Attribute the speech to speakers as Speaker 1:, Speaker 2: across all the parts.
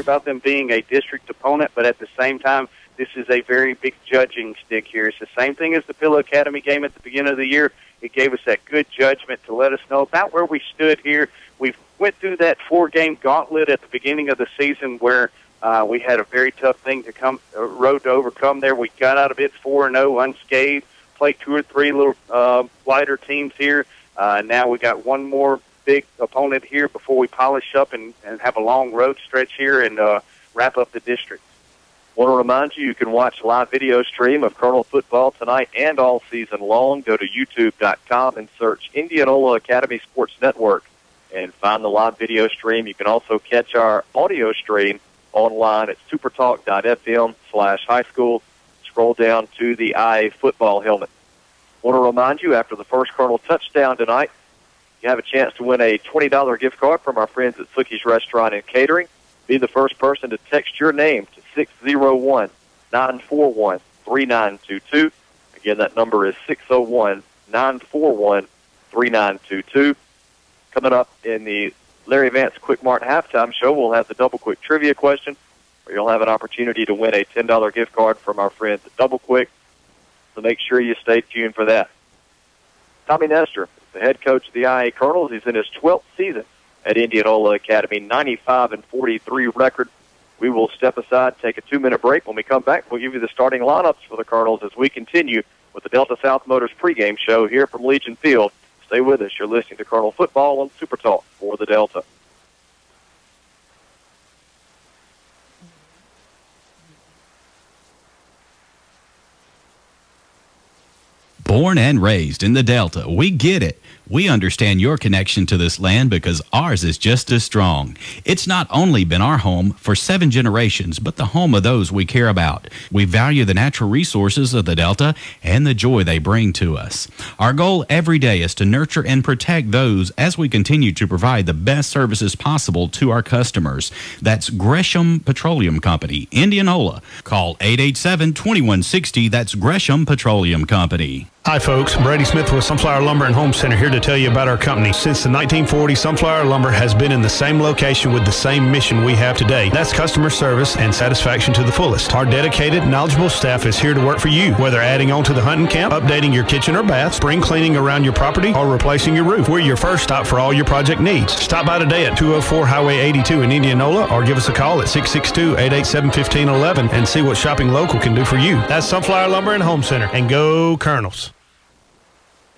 Speaker 1: about them being a district opponent, but at the same time, this is a very big judging stick here. It's the same thing as the Pillow Academy game at the beginning of the year. It gave us that good judgment to let us know about where we stood here. We went through that 4-game gauntlet at the beginning of the season where we had a very tough road to overcome there. We got out of it 4-0 unscathed, played 2 or 3 little lighter teams here. Now we got one more big opponent here before we polish up and have a long road stretch here and wrap up the district.
Speaker 2: Want to remind you, you can watch a live video stream of Colonel football tonight and all season long. Go to youtube.com and search Indianola Academy Sports Network and find the live video stream. You can also catch our audio stream online at supertalk.fm/high school. Scroll down to the IA football helmet. Want to remind you, after the first Colonel touchdown tonight, you have a chance to win a $20 gift card from our friends at Sookie's Restaurant and Catering. Be the first person to text your name to 601-941-3922. Again, that number is 601-941-3922. Coming up in the Larry Vance Quick Mart halftime show, we'll have the Double Quick trivia question, where you'll have an opportunity to win a $10 gift card from our friends at Double Quick. So make sure you stay tuned for that. Tommy Nestor, the head coach of the IA Colonels, he's in his 12th season at Indianola Academy, 95-43 record. We will step aside, take a 2-minute break. When we come back, we'll give you the starting lineups for the Colonels as we continue with the Delta South Motors pregame show here from Legion Field. Stay with us. You're listening to Colonel Football on Super Talk for the Delta.
Speaker 3: Born and raised in the Delta, we get it. We understand your connection to this land because ours is just as strong. It's not only been our home for 7 generations, but the home of those we care about. We value the natural resources of the Delta and the joy they bring to us. Our goal every day is to nurture and protect those as we continue to provide the best services possible to our customers. That's Gresham Petroleum Company, Indianola. Call 887-2160. That's Gresham Petroleum Company.
Speaker 4: Hi folks, Brady Smith with Sunflower Lumber and Home Center here to tell you about our company. Since the 1940s, Sunflower Lumber has been in the same location with the same mission we have today. That's customer service and satisfaction to the fullest. Our dedicated, knowledgeable staff is here to work for you. Whether adding on to the hunting camp, updating your kitchen or bath, spring cleaning around your property, or replacing your roof, we're your first stop for all your project needs. Stop by today at 204 Highway 82 in Indianola or give us a call at 662-887-1511 and see what shopping local can do for you. That's Sunflower Lumber and Home Center. And go Colonels.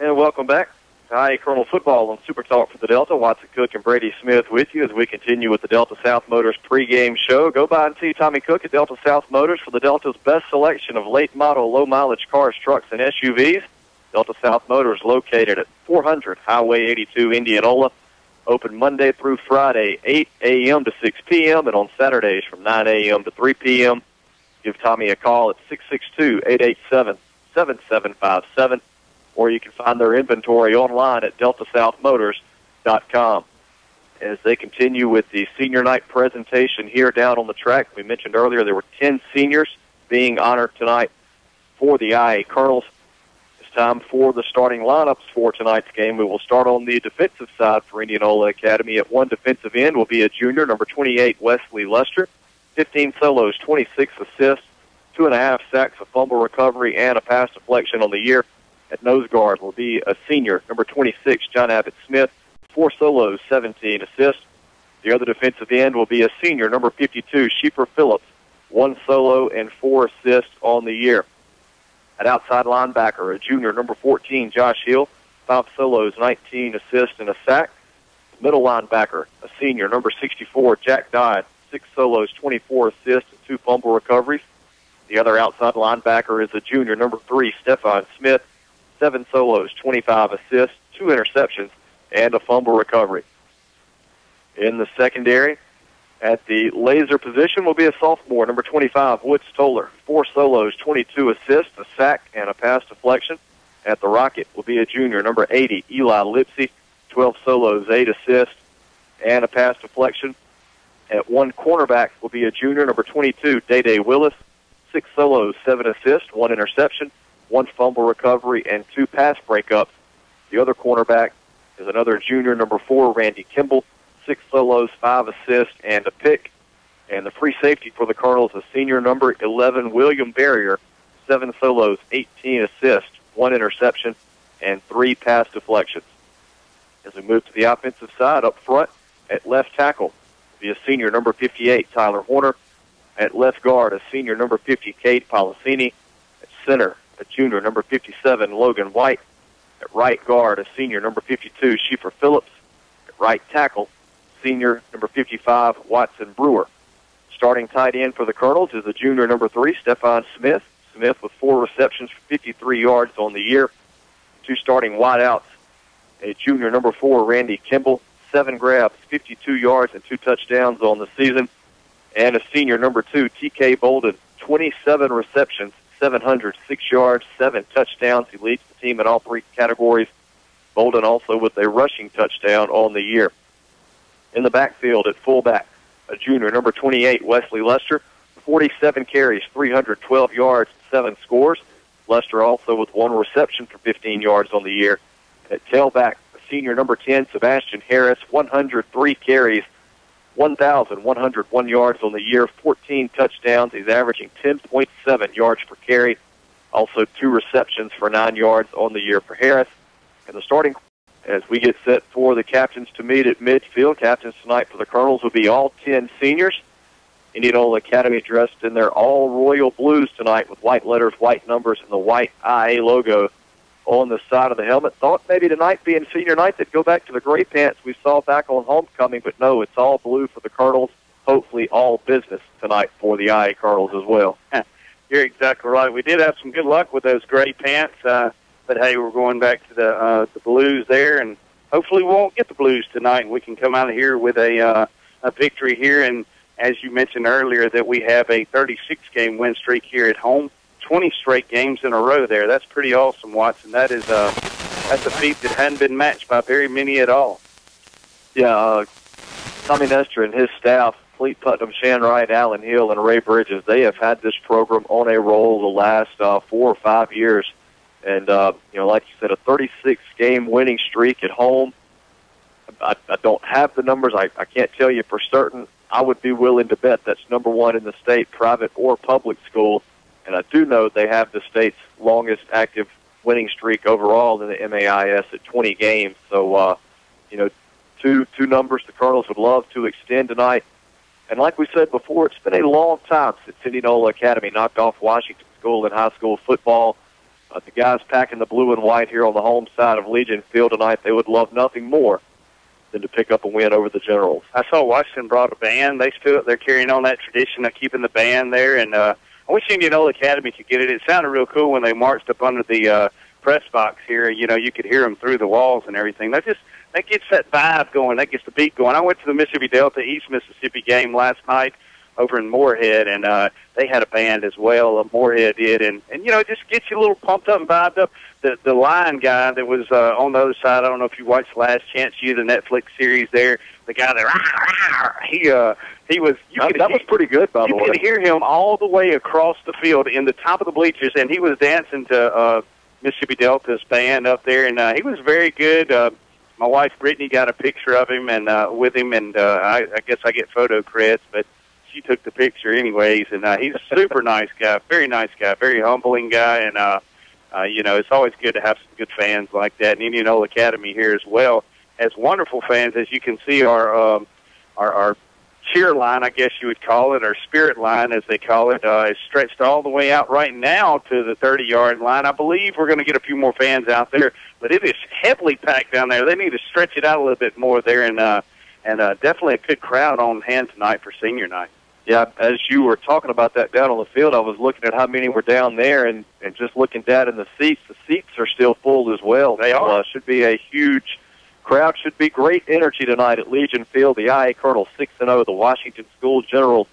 Speaker 2: And welcome back to IA Colonel Football on Super Talk for the Delta. Watson Cook and Brady Smith with you as we continue with the Delta South Motors pregame show. Go by and see Tommy Cook at Delta South Motors for the Delta's best selection of late model, low mileage cars, trucks, and SUVs. Delta South Motors located at 400 Highway 82, Indianola. Open Monday through Friday, 8 a.m. to 6 p.m. and on Saturdays from 9 a.m. to 3 p.m. Give Tommy a call at 662-887-7757. Or you can find their inventory online at deltasouthmotors.com. As they continue with the senior night presentation here down on the track, we mentioned earlier there were 10 seniors being honored tonight for the IA Colonels. It's time for the starting lineups for tonight's game. We will start on the defensive side for Indianola Academy. At one defensive end will be a junior, number 28, Wesley Luster. 15 solos, 26 assists, 2.5 sacks, a fumble recovery, and a pass deflection on the year. At nose guard will be a senior, number 26, John Abbott Smith, 4 solos, 17 assists. The other defensive end will be a senior, number 52, Sheeper Phillips, 1 solo and 4 assists on the year. At outside linebacker, a junior, number 14, Josh Hill, 5 solos, 19 assists and a sack. Middle linebacker, a senior, number 64, Jack Dodd, 6 solos, 24 assists, and 2 fumble recoveries. The other outside linebacker is a junior, number 3, Stephon Smith, 7 solos, 25 assists, 2 interceptions, and a fumble recovery. In the secondary, at the laser position will be a sophomore, number 25, Woods Toller, 4 solos, 22 assists, a sack, and a pass deflection. At the Rocket will be a junior, number 80, Eli Lipsy, 12 solos, 8 assists, and a pass deflection. At one cornerback will be a junior, number 22, Day Willis, 6 solos, 7 assists, 1 interception, 1 fumble recovery, and 2 pass breakups. The other cornerback is another junior, number 4, Randy Kimball, 6 solos, 5 assists, and a pick. And the free safety for the Colonels is senior number 11, William Barrier, 7 solos, 18 assists, 1 interception, and 3 pass deflections. As we move to the offensive side, up front at left tackle, be a senior number 58, Tyler Horner. At left guard, a senior number 50, Cade Policini. At center, a junior number 57, Logan White. At right guard, a senior number 52, Schieffer Phillips. At right tackle, senior number 55, Watson Brewer. Starting tight end for the Colonels is the junior number 3, Stephon Smith. Smith with 4 receptions for 53 yards on the year. 2 starting wideouts, a junior number 4, Randy Kimball. 7 grabs, 52 yards, and 2 touchdowns on the season. And a senior number 2, T.K. Bolden, 27 receptions, 706 yards, 7 touchdowns. He leads the team in all 3 categories. Bolden also with a rushing touchdown on the year. In the backfield at fullback, a junior number 28, Wesley Lester, 47 carries, 312 yards, 7 scores. Lester also with 1 reception for 15 yards on the year. At tailback, senior number 10, Sebastian Harris, 103 carries, 1,101 yards on the year, 14 touchdowns. He's averaging 10.7 yards per carry. Also 2 receptions for 9 yards on the year for Harris. And the starting, as we get set for the captains to meet at midfield, captains tonight for the Colonels will be all 10 seniors. Indianola Academy dressed in their all-royal blues tonight with white letters, white numbers, and the white IA logo on the side of the helmet. Thought maybe tonight being senior night they'd go back to the gray pants we saw back on homecoming, but no, it's all blue for the Colonels. Hopefully all business tonight for the IA Colonels as well.
Speaker 1: You're exactly right. We did have some good luck with those gray pants, but hey, we're going back to the blues there, and hopefully we won't get the blues tonight, and we can come out of here with a victory here. And as you mentioned earlier, that we have a 36-game win streak here at home. 20 straight games in a row there. That's pretty awesome, Watson. That's a feat that hadn't been matched by very many at all.
Speaker 2: Yeah, Tommy Nestor and his staff, Fleet Putnam, Shan Wright, Alan Hill, and Ray Bridges, they have had this program on a roll the last 4 or 5 years. And, like you said, a 36-game winning streak at home. I don't have the numbers. I can't tell you for certain. I would be willing to bet that's number 1 in the state, private or public school. And I do know they have the state's longest active winning streak overall in the MAIS at 20 games. So, two numbers the Colonels would love to extend tonight. And like we said before, it's been a long time since Indianola Academy knocked off Washington School in high school football. The guys packing the blue and white here on the home side of Legion Field tonight, they would love nothing more than to pick up a win over the Generals.
Speaker 1: I saw Washington brought a band. They're carrying on that tradition of keeping the band there, and I wish Indianola Academy could get it. It sounded real cool when they marched up under the press box here. You could hear them through the walls and everything. That gets that vibe going. That gets the beat going. I went to the Mississippi Delta East Mississippi game last night over in Moorhead, and they had a band as well. Moorhead did, and it just gets you a little pumped up and vibed up. The line guy that was on the other side, I don't know if you watched Last Chance U, the Netflix series there, the guy that, he was...
Speaker 2: That was pretty good, by the way.
Speaker 1: You could hear him all the way across the field in the top of the bleachers, and he was dancing to Mississippi Delta's band up there, and he was very good. My wife, Brittany, got a picture of him and with him, and I guess I get photo creds, but she took the picture anyways, and he's a super nice guy, very humbling guy, and it's always good to have some good fans like that. And Indianola Academy here as well has wonderful fans. As you can see, our cheer line, I guess you would call it, or spirit line as they call it, is stretched all the way out right now to the 30-yard line. I believe we're going to get a few more fans out there, but it is heavily packed down there. They need to stretch it out a little bit more there, and definitely a good crowd on hand tonight for senior night.
Speaker 2: Yeah, as you were talking about that down on the field, I was looking at how many were down there, and just looking down in the seats are still full as well.
Speaker 1: They are.
Speaker 2: Should be a huge crowd. Should be great energy tonight at Legion Field. The IA Colonel 6-0, the Washington School General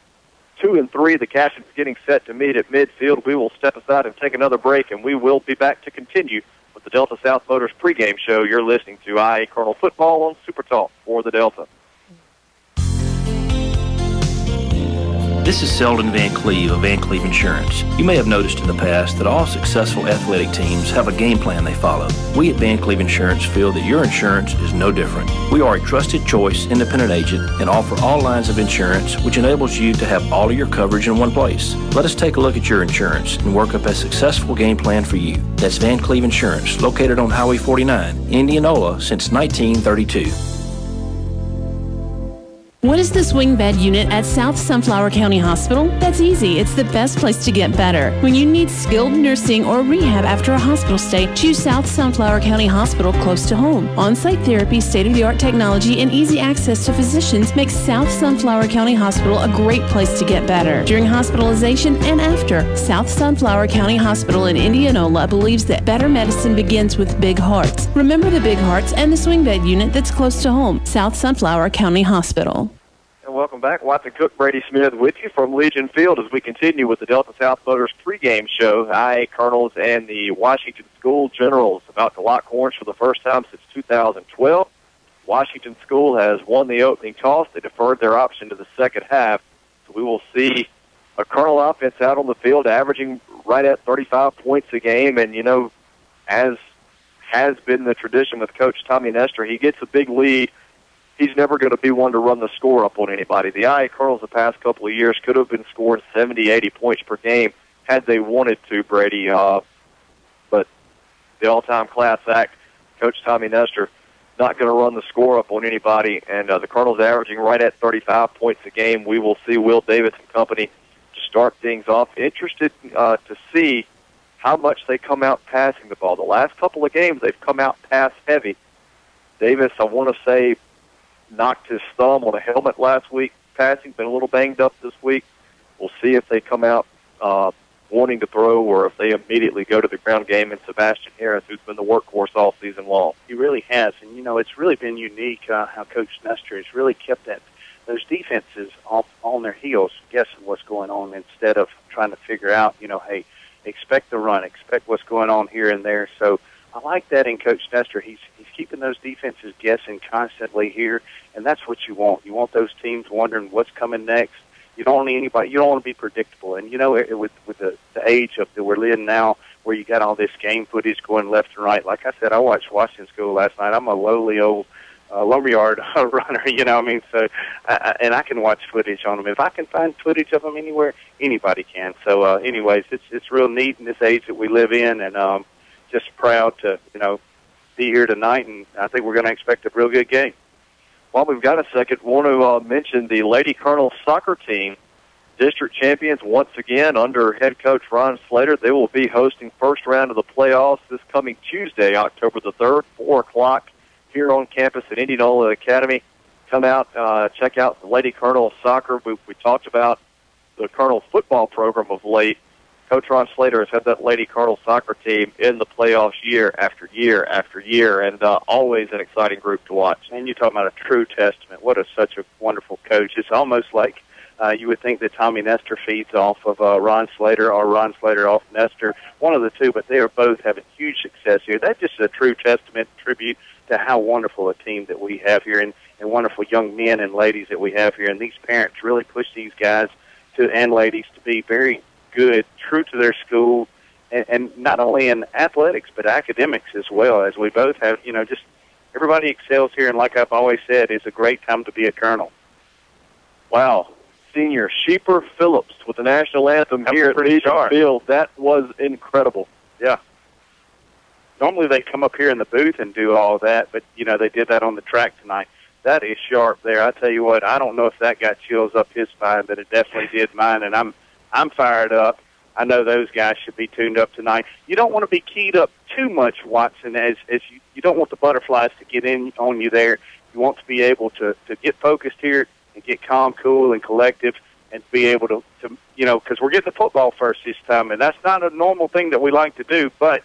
Speaker 2: 2-3. The Captains getting set to meet at midfield. We will step aside and take another break, and we will be back to continue with the Delta South Motors pregame show. You're listening to IA Colonel Football on Super Talk for the Delta.
Speaker 5: This is Selden Van Cleve of Van Cleve Insurance. You may have noticed in the past that all successful athletic teams have a game plan they follow. We at Van Cleve Insurance feel that your insurance is no different. We are a trusted choice independent agent and offer all lines of insurance, which enables you to have all of your coverage in one place. Let us take a look at your insurance and work up a successful game plan for you. That's Van Cleve Insurance, located on Highway 49, Indianola, since 1932.
Speaker 6: What is the swing bed unit at South Sunflower County Hospital? That's easy. It's the best place to get better. When you need skilled nursing or rehab after a hospital stay, choose South Sunflower County Hospital close to home. On-site therapy, state-of-the-art technology, and easy access to physicians makes South Sunflower County Hospital a great place to get better. During hospitalization and after, South Sunflower County Hospital in Indianola believes that better medicine begins with big hearts. Remember the big hearts and the swing bed unit that's close to home. South Sunflower County Hospital.
Speaker 2: And welcome back. Watson Cook, Brady Smith with you from Legion Field as we continue with the Delta South Motors pregame show. IA Colonels and the Washington School Generals about to lock horns for the first time since 2012. Washington School has won the opening toss. They deferred their option to the second half. So we will see a Colonel offense out on the field averaging right at 35 points a game. And, you know, as has been the tradition with Coach Tommy Nestor, he gets a big lead. He's never going to be one to run the score up on anybody. The IA Colonels the past couple of years could have been scoring 70, 80 points per game had they wanted to, Brady. But the all-time class act, Coach Tommy Nestor, not going to run the score up on anybody. And the Colonels averaging right at 35 points a game. We will see Will Davis and company to start things off. Interested to see how much they come out passing the ball. The last couple of games, they've come out pass heavy. Davis, I want to say, knocked his thumb on a helmet last week. Passing, been a little banged up this week. We'll see if they come out wanting to throw or if they immediately go to the ground game. And Sebastian Harris, who's been the workhorse all season long.
Speaker 1: He really has. And, you know, it's really been unique how Coach Nestor has really kept those defenses off on their heels, guessing what's going on instead of trying to figure out, you know, hey, expect the run, expect what's going on here and there. So I like that in Coach Nestor. He's keeping those defenses guessing constantly here, and that's what you want. You want those teams wondering what's coming next. You don't want anybody. You don't want to be predictable. And you know, with the age of that we're in now, where you got all this game footage going left and right. Like I said, I watched Washington School last night. I'm a lowly old lumberyard runner, you know what I mean? So, and I can watch footage on them. If I can find footage of them anywhere, anybody can. So, anyways, it's real neat in this age that we live in, and just proud to, you know, be here tonight, and I think we're going to expect a real good game.
Speaker 2: While we've got a second, want to mention the Lady Colonel soccer team, district champions once again under head coach Ron Slater. They will be hosting first round of the playoffs this coming Tuesday, October the 3rd, 4 o'clock here on campus at Indianola Academy. Come out, check out the Lady Colonel soccer. We talked about the Colonel football program of late. Coach Ron Slater has had that Lady Colonel soccer team in the playoffs year after year after year, and always an exciting group to watch.
Speaker 1: And you're talking about a true testament. What such a wonderful coach. It's almost like you would think that Tommy Nestor feeds off of Ron Slater or Ron Slater off Nestor, one of the two, but they are both having huge success here. That's just a true testament, tribute to how wonderful a team that we have here and wonderful young men and ladies that we have here. And these parents really push these guys and ladies to be very good, true to their school, and not only in athletics but academics as well, as we both have. You know, just everybody excels here, and like I've always said, it's a great time to be a colonel.
Speaker 2: Wow. Senior Sheeper Phillips with the national anthem here at Legion Field. That was incredible.
Speaker 1: Yeah. Normally they come up here in the booth and do all that, but, you know, they did that on the track tonight. That is sharp there. I tell you what, I don't know if that got chills up his spine, but it definitely did mine, and I'm fired up. I know those guys should be tuned up tonight. You don't want to be keyed up too much, Watson, as you don't want the butterflies to get in on you there. You want to be able to get focused here and get calm, cool, and collective, and be able to you know, because we're getting the football first this time, and that's not a normal thing that we like to do, but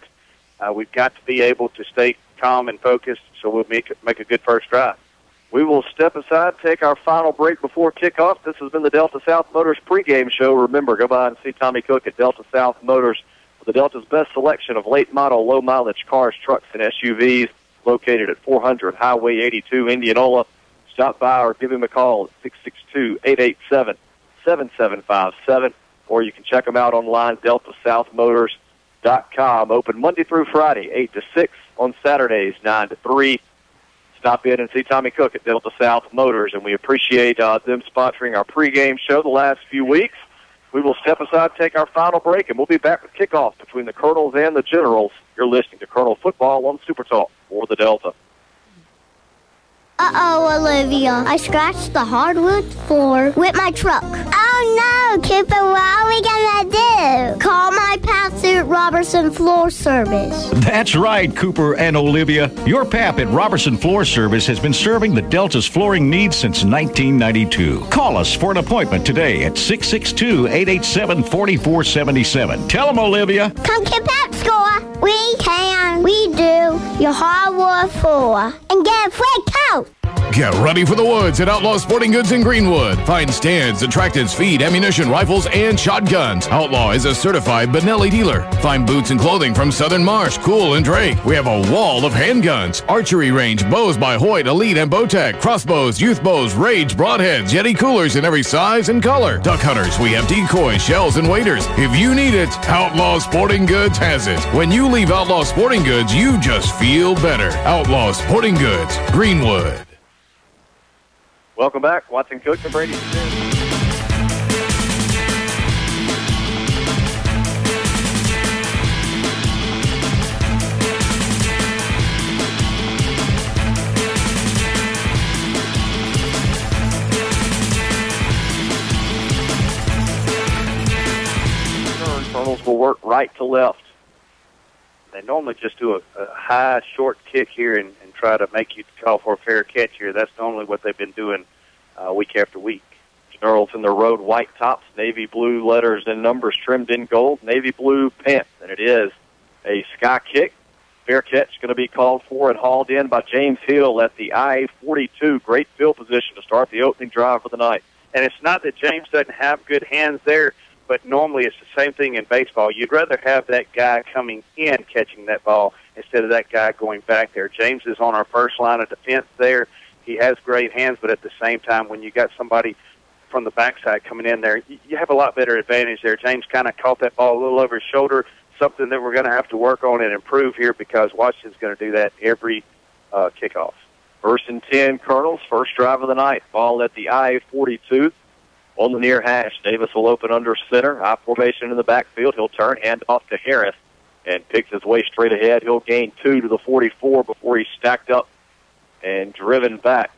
Speaker 1: we've got to be able to stay calm and focused so we'll make a good first drive.
Speaker 2: We will step aside, take our final break before kickoff. This has been the Delta South Motors pregame show. Remember, go by and see Tommy Cook at Delta South Motors for the Delta's best selection of late model, low mileage cars, trucks, and SUVs, located at 400 Highway 82, Indianola. Stop by or give him a call at 888-777-7757, or you can check them out online, deltasouthmotors.com. Open Monday through Friday, 8 to 6, on Saturdays, 9 to 3. Stop in and see Tommy Cook at Delta South Motors, and we appreciate them sponsoring our pregame show the last few weeks. We will step aside, take our final break, and we'll be back with kickoff between the Colonels and the Generals. You're listening to Colonel Football on Super Talk for the Delta.
Speaker 7: Uh-oh, Olivia. I scratched the hardwood floor with my truck. Oh, no, Cooper, what are we going to do? Call my pals at Robertson Floor Service.
Speaker 8: That's right, Cooper and Olivia. Your pap at Robertson Floor Service has been serving the Delta's flooring needs since 1992. Call us for an appointment today at 662-887-4477. Tell them, Olivia.
Speaker 7: Come to Pep Store. We can. We do. Your hardwood floor. And get a free coat.
Speaker 9: Get ready for the woods at Outlaw Sporting Goods in Greenwood. Find stands, attractants, feed, ammunition, rifles, and shotguns. Outlaw is a certified Benelli dealer. Find boots and clothing from Southern Marsh, Cool, and Drake. We have a wall of handguns, archery range, bows by Hoyt, Elite, and Bowtech, crossbows, youth bows, Rage, broadheads, Yeti coolers in every size and color. Duck hunters, we have decoys, shells, and waders. If you need it, Outlaw Sporting Goods has it. When you leave Outlaw Sporting Goods, you just feel better. Outlaw Sporting Goods, Greenwood.
Speaker 2: Welcome back. Watson Cook and Brady Smith. Colonels will work right to left.
Speaker 1: They normally just do a high, short kick here and try to make you call for a fair catch here. That's normally what they've been doing week after week.
Speaker 2: Generals in their road white tops, navy blue letters and numbers trimmed in gold, navy blue pants, and it is a sky kick. Fair catch going to be called for and hauled in by James Hill at the IA-42. Great field position to start the opening drive for the night.
Speaker 1: And it's not that James doesn't have good hands there, but normally it's the same thing in baseball. You'd rather have that guy coming in catching that ball instead of that guy going back there. James is on our first line of defense there. He has great hands, but at the same time, when you got somebody from the backside coming in there, you have a lot better advantage there. James kind of caught that ball a little over his shoulder, something that we're going to have to work on and improve here because Washington's going to do that every kickoff.
Speaker 2: 1st and 10, Colonels, first drive of the night. Ball at the IA-42. On the near hash, Davis will open under center. High formation in the backfield. He'll turn, hand off to Harris, and picks his way straight ahead. He'll gain 2 to the 44 before he's stacked up and driven back.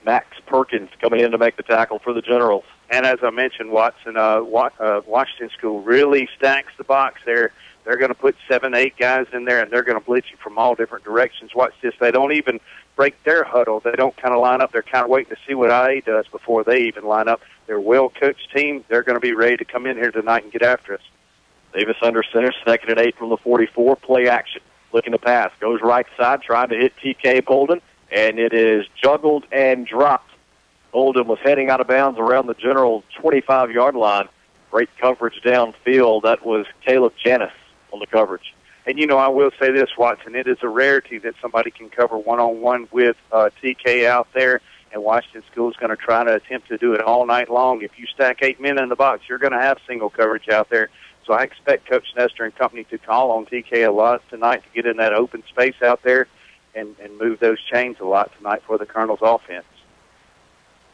Speaker 2: Max Perkins coming in to make the tackle for the Generals.
Speaker 1: And as I mentioned, Watson, Washington School really stacks the box there. They're going to put 7, 8 guys in there, and they're going to blitz you from all different directions. Watch this. They don't even break their huddle. They don't kind of line up. They're kind of waiting to see what IA does before they even line up. They're a well-coached team. They're going to be ready to come in here tonight and get after us.
Speaker 2: Davis under center, 2nd and 8 from the 44. Play action. Looking to pass. Goes right side, trying to hit TK Bolden, and it is juggled and dropped. Bolden was heading out of bounds around the General 25-yard line. Great coverage downfield. That was Caleb Janis on the coverage.
Speaker 1: And, you know, I will say this, Watson, it is a rarity that somebody can cover one-on-one with TK out there, and Washington School is going to try to attempt to do it all night long. If you stack 8 men in the box, you're going to have single coverage out there. So I expect Coach Nestor and company to call on TK a lot tonight to get in that open space out there and move those chains a lot tonight for the Colonels' offense.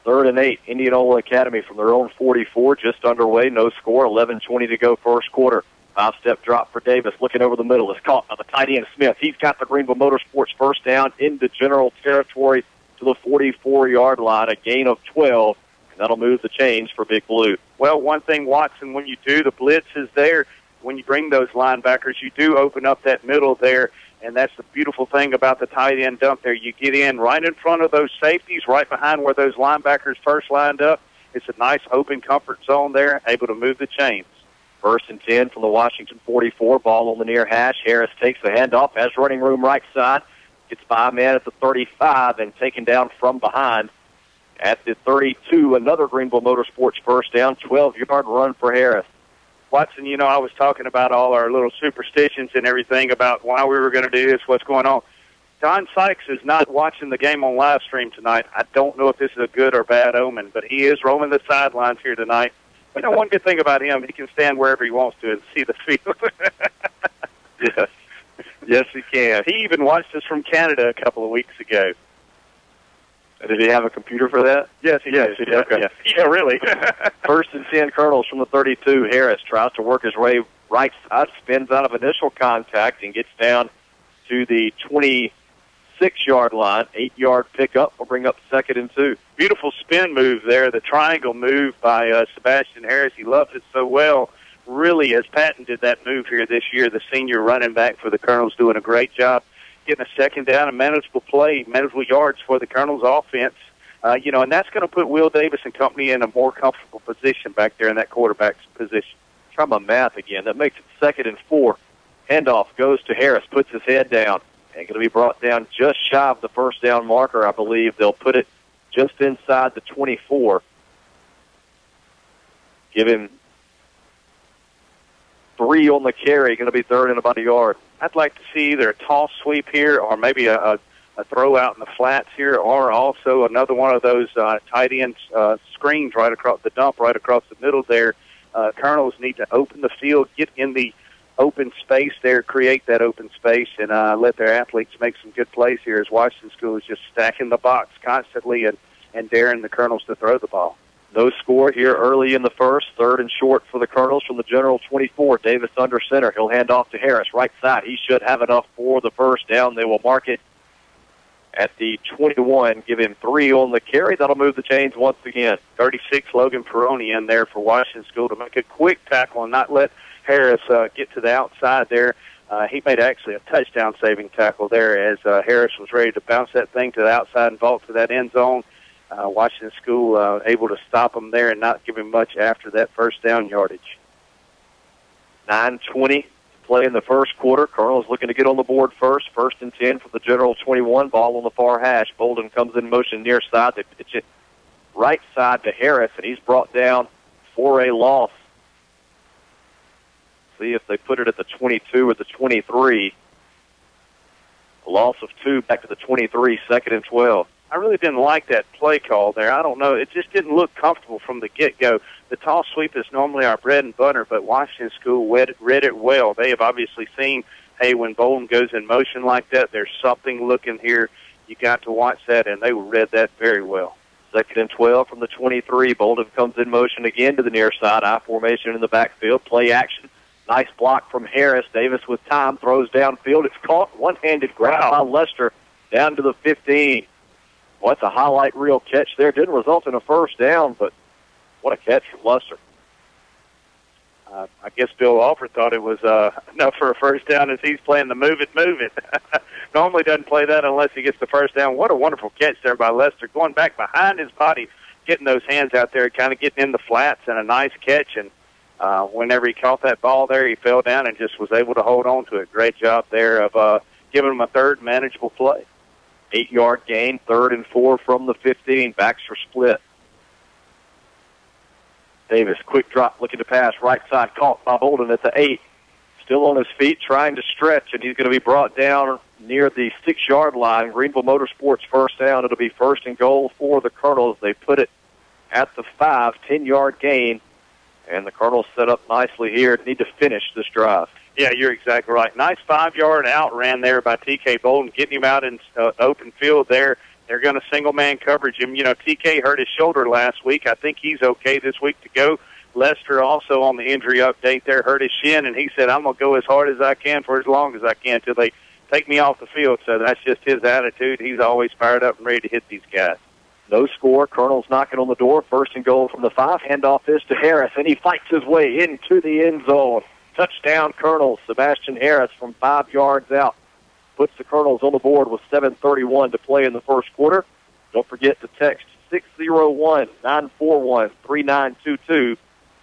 Speaker 2: 3rd and 8, Indianola Academy from their own 44, just underway, no score, 11:20 to go first quarter. 5-step drop for Davis, looking over the middle. It's caught by the tight end, Smith. He's got the Greenville Motorsports first down into General territory to the 44-yard line, a gain of 12, and that'll move the chains for Big Blue.
Speaker 1: Well, one thing, Watson, when you do the blitz is there, when you bring those linebackers, you do open up that middle there, and that's the beautiful thing about the tight end dump there. You get in right in front of those safeties, right behind where those linebackers first lined up. It's a nice open comfort zone there, able to move the chains.
Speaker 2: 1st and 10 from the Washington 44. Ball on the near hash. Harris takes the handoff, has running room right side. Gets by a man at the 35 and taken down from behind at the 32. Another Greenville Motorsports first down, 12-yard run for Harris.
Speaker 1: Watson, you know, I was talking about all our little superstitions and everything about why we were going to do this, what's going on. Don Sykes is not watching the game on live stream tonight. I don't know if this is a good or bad omen, but he is roaming the sidelines here tonight. You know, one good thing about him, he can stand wherever he wants to and see the field.
Speaker 2: Yes. Yes, he can.
Speaker 1: He even watched us from Canada a couple of weeks ago.
Speaker 2: Did he have a computer for that?
Speaker 1: Yes, he did.
Speaker 2: Okay.
Speaker 1: Yeah, really.
Speaker 2: 1st and 10, Colonels from the 32. Harris tries to work his way right side, spins out of initial contact, and gets down to the 26-yard line. 8-yard pickup will bring up 2nd and 2.
Speaker 1: Beautiful spin move there, the triangle move by Sebastian Harris. He loves it so well. Really has patented that move here this year. The senior running back for the Colonels doing a great job getting a 2nd down, a manageable play, manageable yards for the Colonels offense. You know, and that's going to put Will Davis and company in a more comfortable position back there in that quarterback's position.
Speaker 2: Try my math again. That makes it 2nd and 4. Handoff goes to Harris, puts his head down, and going to be brought down just shy of the 1st down marker, I believe. They'll put it just inside the 24. Give him 3 on the carry, going to be 3rd and about a yard.
Speaker 1: I'd like to see either a toss sweep here or maybe a throw out in the flats here, or also another one of those tight end screens right across the dump, right across the middle there. Colonels need to open the field, get in the open space there, create that open space, and let their athletes make some good plays here as Washington School is just stacking the box constantly and daring the Colonels to throw the ball.
Speaker 2: No score here early in the 1st. 3rd and short for the Colonels from the general 24. Davis under center. He'll hand off to Harris, right side. He should have enough for the 1st down. They will mark it at the 21. Give him 3 on the carry. That'll move the chains once again.
Speaker 1: 36, Logan Peroni in there for Washington School to make a quick tackle and not let Harris get to the outside there. He made actually a touchdown-saving tackle there as Harris was ready to bounce that thing to the outside and vault to that end zone. Washington School able to stop him there and not give him much after that 1st down yardage.
Speaker 2: 9:20 to play in the 1st quarter. Colonel's looking to get on the board first. 1st and 10 for the general 21. Ball on the far hash. Bolden comes in motion near side. They pitch it right side to Harris, and he's brought down for a loss. See if they put it at the 22 or the 23. A loss of 2 back to the 23, 2nd and 12.
Speaker 1: I really didn't like that play call there. I don't know. It just didn't look comfortable from the get-go. The toss sweep is normally our bread and butter, but Washington School read it well. They have obviously seen, hey, when Bolden goes in motion like that, there's something looking here. You got to watch that, and they read that very well.
Speaker 2: 2nd and 12 from the 23. Bolden comes in motion again to the near side. I formation in the backfield. Play action. Nice block from Harris. Davis with time throws downfield. It's caught. One-handed grab by Lester down to the 15. Well, that's a highlight reel catch there. Didn't result in a 1st down, but what a catch from Lester.
Speaker 1: I guess Bill Alford thought it was enough for a 1st down as he's playing the move it. Normally doesn't play that unless he gets the 1st down. What a wonderful catch there by Lester, going back behind his body, getting those hands out there, kind of getting in the flats, and a nice catch. And whenever he caught that ball there, he fell down and just was able to hold on to it. Great job there of giving him a 3rd manageable play.
Speaker 2: 8-yard gain, 3rd and 4 from the 15. Backs are split. Davis, quick drop, looking to pass, right side, caught by Bolden at the 8. Still on his feet, trying to stretch, and he's going to be brought down near the 6-yard line. Greenville Motorsports 1st down. It'll be 1st and goal for the Colonels. They put it at the 5, 10-yard gain, and the Colonels set up nicely here. Need to finish this drive.
Speaker 1: Yeah, you're exactly right. Nice 5-yard outran there by T.K. Bolden, getting him out in open field there. They're going to single-man coverage him. You know, T.K. hurt his shoulder last week. I think he's okay this week to go. Lester also on the injury update there hurt his shin, and he said, I'm going to go as hard as I can for as long as I can until they take me off the field. So that's just his attitude. He's always fired up and ready to hit these guys.
Speaker 2: No score. Colonel's knocking on the door. 1st and goal from the 5. Handoff is to Harris, and he fights his way into the end zone. Touchdown, Colonels. Sebastian Harris from 5 yards out puts the Colonels on the board with 7:31 to play in the 1st quarter. Don't forget to text 601-941-3922.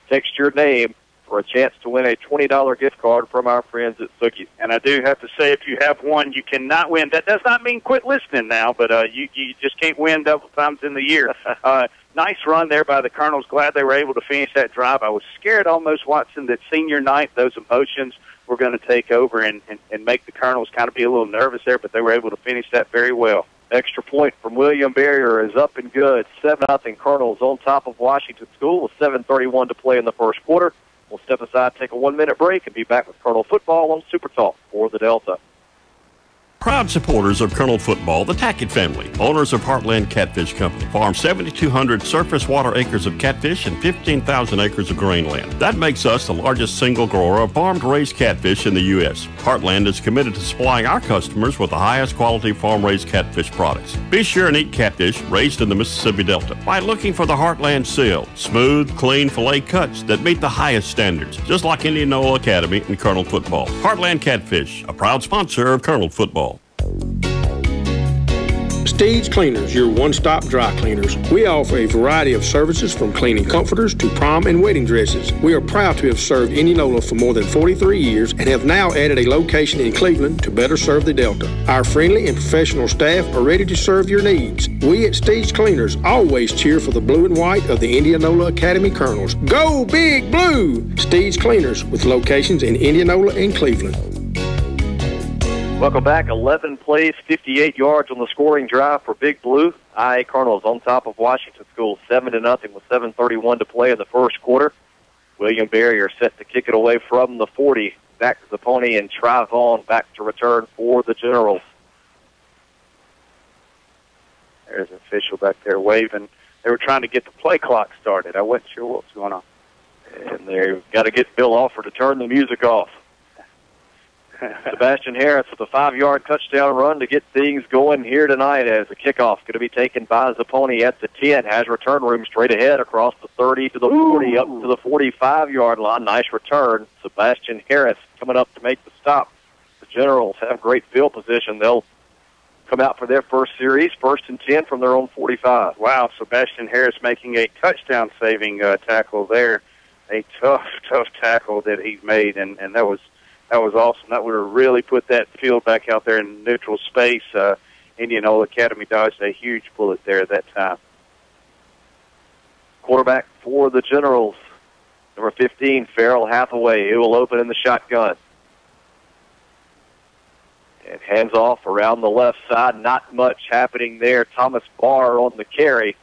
Speaker 2: Text your name for a chance to win a $20 gift card from our friends at Sookie.
Speaker 1: And I do have to say, if you have one, you cannot win. That does not mean quit listening now, but you just can't win double times in the year. nice run there by the Colonels. Glad they were able to finish that drive. I was scared almost, Watson, that senior night, those emotions were going to take over and make the Colonels kind of be a little nervous there, but they were able to finish that very well.
Speaker 2: Extra point from William Barrier is up and good. 7-0 Colonels on top of Washington School with 7:31 to play in the first quarter. We'll step aside, take a 1-minute break, and be back with Colonel Football on Super Talk for the Delta.
Speaker 10: Proud supporters of Colonel Football, the Tackett family, owners of Heartland Catfish Company, farm 7,200 surface water acres of catfish and 15,000 acres of grain land. That makes us the largest single grower of farm-raised catfish in the U.S. Heartland is committed to supplying our customers with the highest quality farm-raised catfish products. Be sure and eat catfish raised in the Mississippi Delta by looking for the Heartland seal, smooth, clean fillet cuts that meet the highest standards, just like Indianola Academy and Colonel Football. Heartland Catfish, a proud sponsor of Colonel Football.
Speaker 11: Steve's Cleaners, your one-stop dry cleaners. We offer a variety of services from cleaning comforters to prom and wedding dresses. We are proud to have served Indianola for more than 43 years and have now added a location in Cleveland to better serve the Delta. Our friendly and professional staff are ready to serve your needs. We at Steve's Cleaners always cheer for the blue and white of the Indianola Academy Colonels. Go Big Blue! Steve's Cleaners with locations in Indianola and Cleveland.
Speaker 2: Welcome back. 11 plays, 58 yards on the scoring drive for Big Blue. IA Colonels on top of Washington School, 7-0 with 7:31 to play in the first quarter. William Barrier set to kick it away from the 40. Back to the Pony and Trivon back to return for the Generals.
Speaker 1: There's an official back there waving. They were trying to get the play clock started. I wasn't sure what was going on.
Speaker 2: And they've got to get Bill Offer to turn the music off. Sebastian Harris with a 5-yard touchdown run to get things going here tonight as the kickoff going to be taken by Zapponi at the 10. Has return room straight ahead across the 30 to the 40 up to the 45-yard line. Nice return. Sebastian Harris coming up to make the stop. The Generals have great field position. They'll come out for their first series, 1st and 10 from their own 45.
Speaker 1: Wow, Sebastian Harris making a touchdown-saving tackle there. A tough tackle that he made, and that was awesome. That would have really put that field back out there in neutral space. Indianola Academy dodged a huge bullet there at that time.
Speaker 2: Quarterback for the Generals, number 15, Farrell Hathaway. He will open in the shotgun. And hands off around the left side. Not much happening there. Thomas Barr on the carry.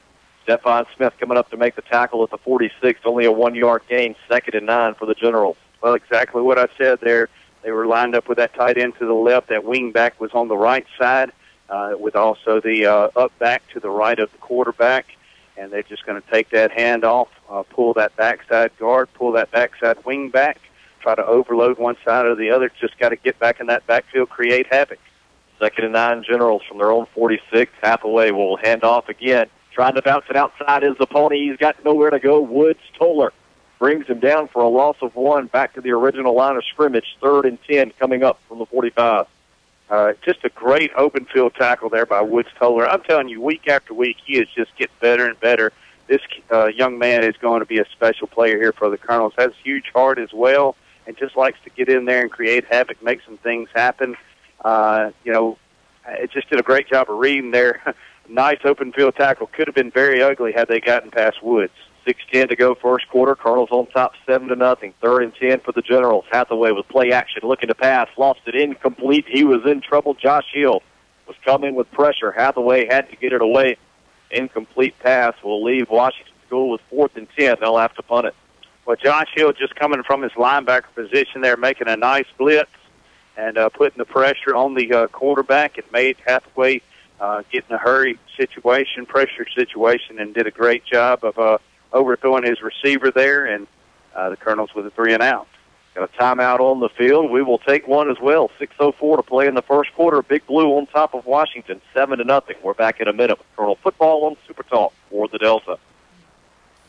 Speaker 2: Stephon Smith coming up to make the tackle at the 46. Only a 1-yard gain. 2nd and 9 for the Generals.
Speaker 1: Well, exactly what I said there. They were lined up with that tight end to the left. That wing back was on the right side with also the up back to the right of the quarterback. And they're just going to take that hand off, pull that backside guard, pull that backside wing back, try to overload one side or the other. Just got to get back in that backfield, create havoc.
Speaker 2: 2nd and 9 Generals from their own 46. Hathaway will hand off again. Trying to bounce it outside is the Pony. He's got nowhere to go. Woods Toller brings him down for a loss of 1 back to the original line of scrimmage. 3rd and 10 coming up from the 45.
Speaker 1: Just a great open field tackle there by Woods Toller. I'm telling you, week after week, he is just getting better and better. This young man is going to be a special player here for the Colonels. Has a huge heart as well, and just likes to get in there and create havoc, make some things happen. It just did a great job of reading there. Nice open field tackle. Could have been very ugly had they gotten past Woods.
Speaker 2: 6:10 to go first quarter. Colonels on top 7-0. 3rd and 10 for the Generals. Hathaway with play action, looking to pass. Lost it incomplete. He was in trouble. Josh Hill was coming with pressure. Hathaway had to get it away. Incomplete pass will leave Washington School with 4th and 10. They'll have to punt it.
Speaker 1: Well, Josh Hill just coming from his linebacker position there, making a nice blitz and putting the pressure on the quarterback. It made Hathaway get in a hurry situation, pressure situation, and did a great job of overthrowing his receiver there, and the Colonels with a 3-and-out.
Speaker 2: Got a timeout on the field. We will take one as well. 6:04 to play in the first quarter. Big Blue on top of Washington, 7-0. We're back in a minute with Colonel Football on Super Talk for the Delta.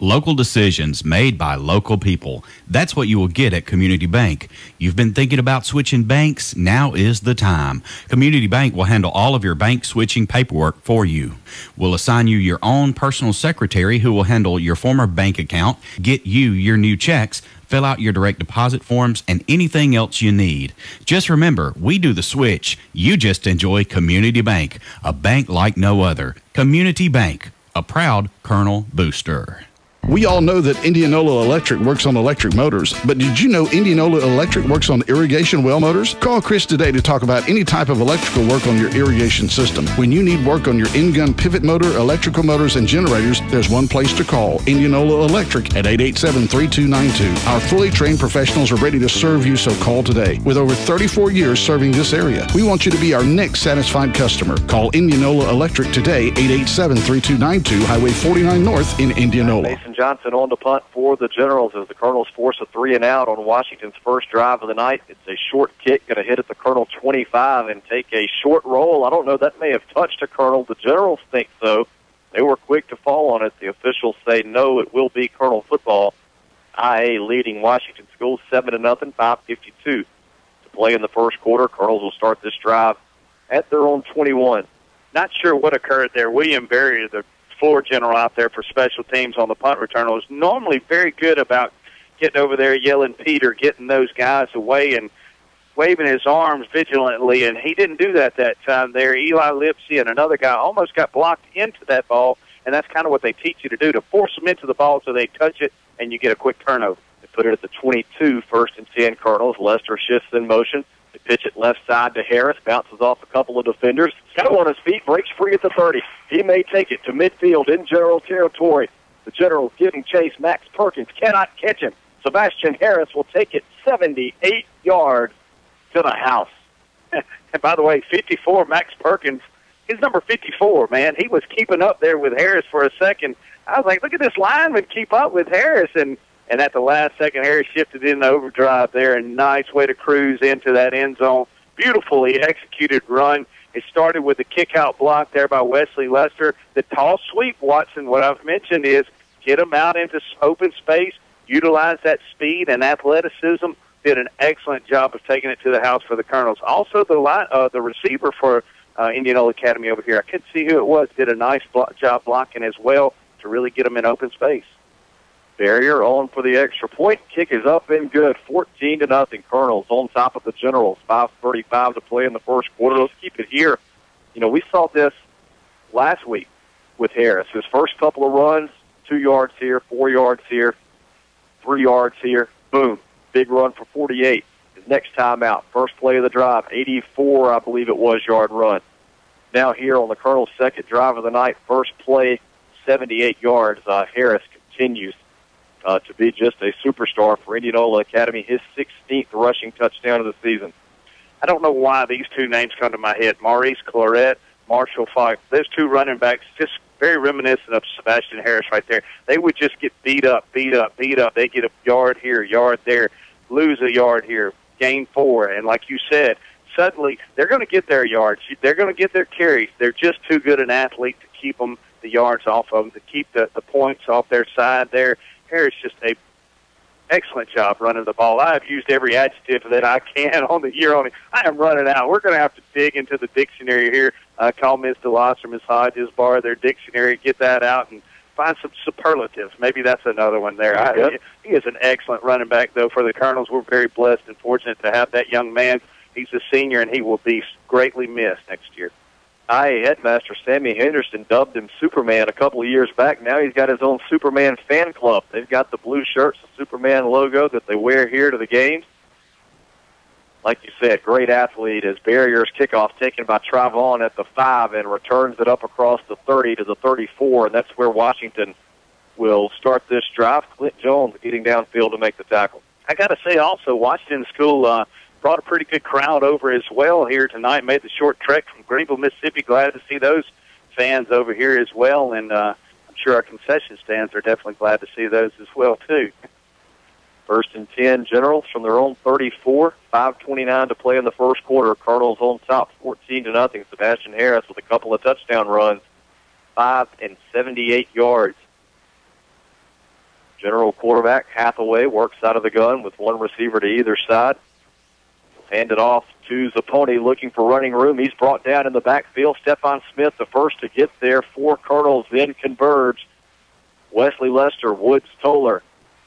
Speaker 3: Local decisions made by local people. That's what you will get at Community Bank. You've been thinking about switching banks? Now is the time. Community Bank will handle all of your bank switching paperwork for you. We'll assign you your own personal secretary who will handle your former bank account, get you your new checks, fill out your direct deposit forms, and anything else you need. Just remember, we do the switch. You just enjoy Community Bank, a bank like no other. Community Bank, a proud Colonel booster.
Speaker 12: We all know that Indianola Electric works on electric motors, but did you know Indianola Electric works on irrigation well motors? Call Chris today to talk about any type of electrical work on your irrigation system. When you need work on your in-gun pivot motor, electrical motors, and generators, there's one place to call, Indianola Electric at 887-3292. Our fully trained professionals are ready to serve you, so call today. With over 34 years serving this area, we want you to be our next satisfied customer. Call Indianola Electric today, 887-3292, Highway 49 North in Indianola.
Speaker 2: Johnson on the punt for the Generals as the Colonels force a 3-and-out on Washington's first drive of the night. It's a short kick, going to hit at the Colonel 25 and take a short roll. I don't know, that may have touched a Colonel. The Generals think so. They were quick to fall on it. The officials say no, it will be Colonel football. IA leading Washington Schools 7-0, 5:52 to play in the first quarter. Colonels will start this drive at their own 21.
Speaker 1: Not sure what occurred there. William Berry, the floor general out there for special teams on the punt return, was normally very good about getting over there, yelling Peter, getting those guys away and waving his arms vigilantly, and he didn't do that time there. Eli Lipsy and another guy almost got blocked into that ball, and that's kind of what they teach you to do, to force them into the ball so they touch it and you get a quick turnover.
Speaker 2: They put it at the 22, 1st and 10 Colonels. Lester shifts in motion. They pitch it left side to Harris, bounces off a couple of defenders. Got on his feet, breaks free at the 30. He may take it to midfield in General territory. The Generals giving chase. Max Perkins cannot catch him. Sebastian Harris will take it 78 yards to the house.
Speaker 1: And by the way, 54, Max Perkins, he's number 54, man. He was keeping up there with Harris for a second. I was like, look at this lineman keep up with Harris, and at the last second, Harris shifted in the overdrive there, and nice way to cruise into that end zone. Beautifully executed run. It started with the kick-out block there by Wesley Lester. The toss sweep, Watson, what I've mentioned is get him out into open space, utilize that speed and athleticism. Did an excellent job of taking it to the house for the Colonels. Also, the receiver for Indianola Academy over here, I couldn't see who it was, did a nice job blocking as well to really get them in open space.
Speaker 2: Barrier on for the extra point. Kick is up and good. 14-0. Colonels on top of the Generals. 5:35 to play in the first quarter. Let's keep it here. You know, we saw this last week with Harris. His first couple of runs, 2 yards here, 4 yards here, 3 yards here. Boom. Big run for 48. His next time out, first play of the drive, 84, I believe it was, yard run. Now here on the Colonel's second drive of the night, first play, 78 yards. Harris continues to be just a superstar for Indianola Academy, his 16th rushing touchdown of the season.
Speaker 1: I don't know why these two names come to my head, Maurice Claret, Marshall Falk. Those two running backs, just very reminiscent of Sebastian Harris right there. They would just get beat up. They get a yard here, yard there, lose a yard here, gain 4. And like you said, suddenly they're going to get their yards. They're going to get their carries. They're just too good an athlete to keep them the yards off of them, to keep the points off their side there. Harris just a excellent job running the ball. I have used every adjective that I can on the year on it. I am running out. We're going to have to dig into the dictionary here. Call Ms. DeLoss or Ms. Hodges, borrow their dictionary, get that out, and find some superlatives. Maybe that's another one there.
Speaker 2: Yep.
Speaker 1: He is an excellent running back, though, for the Colonels. We're very blessed and fortunate to have that young man. He's a senior, and he will be greatly missed next year.
Speaker 2: IA headmaster Sammy Henderson dubbed him Superman a couple of years back. Now he's got his own Superman fan club. They've got the blue shirts, the Superman logo that they wear here to the games. Like you said, great athlete as Barrier's kickoff taken by Travon at the 5 and returns it up across the 30 to the 34, and that's where Washington will start this drive. Clint Jones getting downfield to make the tackle.
Speaker 1: I got to say also, Washington School brought a pretty good crowd over as well here tonight, made the short trek from Greenville, Mississippi. Glad to see those fans over here as well, and I'm sure our concession stands are definitely glad to see those as well, too.
Speaker 2: 1st and 10, Generals from their own 34, 5:29 to play in the first quarter. Colonels on top, 14-0. Sebastian Harris with a couple of touchdown runs, 5 and 78 yards. General quarterback Hathaway works out of the gun with one receiver to either side. Hand it off to Zapponi looking for running room. He's brought down in the backfield. Stephon Smith, the first to get there. 4 Colonels then converge. Wesley Lester, Woods Toller,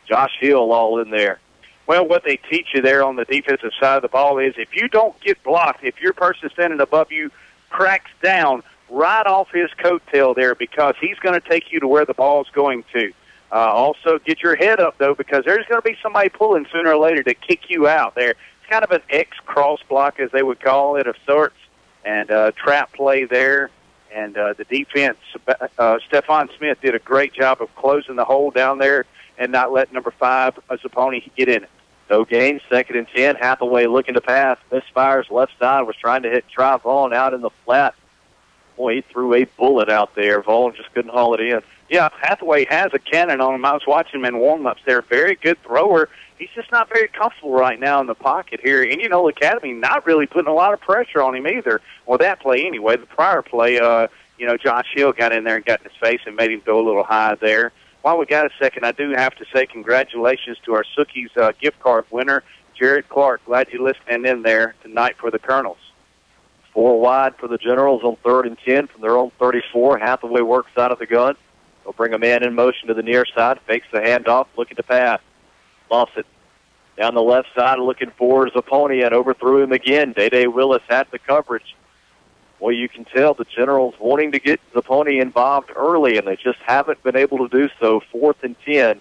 Speaker 2: Josh Hill all in there.
Speaker 1: Well, what they teach you there on the defensive side of the ball is if you don't get blocked, if your person standing above you cracks down, right off his coattail there because he's going to take you to where the ball's going to. Also, get your head up, though, because there's going to be somebody pulling sooner or later to kick you out there. It's kind of an X-cross block, as they would call it, of sorts, and trap play there. And the defense, Stephon Smith did a great job of closing the hole down there and not letting number 5, Zapponi, get in it.
Speaker 2: No gain, 2nd and 10. Hathaway looking to pass. Misfires left side, was trying to hit Try Vaughn out in the flat. Boy, he threw a bullet out there. Vaughn just couldn't haul it in.
Speaker 1: Yeah, Hathaway has a cannon on him. I was watching him in warm-ups there. Very good thrower. He's just not very comfortable right now in the pocket here. Indianola Academy not really putting a lot of pressure on him either. Well, that play anyway. The prior play, Josh Hill got in there and got in his face and made him go a little high there. While we got a second, I do have to say congratulations to our Sookies gift card winner, Jared Clark. Glad you listened in there tonight for the Colonels.
Speaker 2: 4 wide for the Generals on 3rd and 10 from their own 34. Hathaway works out of the gun. They'll bring a man in motion to the near side. Fakes the handoff, looking to pass. Lost it down the left side, looking for Zapponi, and overthrew him again. Day Willis had the coverage. Well, you can tell the Generals wanting to get Zapponi involved early, and they just haven't been able to do so. 4th and 10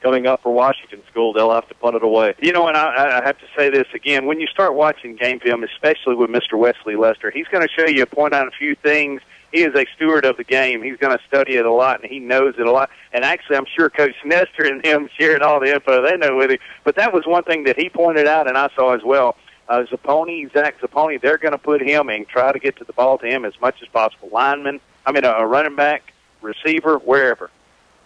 Speaker 2: coming up for Washington School. They'll have to punt it away.
Speaker 1: You know, and I have to say this again. When you start watching game film, especially with Mr. Wesley Lester, he's going to show you, point out a few things. He is a steward of the game. He's going to study it a lot, and he knows it a lot. And actually, I'm sure Coach Nestor and him shared all the info they know with him. But that was one thing that he pointed out, and I saw as well. Zach Zapponi, they're going to put him and try to get to the ball to him as much as possible. A running back, receiver, wherever.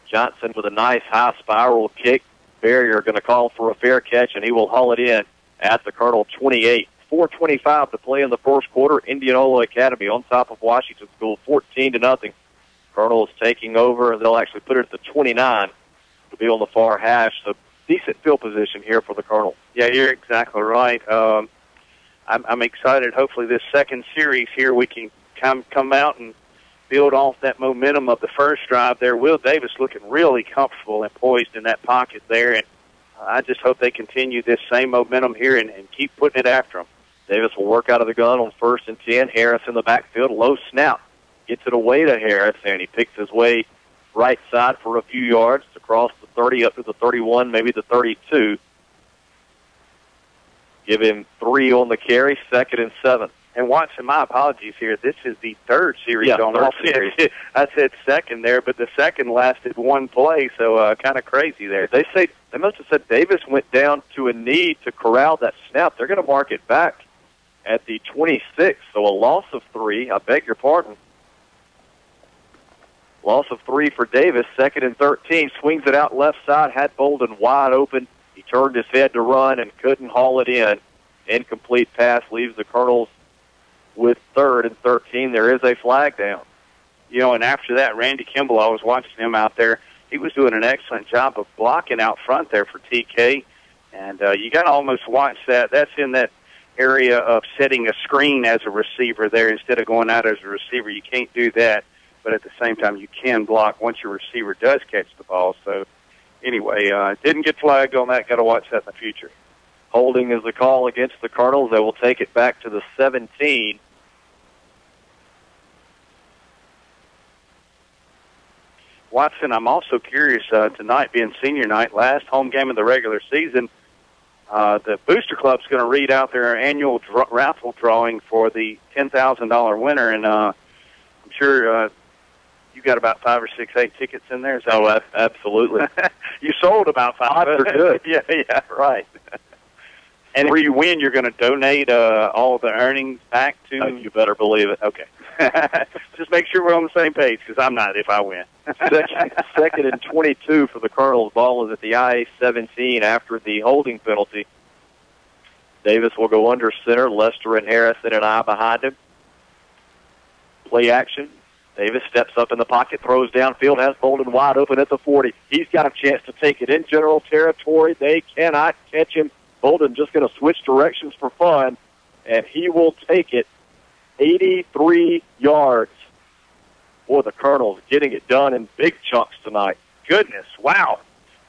Speaker 2: Johnson with a nice high spiral kick. Barrier going to call for a fair catch, and he will haul it in at the Colonel 28. 4:25 to play in the first quarter. Indianola Academy on top of Washington School, 14-0. Colonel is taking over, and they'll actually put it at the 29 to be on the far hash. So decent field position here for the Colonel.
Speaker 1: Yeah, you're exactly right. I'm excited. Hopefully this second series here we can come out and build off that momentum of the first drive there. Will Davis looking really comfortable and poised in that pocket there, and I just hope they continue this same momentum here and keep putting it after them.
Speaker 2: Davis will work out of the gun on 1st and 10. Harris in the backfield, low snap. Gets it away to Harris, and he picks his way right side for a few yards across the 30 up to the 31, maybe the 32. Give him 3 on the carry, 2nd and 7.
Speaker 1: And Watson, my apologies here. This is the third series on our series. I said second there, but the second lasted one play, so kind of crazy there.
Speaker 2: They must have said Davis went down to a knee to corral that snap. They're going to mark it back at the 26, so a loss of 3. I beg your pardon. Loss of 3 for Davis, 2nd and 13. Swings it out left side, had Bolden wide open. He turned his head to run and couldn't haul it in. Incomplete pass leaves the Colonels with 3rd and 13. There is a flag down.
Speaker 1: And after that, Randy Kimball, I was watching him out there. He was doing an excellent job of blocking out front there for TK. And you got to almost watch that. That's in that area of setting a screen as a receiver there instead of going out as a receiver. You can't do that. But at the same time, you can block once your receiver does catch the ball. So, anyway, didn't get flagged on that. Got to watch that in the future.
Speaker 2: Holding is the call against the Colonels. They will take it back to the 17.
Speaker 1: Watson, I'm also curious, tonight being senior night, last home game of the regular season, the Booster Club's going to read out their annual raffle drawing for the $10,000 winner, and I'm sure you got about 5 or 6, 8 tickets in there.
Speaker 2: Absolutely.
Speaker 1: You sold about 5.
Speaker 2: They're good.
Speaker 1: Yeah, right. And if you win, you're going to donate all the earnings back to...
Speaker 2: You better believe it.
Speaker 1: Okay. Just make sure we're on the same page, because I'm not if I win.
Speaker 2: Second and 22 for the Colonels. Ball is at the IA-17 after the holding penalty. Davis will go under center. Lester and Harris in an eye behind him. Play action. Davis steps up in the pocket, throws downfield, has Bolden wide open at the 40. He's got a chance to take it in general territory. They cannot catch him. Bolden just going to switch directions for fun, and he will take it 83 yards. Boy, the Colonels getting it done in big chunks tonight.
Speaker 1: Goodness, wow.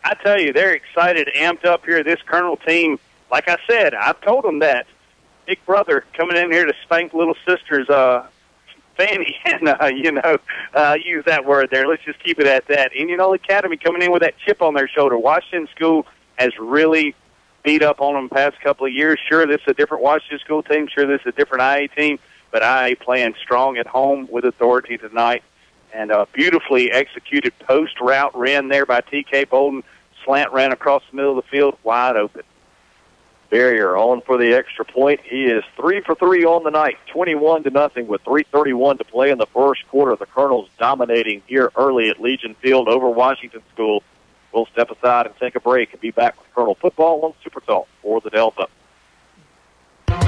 Speaker 1: I tell you, they're excited, amped up here. This Colonel team, like I said, I've told them that. Big brother coming in here to spank little sister's Fanny, and, use that word there. Let's just keep it at that. Indianola Academy coming in with that chip on their shoulder. Washington School has really beat up on them the past couple of years. Sure, this is a different Washington School team. Sure, this is a different IA team, but IA playing strong at home with authority tonight. And a beautifully executed post route ran there by T.K. Bolden. Slant ran across the middle of the field, wide open.
Speaker 2: Barrier on for the extra point. He is 3 for 3 on the night, 21-0 with 3:31 to play in the first quarter. The Colonels dominating here early at Legion Field over Washington School. We'll step aside and take a break and be back with Colonel Football on Super Talk for the Delta.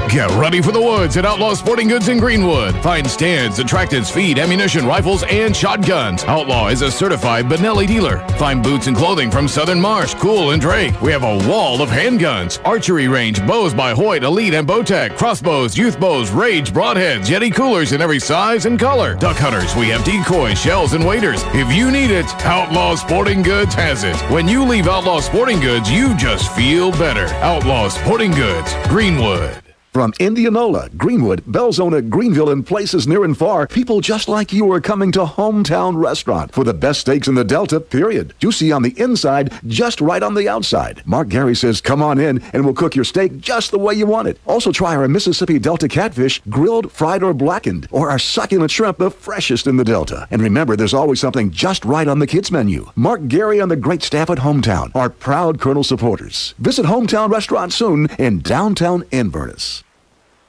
Speaker 9: Get ready for the woods at Outlaw Sporting Goods in Greenwood. Find stands, attractants, feed, ammunition, rifles, and shotguns. Outlaw is a certified Benelli dealer. Find boots and clothing from Southern Marsh, Cool, and Drake. We have a wall of handguns, archery range, bows by Hoyt, Elite, and Bowtech, crossbows, youth bows, Rage, broadheads, Yeti coolers in every size and color. Duck hunters, we have decoys, shells, and waders. If you need it, Outlaw Sporting Goods has it. When you leave Outlaw Sporting Goods, you just feel better. Outlaw Sporting Goods, Greenwood.
Speaker 13: From Indianola, Greenwood, Belzona, Greenville, and places near and far, people just like you are coming to Hometown Restaurant for the best steaks in the Delta, period. Juicy on the inside, just right on the outside. Mark Gary says, come on in and we'll cook your steak just the way you want it. Also try our Mississippi Delta catfish, grilled, fried, or blackened, or our succulent shrimp, the freshest in the Delta. And remember, there's always something just right on the kids' menu. Mark Gary and the great staff at Hometown are proud Colonel supporters. Visit Hometown Restaurant soon in downtown Inverness.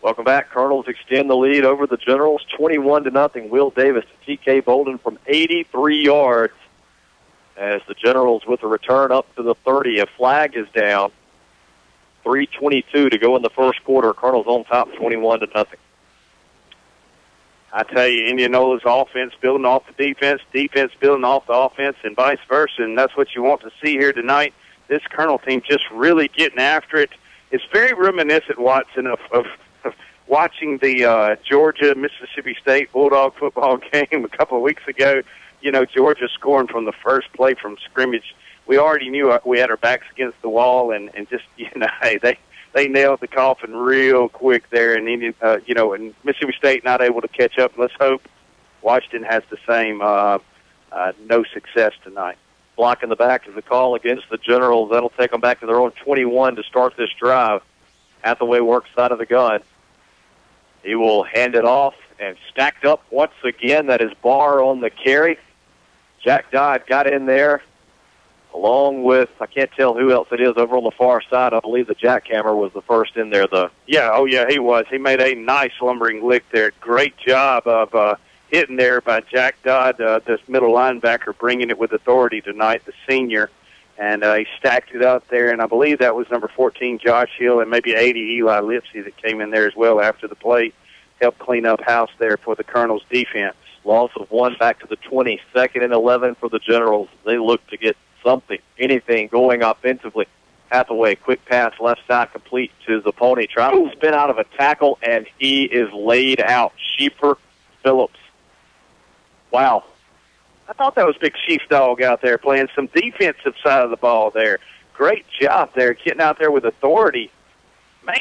Speaker 2: Welcome back. Colonels extend the lead over the Generals, 21-0. Will Davis to T.K. Bolden from 83 yards as the Generals with a return up to the 30. A flag is down. 3:22 to go in the first quarter. Colonels on top, 21-0.
Speaker 1: I tell you, Indianola's offense building off the defense, defense building off the offense, and vice versa, and that's what you want to see here tonight. This Colonel team just really getting after it. It's very reminiscent, Watson, of watching the Georgia-Mississippi State Bulldog football game a couple of weeks ago. Georgia scoring from the first play from scrimmage. We already knew we had our backs against the wall, and just, hey, they nailed the coffin real quick there, and and Mississippi State not able to catch up. Let's hope Washington has the same no success tonight.
Speaker 2: Block in the back is the call against the Generals. That'll take them back to their own 21 to start this drive. Hathaway works side of the gun. He will hand it off and stacked up once again. That is Barr on the carry. Jack Dodd got in there along with, I can't tell who else it is over on the far side. I believe the jackhammer was the first in there, though.
Speaker 1: Yeah, he was. He made a nice lumbering lick there. Great job of hitting there by Jack Dodd, this middle linebacker, bringing it with authority tonight, the senior. And he stacked it up there, and I believe that was number 14, Josh Hill, and maybe 80, Eli Lipsy, that came in there as well after the play, helped clean up house there for the Colonels' defense.
Speaker 2: Loss of one back to the 20, 2nd and 11 for the Generals. They look to get something, anything going offensively. Hathaway, quick pass, left side complete to the pony. Trying to spin out of a tackle, and he is laid out. Sheeper Phillips. Wow.
Speaker 1: I thought that was Big Chief Dog out there playing some defensive side of the ball there. Great job there, getting out there with authority. Man,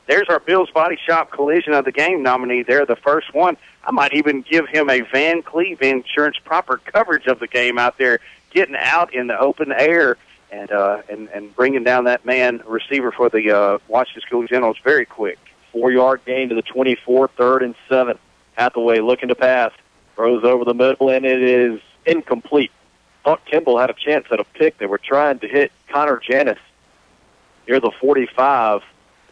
Speaker 1: there's our Bill's Body Shop Collision of the Game nominee there, the first one. I might even give him a Van Cleve Insurance proper coverage of the game out there, getting out in the open air and bringing down that man receiver for the Washington School Generals very quick.
Speaker 2: 4-yard gain to the 24, 3rd and 7. Hathaway looking to pass. Throws over the middle, and it is incomplete. Thought Kimball had a chance at a pick. They were trying to hit Connor Janis near the 45,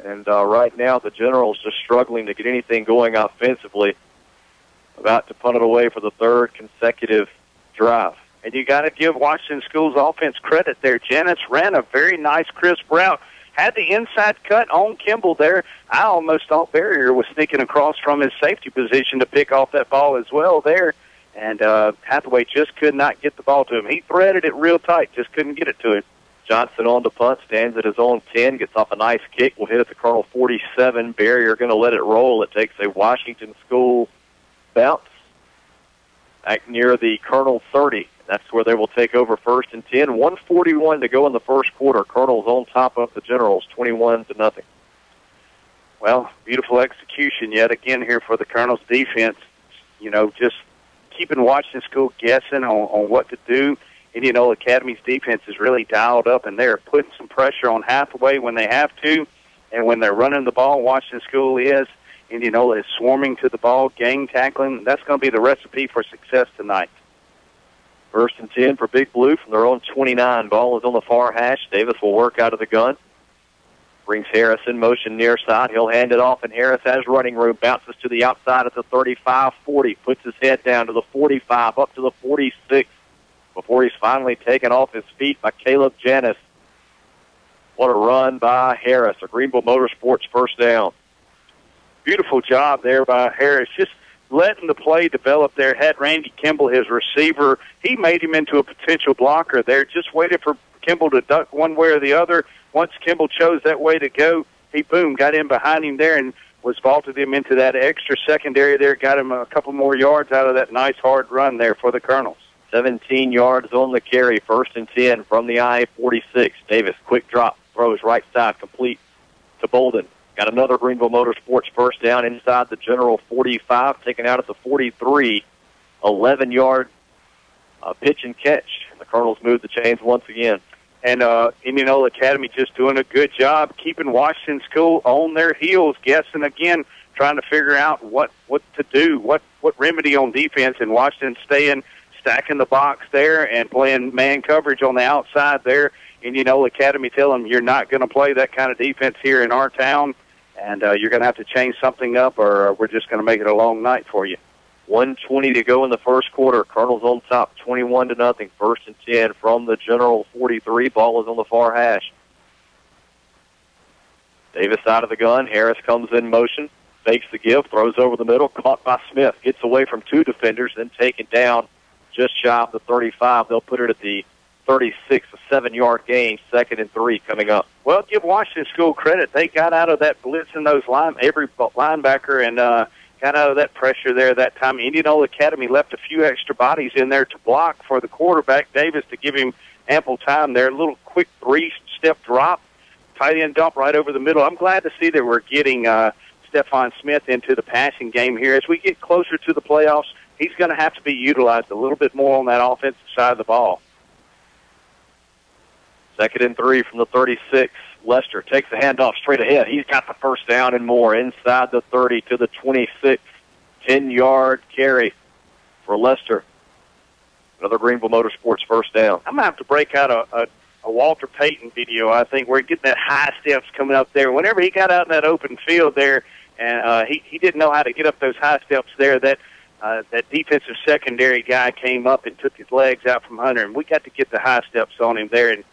Speaker 2: and right now the Generals just struggling to get anything going offensively. About to punt it away for the 3rd consecutive drive.
Speaker 1: And you got to give Washington School's offense credit there. Janis ran a very nice, crisp route. Had the inside cut on Kimball there. I almost thought Barrier was sneaking across from his safety position to pick off that ball as well there. And Hathaway just could not get the ball to him. He threaded it real tight, just couldn't get it to him.
Speaker 2: Johnson on the punt, stands at his own 10, gets off a nice kick, will hit at the Colonel 47. Barrier going to let it roll. It takes a Washington School bounce back near the Colonel 30. That's where they will take over 1st and 10. 1:41 to go in the first quarter. Colonels on top of the Generals, 21-0.
Speaker 1: Well, beautiful execution yet again here for the Colonels' defense. just keeping Washington School guessing on what to do. Indianola Academy's defense is really dialed up, and they're putting some pressure on Hathaway when they have to, and when they're running the ball, Washington School is. Indianola is swarming to the ball, gang tackling. That's going to be the recipe for success tonight.
Speaker 2: 1st and 10 for Big Blue from their own 29. Ball is on the far hash. Davis will work out of the gun. Brings Harris in motion near side. He'll hand it off, and Harris has running room. Bounces to the outside at the 35-40. Puts his head down to the 45, up to the 46, before he's finally taken off his feet by Caleb Janis. What a run by Harris. A Greenville Motorsports first down.
Speaker 1: Beautiful job there by Harris. Just letting the play develop there. Had Randy Kimball, his receiver. He made him into a potential blocker there. Just waited for Kimball to duck one way or the other. Once Kimball chose that way to go, he, boom, got in behind him there and was vaulted him into that extra secondary there, got him a couple more yards out of that nice hard run there for the Colonels.
Speaker 2: 17 yards on the carry, 1st and 10 from the I-46. Davis, quick drop, throws right side, complete to Bolden. Got another Greenville Motorsports first down inside the general 45, taken out at the 43. 11-yard pitch and catch. The Colonels move the chains once again.
Speaker 1: And Indianola Academy just doing a good job keeping Washington School on their heels, guessing again, trying to figure out what to do, what remedy on defense, and Washington stacking the box there and playing man coverage on the outside there. Indianola Academy tell them, you're not going to play that kind of defense here in our town, and you're going to have to change something up, or we're just going to make it a long night for you.
Speaker 2: 1:20 to go in the first quarter. Colonels on top, 21-0. 1st and 10 from the general 43. Ball is on the far hash. Davis out of the gun. Harris comes in motion, fakes the give, throws over the middle, caught by Smith. Gets away from 2 defenders, then taken down just shy of the 35. They'll put it at the 36, a 7-yard gain. 2nd and 3 coming up.
Speaker 1: Well, give Washington School credit. They got out of that blitz in those every linebacker and got out of that pressure there that time. Indianola Academy left a few extra bodies in there to block for the quarterback, Davis, to give him ample time there. A little quick 3-step drop, tight end dump right over the middle. I'm glad to see that we're getting Stephon Smith into the passing game here. As we get closer to the playoffs, he's going to have to be utilized a little bit more on that offensive side of the ball.
Speaker 2: 2nd and 3 from the 36. Lester takes the handoff straight ahead. He's got the first down and more inside the 30 to the 26. 10-yard carry for Lester. Another Greenville Motorsports first down.
Speaker 1: I'm going to have to break out a Walter Payton video, I think. We're getting that high steps coming up there. Whenever he got out in that open field there, and he didn't know how to get up those high steps there, that defensive secondary guy came up and took his legs out from under him. We got to get the high steps on him there and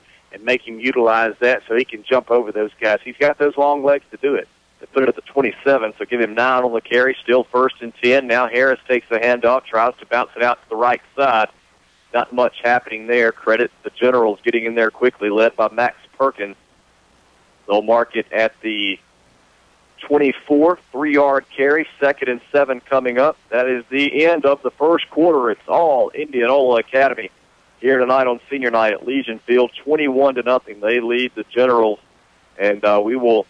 Speaker 1: make him utilize that so he can jump over those guys. He's got those long legs to do it.
Speaker 2: They put it at the 27, so give him 9 on the carry. Still 1st and 10. Now Harris takes the handoff, tries to bounce it out to the right side. Not much happening there. Credit the Generals getting in there quickly, led by Max Perkins. They'll mark it at the 24, 3-yard carry. 2nd and 7 coming up. That is the end of the first quarter. It's all Indianola Academy here tonight on senior night at Legion Field. 21-0. They lead the Generals, and we will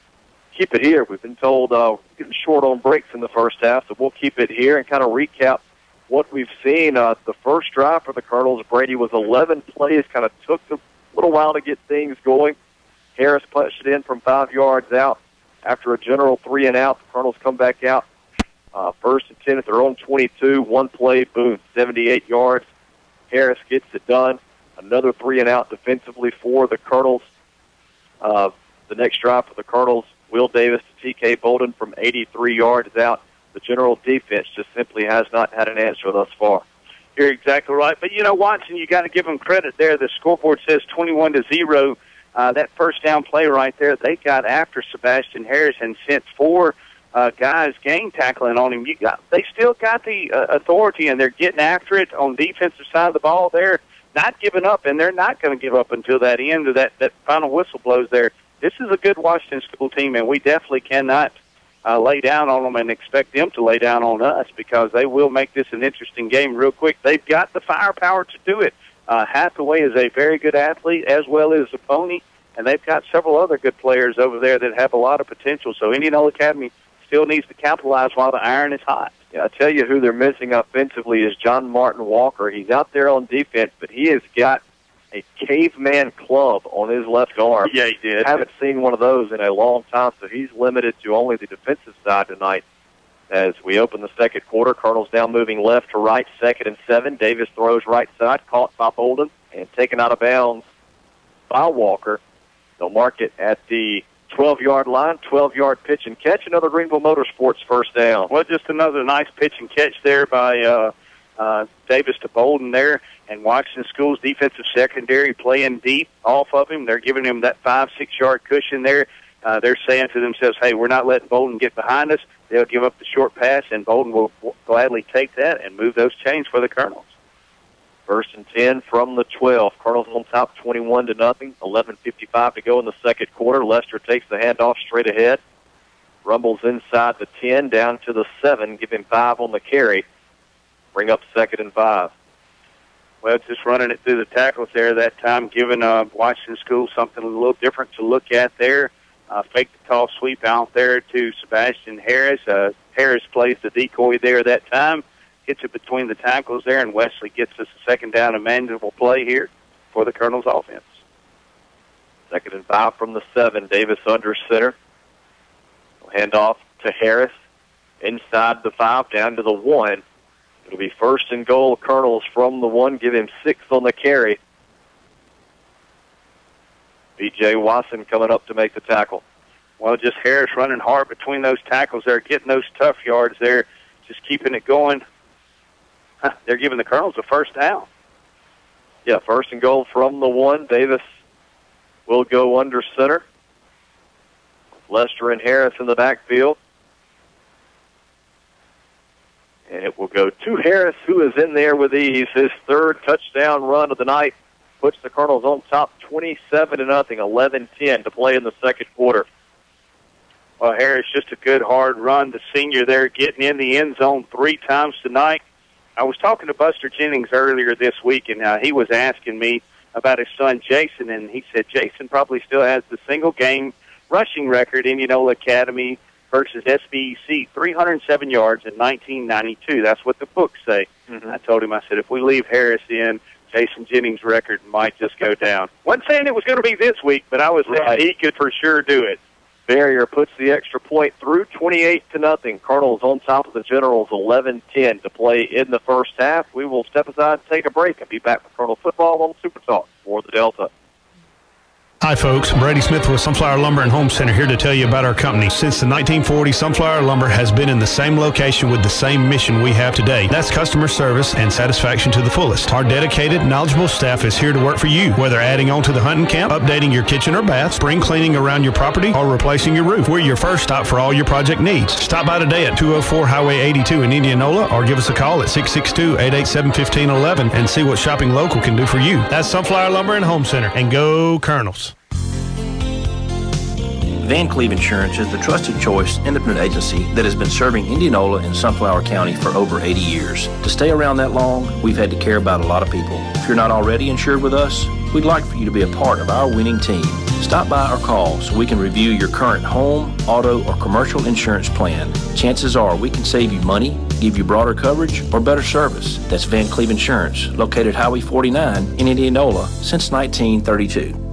Speaker 2: keep it here. We've been told we're getting short on breaks in the first half, so we'll keep it here and kind of recap what we've seen. The first drive for the Colonels, Brady, was 11 plays. Kind of took a little while to get things going. Harris punched it in from 5 yards out. After a general 3 and out, the Colonels come back out. 1st and 10 at their own 22. One play, boom, 78 yards. Harris gets it done. Another 3 and out defensively for the Colonels. The next drive for the Colonels, Will Davis to T.K. Bolden from 83 yards out. The general defense just simply has not had an answer thus far.
Speaker 1: You're exactly right. But, Watson, you got to give them credit there. The scoreboard says 21-0. That first down play right there, they got after Sebastian Harris and sent 4 guys gang tackling on him. They still got the authority, and they're getting after it on defensive side of the ball. They're not giving up, and they're not going to give up until that end of that final whistle blows there. This is a good Washington School team, and we definitely cannot lay down on them and expect them to lay down on us, because they will make this an interesting game real quick. They've got the firepower to do it. Hathaway is a very good athlete, as well as Pony, and they've got several other good players over there that have a lot of potential. So Indianola Academy still needs to capitalize while the iron is hot.
Speaker 2: Yeah, I tell you who they're missing offensively is John Martin Walker. He's out there on defense, but he has got a caveman club on his left arm.
Speaker 1: Yeah, he did.
Speaker 2: I haven't seen one of those in a long time, so he's limited to only the defensive side tonight. As we open the second quarter, Colonel's now moving left to right, 2nd and 7. Davis throws right side, caught by Bolden, and taken out of bounds by Walker. They'll mark it at the 12-yard line, 12-yard pitch and catch. Another Greenville Motorsports first down.
Speaker 1: Well, just another nice pitch and catch there by Davis to Bolden there. And Washington School's defensive secondary playing deep off of him. They're giving him that 5-6-yard cushion there. They're saying to themselves, hey, we're not letting Bolden get behind us. They'll give up the short pass, and Bolden will gladly take that and move those chains for the Colonels.
Speaker 2: 1st and 10 from the 12. Colonels on top 21-0. 11:55 to go in the second quarter. Lester takes the handoff straight ahead. Rumbles inside the 10 down to the 7. Give him 5 on the carry. Bring up 2nd and 5.
Speaker 1: Well, just running it through the tackles there that time, giving Washington School something a little different to look at there. Fake the toss sweep out there to Sebastian Harris. Harris plays the decoy there that time. Hits it between the tackles there, and Wesley gets us a 2nd down and manageable play here for the Colonels offense.
Speaker 2: 2nd and 5 from the 7. Davis under center. Hand off to Harris. Inside the 5, down to the 1. It'll be 1st and goal. Colonels from the 1. Give him 6 on the carry. B.J. Watson coming up to make the tackle.
Speaker 1: Well, just Harris running hard between those tackles there, getting those tough yards there, just keeping it going. They're giving the Colonels a 1st down.
Speaker 2: Yeah, 1st and goal from the 1. Davis will go under center. Lester and Harris in the backfield. And it will go to Harris, who is in there with ease. His 3rd touchdown run of the night puts the Colonels on top 27-0, 11-10 to play in the second quarter.
Speaker 1: Well, Harris, just a good hard run. The senior there getting in the end zone 3 times tonight. I was talking to Buster Jennings earlier this week, and he was asking me about his son Jason, and he said Jason probably still has the single-game rushing record, Indianola Academy versus SBEC, 307 yards in 1992. That's what the books say. I told him, I said, if we leave Harris in, Jason Jennings' record might just go down. Wasn't saying it was going to be this week, but I was saying he could for sure do it.
Speaker 2: Barrier puts the extra point through, 28-0. Colonels on top of the Generals, 11-10 to play in the first half. We will step aside and take a break and be back with Colonel Football on Super Talk for the Delta.
Speaker 4: Hi, folks. Brady Smith with Sunflower Lumber and Home Center here to tell you about our company. Since the 1940s, Sunflower Lumber has been in the same location with the same mission we have today. That's customer service and satisfaction to the fullest. Our dedicated, knowledgeable staff is here to work for you, whether adding on to the hunting camp, updating your kitchen or bath, spring cleaning around your property, or replacing your roof. We're your first stop for all your project needs. Stop by today at 204 Highway 82 in Indianola or give us a call at 662-887-1511 and see what shopping local can do for you. That's Sunflower Lumber and Home Center. And go Colonels.
Speaker 5: Van Cleve Insurance is the trusted choice independent agency that has been serving Indianola and Sunflower County for over 80 years. To stay around that long, we've had to care about a lot of people. If you're not already insured with us, we'd like for you to be a part of our winning team. Stop by or call so we can review your current home, auto, or commercial insurance plan. Chances are we can save you money, give you broader coverage, or better service. That's Van Cleve Insurance, located Highway 49 in Indianola since 1932.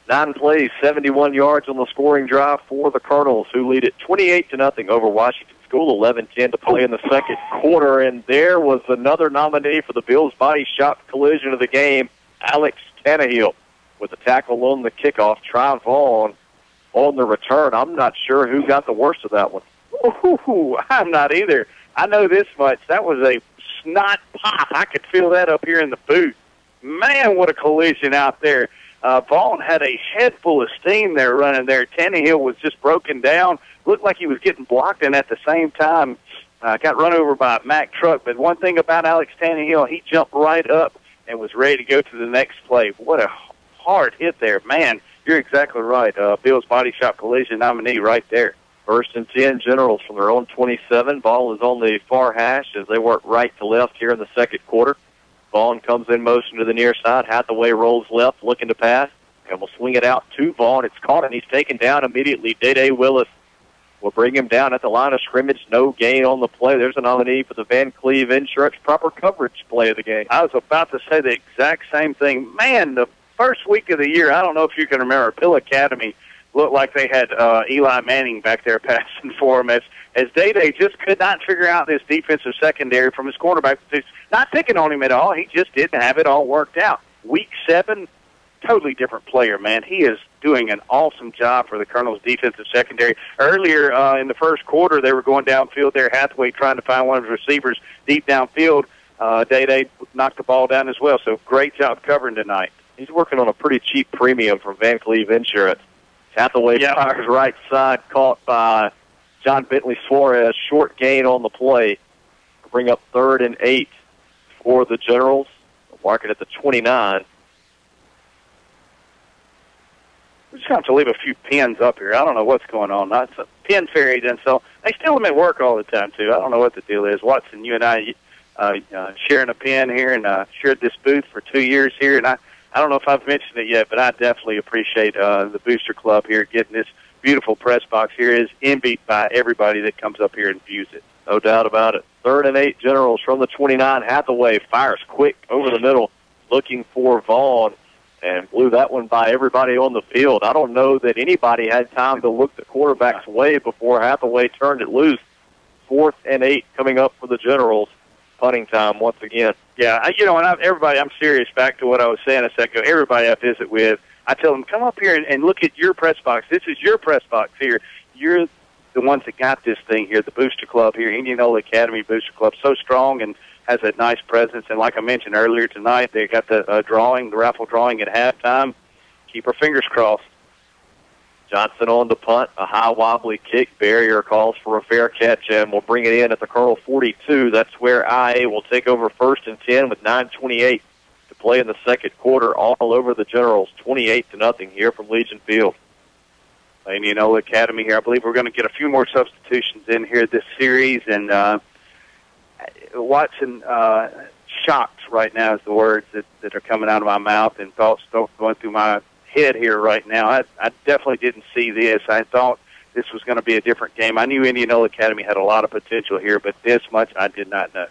Speaker 2: 9 plays, 71 yards on the scoring drive for the Colonels, who lead it 28-0 over Washington School, 11-10 to play in the second quarter. And there was another nominee for the Bills Body Shop collision of the game, Alex Tannehill, with the tackle on the kickoff. Try Vaughn on the return. I'm not sure who got the worst of that one.
Speaker 1: Ooh, I'm not either. I know this much. That was a snot pop. I could feel that up here in the booth. Man, what a collision out there. Vaughn had a head full of steam there running there. Tannehill was just broken down. Looked like he was getting blocked, and at the same time got run over by a Mack truck. But one thing about Alex Tannehill, he jumped right up and was ready to go to the next play. What a hard hit there. Man, you're exactly right. Bill's Body Shop collision nominee right there.
Speaker 2: 1st and 10, Generals from their own 27. Ball is on the far hash as they work right to left here in the second quarter. Vaughn comes in motion to the near side. Hathaway rolls left, looking to pass, and will swing it out to Vaughn. It's caught, and he's taken down immediately. Day-Day Willis will bring him down at the line of scrimmage. No gain on the play. There's a nominee for the Van Cleve Insurance proper coverage play of the game.
Speaker 1: I was about to say the exact same thing. Man, the first week of the year, I don't know if you can remember, Pill Academy looked like they had Eli Manning back there passing for him as Day-Day just could not figure out this defensive secondary from his cornerback. Not picking on him at all. He just didn't have it all worked out. Week 7, totally different player, man. He is doing an awesome job for the Colonel's defensive secondary. Earlier in the first quarter, they were going downfield there. Hathaway trying to find one of his receivers deep downfield. Day-Day knocked the ball down as well, so great job covering tonight.
Speaker 2: He's working on a pretty cheap premium from Van Cleve Insurance. Hathaway fires right side, caught by John Bentley Suarez. Short gain on the play. Bring up 3rd and 8 for the Generals. Mark it at the 29.
Speaker 1: We just have to leave a few pins up here. I don't know what's going on. That's a pin fairy done, so they steal them at work all the time, too. I don't know what the deal is. Watson, you and I sharing a pin here and shared this booth for 2 years here, and I don't know if I've mentioned it yet, but I definitely appreciate the Booster Club here getting this beautiful press box here. Is envied by everybody that comes up here and views it.
Speaker 2: No doubt about it. 3rd and 8, Generals from the 29. Hathaway fires quick over the middle, looking for Vaughn, and blew that one by everybody on the field. I don't know that anybody had time to look the quarterback's way before Hathaway turned it loose. 4th and 8 coming up for the Generals. Punting time once again.
Speaker 1: Yeah, I'm serious. Back to what I was saying a second ago. Everybody I visit with, I tell them, come up here and look at your press box. This is your press box here. You're the ones that got this thing here, the Booster Club here, Indianola Academy Booster Club, so strong and has that nice presence. And like I mentioned earlier tonight, they got the raffle drawing at halftime. Keep our fingers crossed.
Speaker 2: Johnson on the punt, a high wobbly kick. Barrier calls for a fair catch and will bring it in at the Colonel 42. That's where IA will take over 1st and 10 with 9:28 to play in the second quarter. All over the Generals, 28-0 here from Legion Field.
Speaker 1: Indianola Academy here. I believe we're going to get a few more substitutions in here this series, and Watson, shocked right now is the words that are coming out of my mouth, and thoughts going through my head here right now. I definitely didn't see this. I thought this was going to be a different game. I knew Indianola Academy had a lot of potential here, but this much I did not know.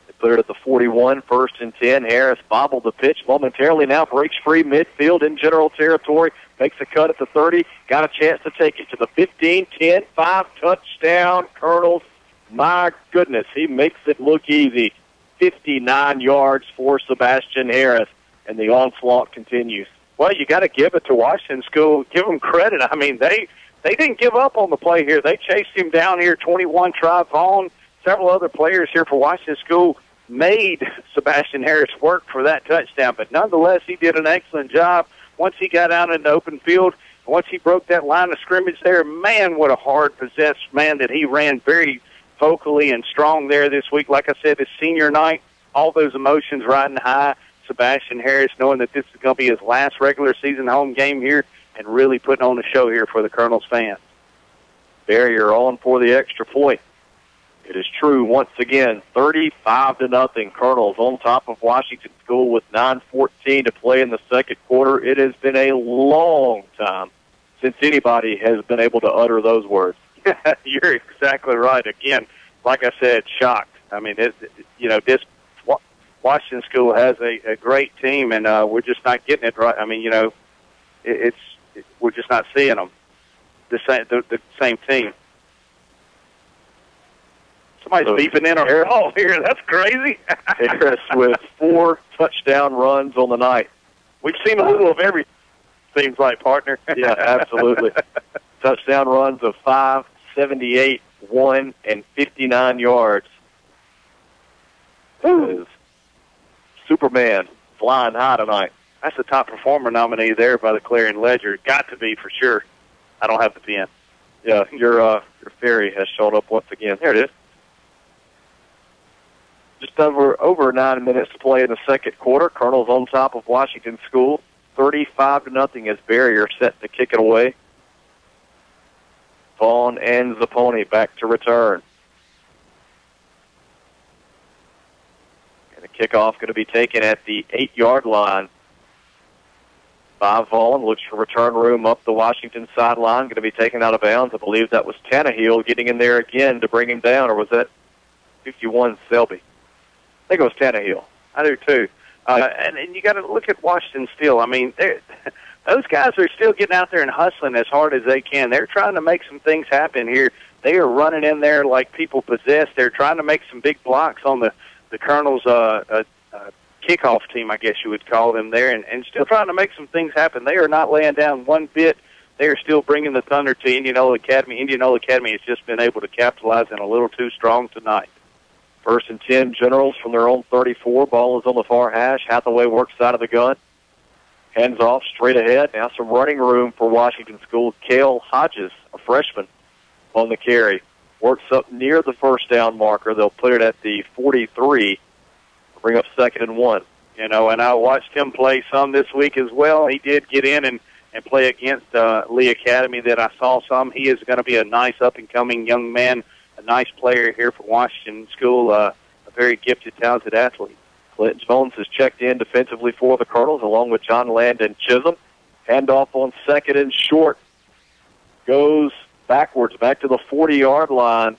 Speaker 2: They put it at the 41, 1st and 10. Harris bobbled the pitch momentarily, now breaks free midfield in general territory, makes a cut at the 30, got a chance to take it to the 15, 10, 5, touchdown, Colonels. My goodness, he makes it look easy. 59 yards for Sebastian Harris, and the onslaught continues.
Speaker 1: Well, you got to give it to Washington School. Give them credit. I mean, they didn't give up on the play here. They chased him down here. 21 try Vaughn. Several other players here for Washington School made Sebastian Harris work for that touchdown. But nonetheless, he did an excellent job. Once he got out in the open field, once he broke that line of scrimmage there, man, what a hard-possessed man that he ran very vocally and strong there this week. Like I said, his senior night, all those emotions riding high. Sebastian Harris knowing that this is going to be his last regular season home game here and really putting on a show here for the Colonels fans.
Speaker 2: Barrier on for the extra point. It is true once again, 35-0. Colonels on top of Washington School with 9:14 to play in the second quarter. It has been a long time since anybody has been able to utter those words.
Speaker 1: You're exactly right. Again, like I said, shocked. I mean, this Washington School has a great team, and we're just not getting it right. I mean, we're just not seeing them the same team. Somebody's beeping in our call here. That's crazy.
Speaker 2: Harris with 4 touchdown runs on the night.
Speaker 1: We've seen a little of everything, seems like, partner.
Speaker 2: Yeah, absolutely. Touchdown runs of 5, 78, 1, and 59 yards. Superman flying high tonight.
Speaker 1: That's the top performer nominee there by the Clarion Ledger. Got to be for sure. I don't have the pen.
Speaker 2: Yeah, your fairy has shown up once again. There it is. Just over 9 minutes to play in the second quarter. Colonels on top of Washington School, 35-0 as Barrier set to kick it away. Vaughn and Zapponi back to return. And the kickoff going to be taken at the 8-yard line By Vaughn, looks for return room up the Washington sideline, going to be taken out of bounds. I believe that was Tannehill getting in there again to bring him down, or was that 51 Selby? I think it was Tannehill.
Speaker 1: I do too. And you got to look at Washington still. I mean, those guys are still getting out there and hustling as hard as they can. They're trying to make some things happen here. They are running in there like people possessed. They're trying to make some big blocks on the Colonel's kickoff team, I guess you would call them there, and still trying to make some things happen. They are not laying down one bit. They are still bringing the thunder to Indianola Academy. Indianola Academy has just been able to capitalize and a little too strong tonight.
Speaker 2: 1st and 10, Generals from their own 34. Ball is on the far hash. Hathaway works side of the gun. Hands off, straight ahead. Now some running room for Washington School. Cale Hodges, a freshman, on the carry. Works up near the first down marker. They'll put it at the 43. Bring up 2nd and 1.
Speaker 1: You know, and I watched him play some this week as well. He did get in and play against Lee Academy that I saw some. He is going to be a nice up-and-coming young man, a nice player here for Washington School, a very gifted, talented athlete.
Speaker 2: Clinton Jones has checked in defensively for the Colonels, along with John Landon Chisholm. Handoff on 2nd and short. Goes backwards, back to the 40-yard line,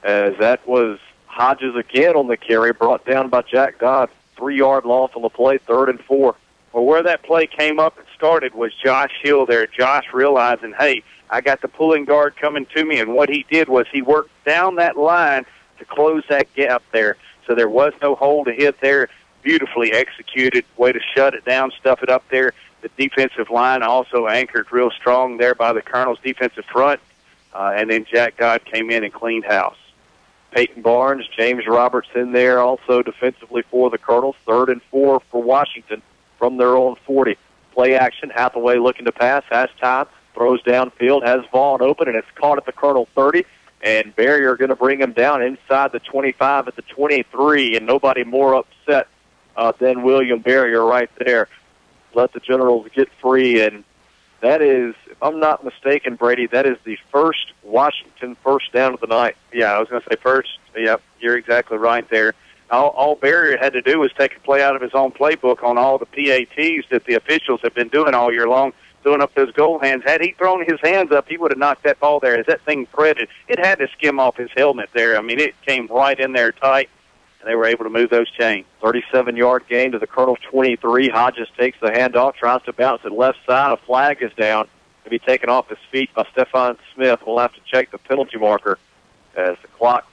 Speaker 2: as that was Hodges again on the carry, brought down by Jack Dodd. 3-yard loss on the play, 3rd and 4.
Speaker 1: Well, where that play came up and started was Josh Hill there. Josh realizing, hey, I got the pulling guard coming to me, and what he did was he worked down that line to close that gap there. So there was no hole to hit there. Beautifully executed, way to shut it down, stuff it up there. The defensive line also anchored real strong there by the Colonel's defensive front, and then Jack Dodd came in and cleaned house.
Speaker 2: Peyton Barnes, James Roberts in there also defensively for the Colonels. 3rd and 4 for Washington from their own 40. Play action, Hathaway looking to pass, has time, throws downfield, has Vaughn open, and it's caught at the Colonel 30. And Barrier going to bring him down inside the 25 at the 23, and nobody more upset than William Barrier right there. Let the Generals get free, and that is, if I'm not mistaken, Brady, that is the first Washington first down of the night.
Speaker 1: Yeah, I was going to say first. Yep, you're exactly right there. All Barrier had to do was take a play out of his own playbook on all the PATs that the officials have been doing all year long, throwing up those goal hands. Had he thrown his hands up, he would have knocked that ball there. As that thing threaded, it had to skim off his helmet there. I mean, it came right in there tight, and they were able to move those chains.
Speaker 2: 37-yard gain to the Colonel 23. Hodges takes the handoff, tries to bounce it left side. A flag is down to be taken off his feet by Stephon Smith. We'll have to check the penalty marker as the clock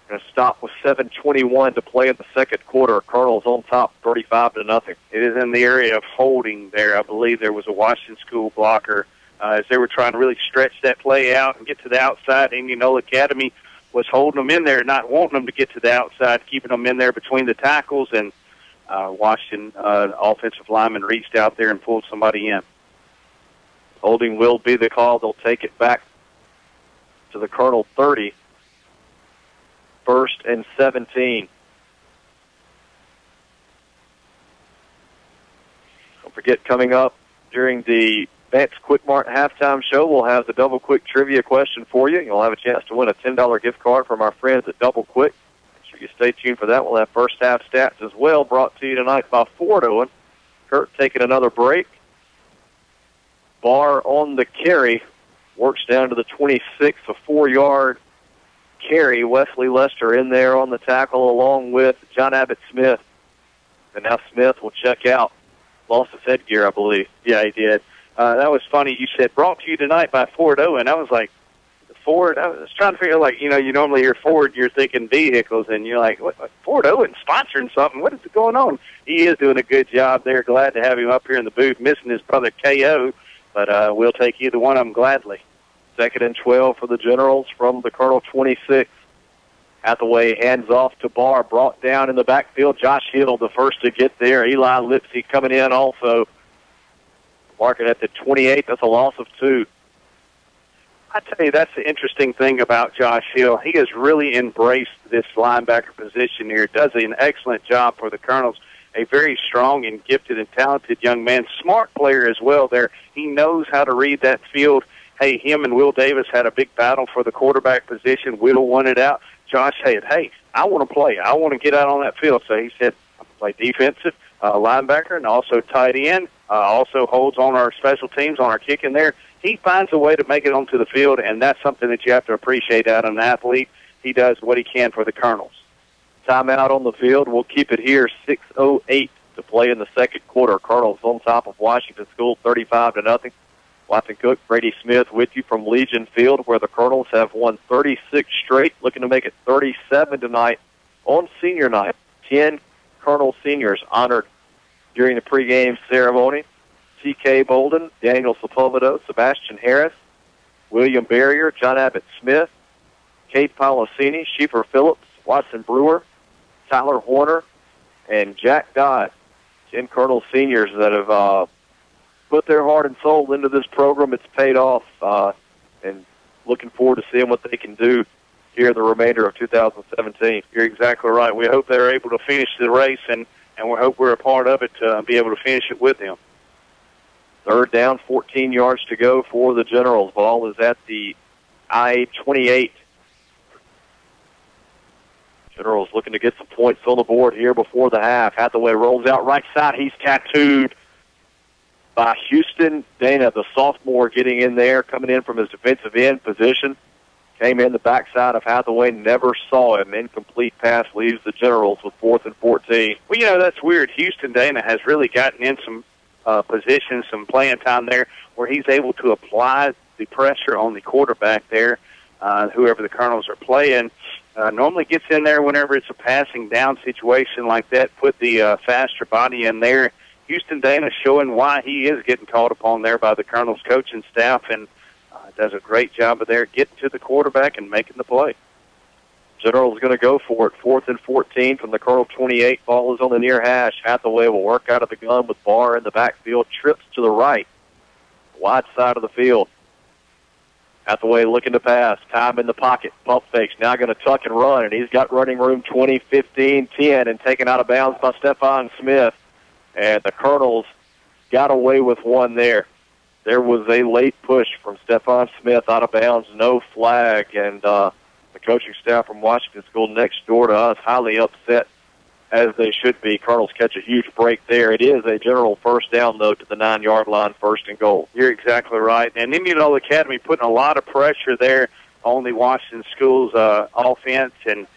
Speaker 2: going to stop with 7:21 to play in the second quarter. Colonel's on top, 35-0.
Speaker 1: It is in the area of holding there. I believe there was a Washington School blocker as they were trying to really stretch that play out and get to the outside. Indianola Academy was holding them in there, not wanting them to get to the outside, keeping them in there between the tackles, and Washington offensive lineman reached out there and pulled somebody in.
Speaker 2: Holding will be the call. They'll take it back to the Colonel 30. 1st and 17. Don't forget, coming up during the Vance Quick Mart halftime show, we'll have the Double Quick trivia question for you. You'll have a chance to win a $10 gift card from our friends at Double Quick. Make sure you stay tuned for that. We'll have first half stats as well, brought to you tonight by Ford Owen. Kurt taking another break. Barr on the carry. Works down to the 26, a 4-yard carry. Wesley Lester in there on the tackle along with John Abbott Smith. And now Smith will check out. Lost his headgear, I believe.
Speaker 1: Yeah, he did. That was funny. You said brought to you tonight by Ford Owen. I was like, Ford? I was trying to figure, like, you know, you normally hear Ford, you're thinking vehicles, and you're like, what, Ford Owen sponsoring something? What is going on? He is doing a good job there. Glad to have him up here in the booth, missing his brother KO, but we'll take either one of them gladly.
Speaker 2: 2nd and 12 for the Generals from the Colonel 26. Hathaway hands off to Barr, brought down in the backfield. Josh Hill, the first to get there. Eli Lipsy coming in also. Marking at the 28. That's a loss of 2.
Speaker 1: I tell you, that's the interesting thing about Josh Hill. He has really embraced this linebacker position here. Does an excellent job for the Colonels. A very strong and gifted and talented young man. Smart player as well there. He knows how to read that field. Hey, him and Will Davis had a big battle for the quarterback position. Will won it out. Josh said, hey, I want to play. I want to get out on that field. So he said, I'll play defensive, linebacker, and also tight end. also holds on our special teams, on our kick in there. He finds a way to make it onto the field, and that's something that you have to appreciate out of an athlete. He does what he can for the Colonels.
Speaker 2: Timeout on the field. We'll keep it here. 6:08 to play in the second quarter. Colonels on top of Washington School, 35-0. Watson Cook, Brady Smith with you from Legion Field, where the Colonels have won 36 straight, looking to make it 37 tonight on senior night. 10 Colonel seniors honored during the pregame ceremony. T.K. Bolden, Daniel Sepulveda, Sebastian Harris, William Barrier, John Abbott Smith, Kate Polosini, Schieffer Phillips, Watson Brewer, Tyler Horner, and Jack Dodd. 10 Colonel seniors that have put their heart and soul into this program. It's paid off, and looking forward to seeing what they can do here in the remainder of 2017.
Speaker 1: You're exactly right. We hope they're able to finish the race, and we hope we're a part of it to be able to finish it with them.
Speaker 2: Third down, 14 yards to go for the Generals. Ball is at the I-28. Generals looking to get some points on the board here before the half. Hathaway rolls out right side. He's tattooed by Houston Dana, the sophomore, getting in there, coming in from his defensive end position. Came in the backside of Hathaway, never saw him. Incomplete pass leaves the Generals with 4th and 14.
Speaker 1: Well, you know, that's weird. Houston Dana has really gotten in some position, some playing time there, where he's able to apply the pressure on the quarterback there, whoever the Colonels are playing. Normally gets in there whenever it's a passing down situation like that, put the faster body in there. Houston Dana showing why he is getting called upon there by the Colonels coaching staff, and does a great job of there getting to the quarterback and making the play. General's going to go for it. 4th and 14 from the Colonel 28. Ball is on the near hash. Hathaway will work out of the gun with Barr in the backfield. Trips to the right. Wide side of the field. Hathaway looking to pass. Time in the pocket. Pump fakes. Now going to tuck and run, and he's got running room 20, 15, 10, and taken out of bounds by Stephon Smith. And the Colonels got away with one there. There was a late push from Stephon Smith out of bounds. No flag, and the coaching staff from Washington School next door to us highly upset, as they should be. Colonels catch a huge break there. It is a General first down, though, to the 9-yard line, 1st and goal. You're exactly right. And Indianola Academy putting a lot of pressure there on the Washington School's offense, and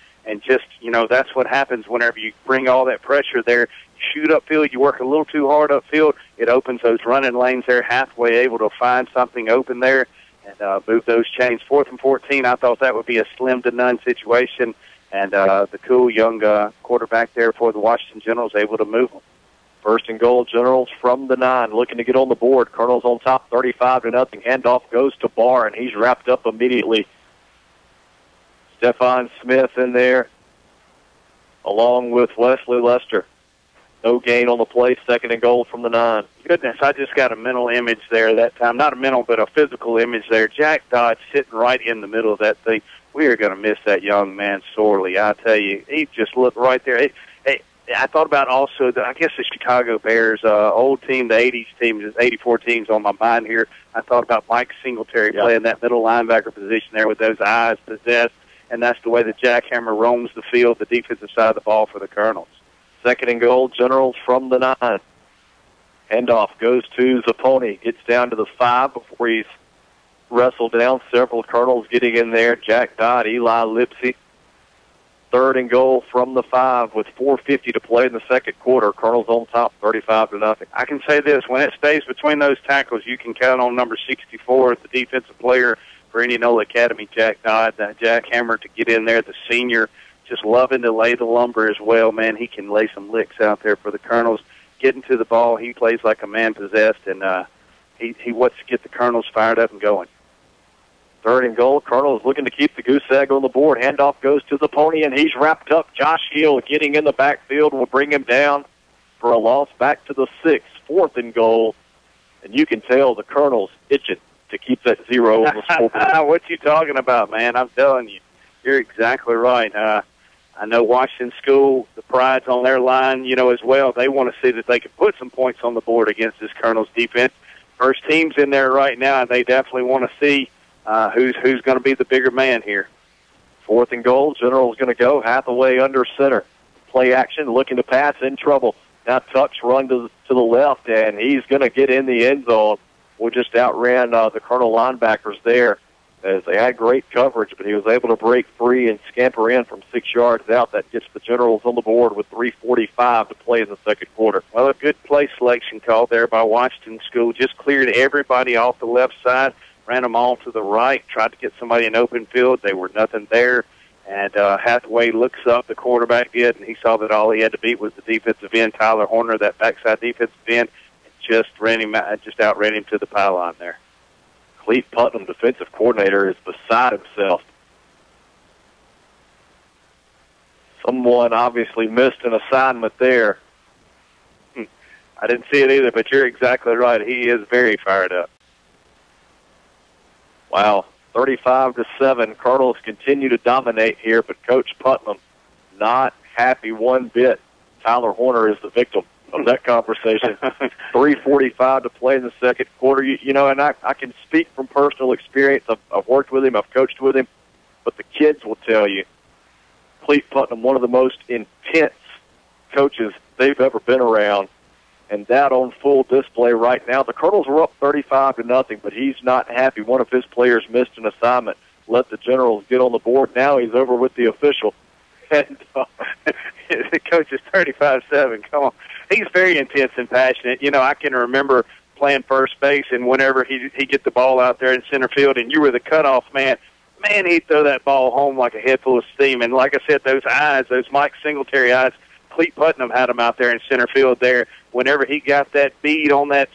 Speaker 1: just, you know, that's what happens whenever you bring all that pressure there. You shoot upfield, you work a little too hard upfield, it opens those running lanes there. Hathaway able to find something open there and move those chains. 4th and 14, I thought that would be a slim to none situation, and the cool young quarterback there for the Washington Generals able to move them.
Speaker 2: 1st and goal, Generals from the 9, looking to get on the board. Colonels on top, 35-0. Handoff goes to Barr, and he's wrapped up immediately. Stephon Smith in there, along with Wesley Lester. No gain on the play, 2nd and goal from the 9.
Speaker 1: Goodness, I just got a mental image there that time. Not a mental, but a physical image there. Jack Dodd sitting right in the middle of that thing. We are going to miss that young man sorely. I tell you, he just looked right there. Hey, I thought about also, I guess the Chicago Bears, old team, the 80s team, just 84 teams on my mind here. I thought about Mike Singletary playing that middle linebacker position there with those eyes possessed, and that's the way that Jackhammer roams the field, the defensive side of the ball for the Colonels.
Speaker 2: 2nd and goal, Generals from the 9. Handoff goes to Zapponi. Gets down to the 5 before he's wrestled down. Several Colonels getting in there. Jack Dodd, Eli Lipsy. 3rd and goal from the 5 with 4:50 to play in the second quarter. Colonels on top, 35-0.
Speaker 1: I can say this. When it stays between those tackles, you can count on number 64, the defensive player for Indianola Academy, Jack Dodd, Jackhammer, to get in there, the senior. Just loving to lay the lumber as well, man. He can lay some licks out there for the Colonels. Getting to the ball, he plays like a man possessed, and he wants to get the Colonels fired up and going.
Speaker 2: 3rd and goal. Colonels looking to keep the goose egg on the board. Handoff goes to the pony, and he's wrapped up. Josh Hill getting in the backfield will bring him down for a loss back to the 6. 4th and goal, and you can tell the Colonels itching to keep that 0 on the scoreboard.
Speaker 1: What you talking about, man? I'm telling you. You're exactly right. I know Washington School, the pride's on their line, you know, as well. They want to see that they can put some points on the board against this Colonels defense. First team's in there right now, and they definitely want to see who's going to be the bigger man here.
Speaker 2: 4th and goal. General's going to go. Hathaway under center. Play action, looking to pass, in trouble. Now Tuck's run to the left, and he's going to get in the end zone. We just outran the Colonel linebackers there as they had great coverage, but he was able to break free and scamper in from 6 yards out. That gets the Generals on the board with 3:45 to play in the second quarter.
Speaker 1: Well, a good play selection call there by Washington School. Just cleared everybody off the left side, ran them all to the right, tried to get somebody in open field. They were nothing there. And Hathaway looks up, the quarterback did, and he saw that all he had to beat was the defensive end, Tyler Horner, that backside defensive end, and just outran him to the pylon there.
Speaker 2: Clete Putnam, defensive coordinator, is beside himself. Someone obviously missed an assignment there.
Speaker 1: I didn't see it either, but you're exactly right. He is very fired up.
Speaker 2: Wow. 35-7. Cardinals continue to dominate here, but Coach Putnam not happy one bit. Tyler Horner is the victim of that conversation. 3:45 to play in the second quarter. You know, and I can speak from personal experience. I've worked with him. I've coached with him. But the kids will tell you, Clete Putnam, one of the most intense coaches they've ever been around. And that on full display right now. The Colonels were up 35-0, but he's not happy. One of his players missed an assignment, let the Generals get on the board. Now he's over with the official. And
Speaker 1: the coach is 35-7. Come on. He's very intense and passionate. You know, I can remember playing first base, and whenever he'd get the ball out there in center field and you were the cutoff man, he'd throw that ball home like a head full of steam. And like I said, those eyes, those Mike Singletary eyes, Clete Putnam had him out there in center field there. Whenever he got that bead on that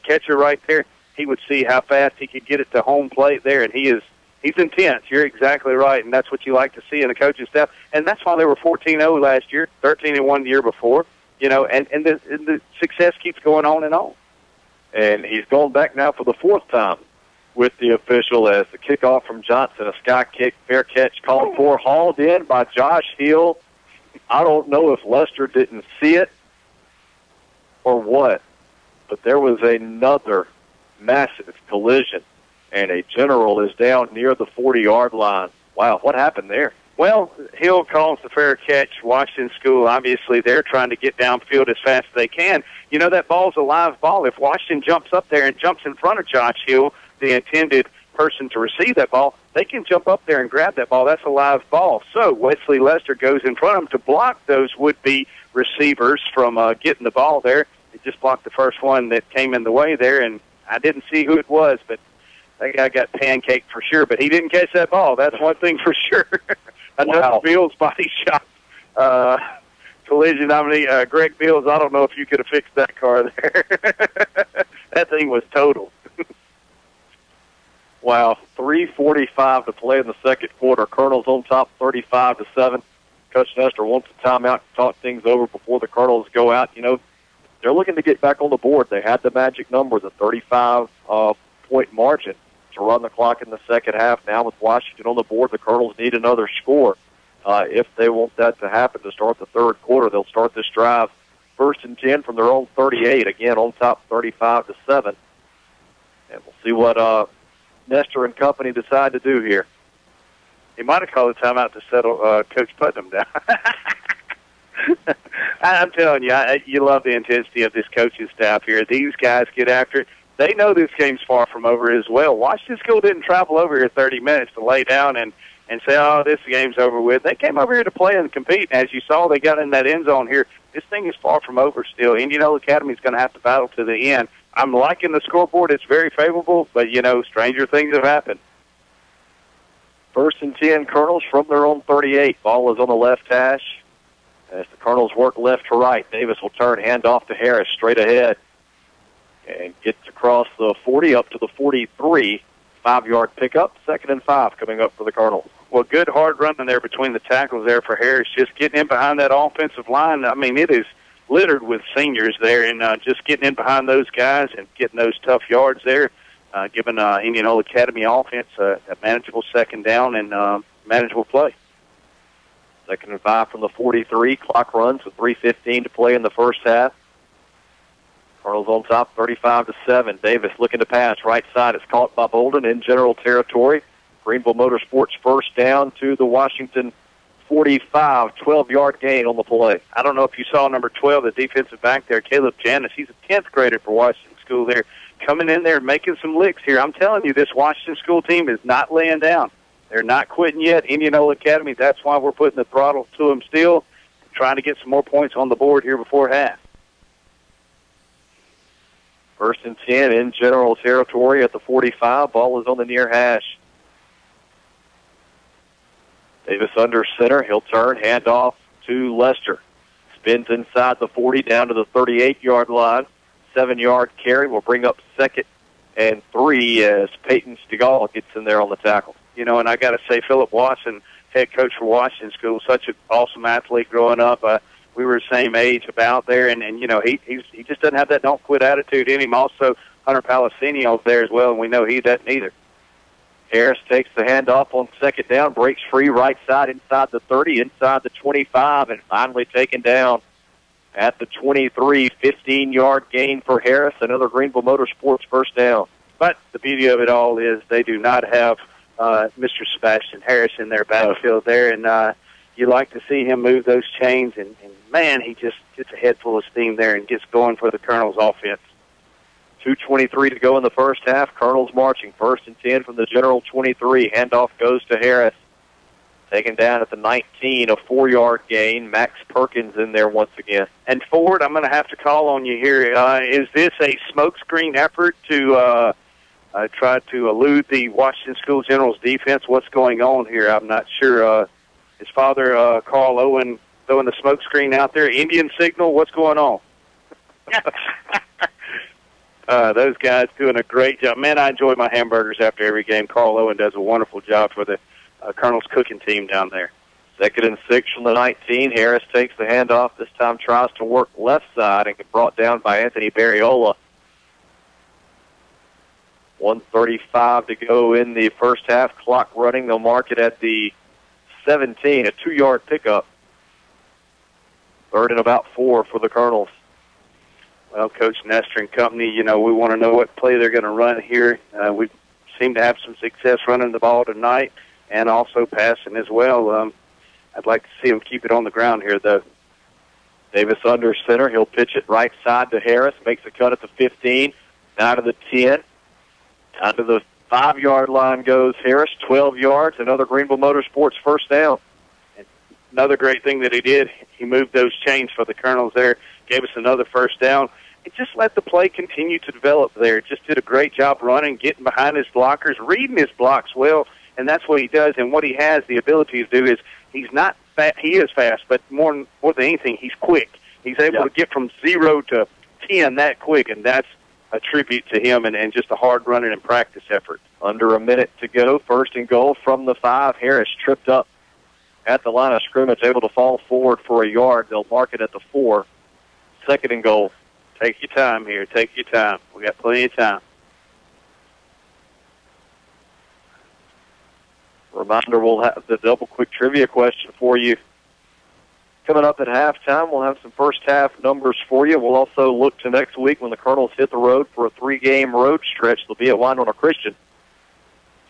Speaker 1: catcher right there, he would see how fast he could get it to home plate there, and he's intense. You're exactly right, and that's what you like to see in the coaching staff. And that's why they were 14-0 last year, 13-1 the year before. You know, and the success keeps going on and on.
Speaker 2: And he's going back now for the fourth time with the official as the kickoff from Johnson, a sky kick, fair catch called for, hauled in by Josh Hill. I don't know if Lester didn't see it or what, but there was another massive collision, and a General is down near the 40-yard line. Wow, what happened there?
Speaker 1: Well, Hill calls the fair catch. Washington School, obviously, they're trying to get downfield as fast as they can. You know, that ball's a live ball. If Washington jumps up there and jumps in front of Josh Hill, the intended person to receive that ball, they can jump up there and grab that ball. That's a live ball. So Wesley Lester goes in front of them to block those would-be receivers from getting the ball there. He just blocked the first one that came in the way there, and I didn't see who it was, but that guy got pancaked for sure. But he didn't catch that ball. That's one thing for sure. Another Beals body shot collision. I mean, Greg Beals, I don't know if you could have fixed that car there. That thing was total.
Speaker 2: Wow, 3:45 to play in the second quarter. Colonels on top 35-7. Coach Nestor wants a timeout to talk things over before the Colonels go out. You know, they're looking to get back on the board. They had the magic number, the 35-point margin to run the clock in the second half. Now with Washington on the board, the Colonels need another score. If they want that to happen to start the third quarter, they'll start this drive 1st and 10 from their own 38. Again, on top 35-7. And we'll see what Nestor and company decide to do here.
Speaker 1: He might have called a timeout to settle Coach Putnam down. I'm telling you, you love the intensity of this coaching staff here. These guys get after it. They know this game's far from over as well. Washington School didn't travel over here 30 minutes to lay down and say, oh, this game's over with. They came over here to play and compete. And as you saw, they got in that end zone here. This thing is far from over still. Indianola Academy is going to have to battle to the end. I'm liking the scoreboard. It's very favorable, but, you know, stranger things have happened.
Speaker 2: 1st and 10, Colonels from their own 38. Ball is on the left hash. As the Colonels work left to right, Davis will turn, hand off to Harris, straight ahead. And gets across the 40 up to the 43. 5-yard pickup, 2nd and 5 coming up for the Colonels.
Speaker 1: Well, good hard running there between the tackles there for Harris. Just getting in behind that offensive line. I mean, it is littered with seniors there, and just getting in behind those guys and getting those tough yards there, giving Indianola Academy offense a manageable second down and manageable play.
Speaker 2: 2nd and 5 from the 43. Clock runs with 3:15 to play in the first half. Colonels on top, 35-7. Davis looking to pass. Right side. It's caught by Bolden in general territory. Greenville Motorsports first down to the Washington 45, 12-yard gain on the play.
Speaker 1: I don't know if you saw number 12, the defensive back there, Caleb Janis. He's a 10th grader for Washington School there, coming in there and making some licks here. I'm telling you, this Washington School team is not laying down. They're not quitting yet. Indianola Academy, that's why we're putting the throttle to them still, trying to get some more points on the board here before half.
Speaker 2: 1st and 10 in general territory at the 45. Ball is on the near hash. Davis under center. He'll turn, hand off to Lester. Spins inside the 40 down to the 38-yard line. 7-yard carry will bring up 2nd and 3 as Peyton Stegall gets in there on the tackle.
Speaker 1: You know, and I got to say, Philip Watson, head coach for Washington School, such an awesome athlete growing up. We were the same age about there, and you know, he just doesn't have that don't quit attitude in him. Also, Hunter Palacini over there as well, and we know he doesn't either. Harris takes the handoff on 2nd down, breaks free right side inside the 30, inside the 25, and finally taken down at the 23. 15-yard gain for Harris, another Greenville Motorsports first down. But the beauty of it all is they do not have Mr. Sebastian Harris in their backfield there, and you like to see him move those chains, and man, he just gets a head full of steam there and gets going for the Colonel's offense.
Speaker 2: 2:23 to go in the first half. Colonel's marching. 1st and 10 from the general 23. Handoff goes to Harris. Taken down at the 19, a 4-yard gain. Max Perkins in there once again.
Speaker 1: And Ford, I'm going to have to call on you here. Is this a smokescreen effort to try to elude the Washington School General's defense? What's going on here? I'm not sure. His father, Carl Owen, throwing the smokescreen out there. Indian signal, what's going on? Those guys doing a great job. Man, I enjoy my hamburgers after every game. Carl Owen does a wonderful job for the Colonel's cooking team down there.
Speaker 2: 2nd and 6 from the 19. Harris takes the handoff. This time tries to work left side and get brought down by Anthony Barriola. 1:35 to go in the first half. Clock running. They'll mark it at the 17, a 2-yard pickup. 3rd and about 4 for the Colonels.
Speaker 1: Well, Coach Nestor and company, you know, we want to know what play they're going to run here. We seem to have some success running the ball tonight and also passing as well. I'd like to see them keep it on the ground here, though.
Speaker 2: Davis under center. He'll pitch it right side to Harris. Makes a cut at the 15, down to the 10. Down to the 5-yard line goes Harris, 12 yards. Another Greenville Motorsports first down.
Speaker 1: And another great thing that he did, he moved those chains for the Colonels there, gave us another first down. It just let the play continue to develop there. Just did a great job running, getting behind his blockers, reading his blocks well, and that's what he does. And what he has the ability to do is he's not fast. He is fast, but more than anything, he's quick. He's able to get from 0 to 10 that quick, and that's a tribute to him and just a hard running and practice effort.
Speaker 2: Under a minute to go, 1st and goal from the 5. Harris tripped up at the line of scrimmage, able to fall forward for a yard. They'll mark it at the 4. 2nd and goal.
Speaker 1: Take your time here. Take your time. We got plenty of time.
Speaker 2: Reminder, we'll have the double quick trivia question for you. Coming up at halftime, we'll have some first half numbers for you. We'll also look to next week when the Colonels hit the road for a 3-game road stretch. They'll be at Winona Christian.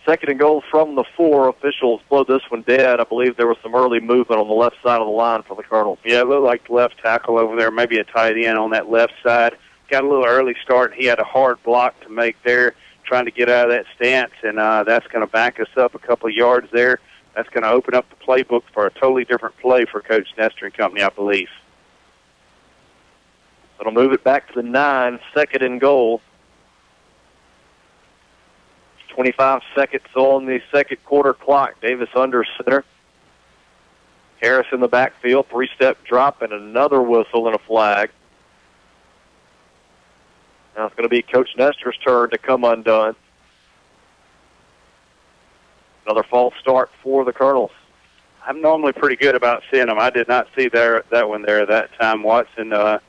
Speaker 2: 2nd and goal from the 4. Officials blow this one dead. I believe there was some early movement on the left side of the line for the Colonels.
Speaker 1: Yeah, it looked like the left tackle over there, maybe a tight end on that left side. Got a little early start. He had a hard block to make there, trying to get out of that stance, and that's going to back us up a couple of yards there. That's going to open up the playbook for a totally different play for Coach Nestor and company, I believe.
Speaker 2: It'll move it back to the 9, 2nd and goal. 25 seconds on the second quarter clock. Davis under center. Harris in the backfield, 3-step drop, and another whistle and a flag. Now it's going to be Coach Nestor's turn to come undone. Another false start for the Colonels.
Speaker 1: I'm normally pretty good about seeing them. I did not see that one there that time, Watson. Did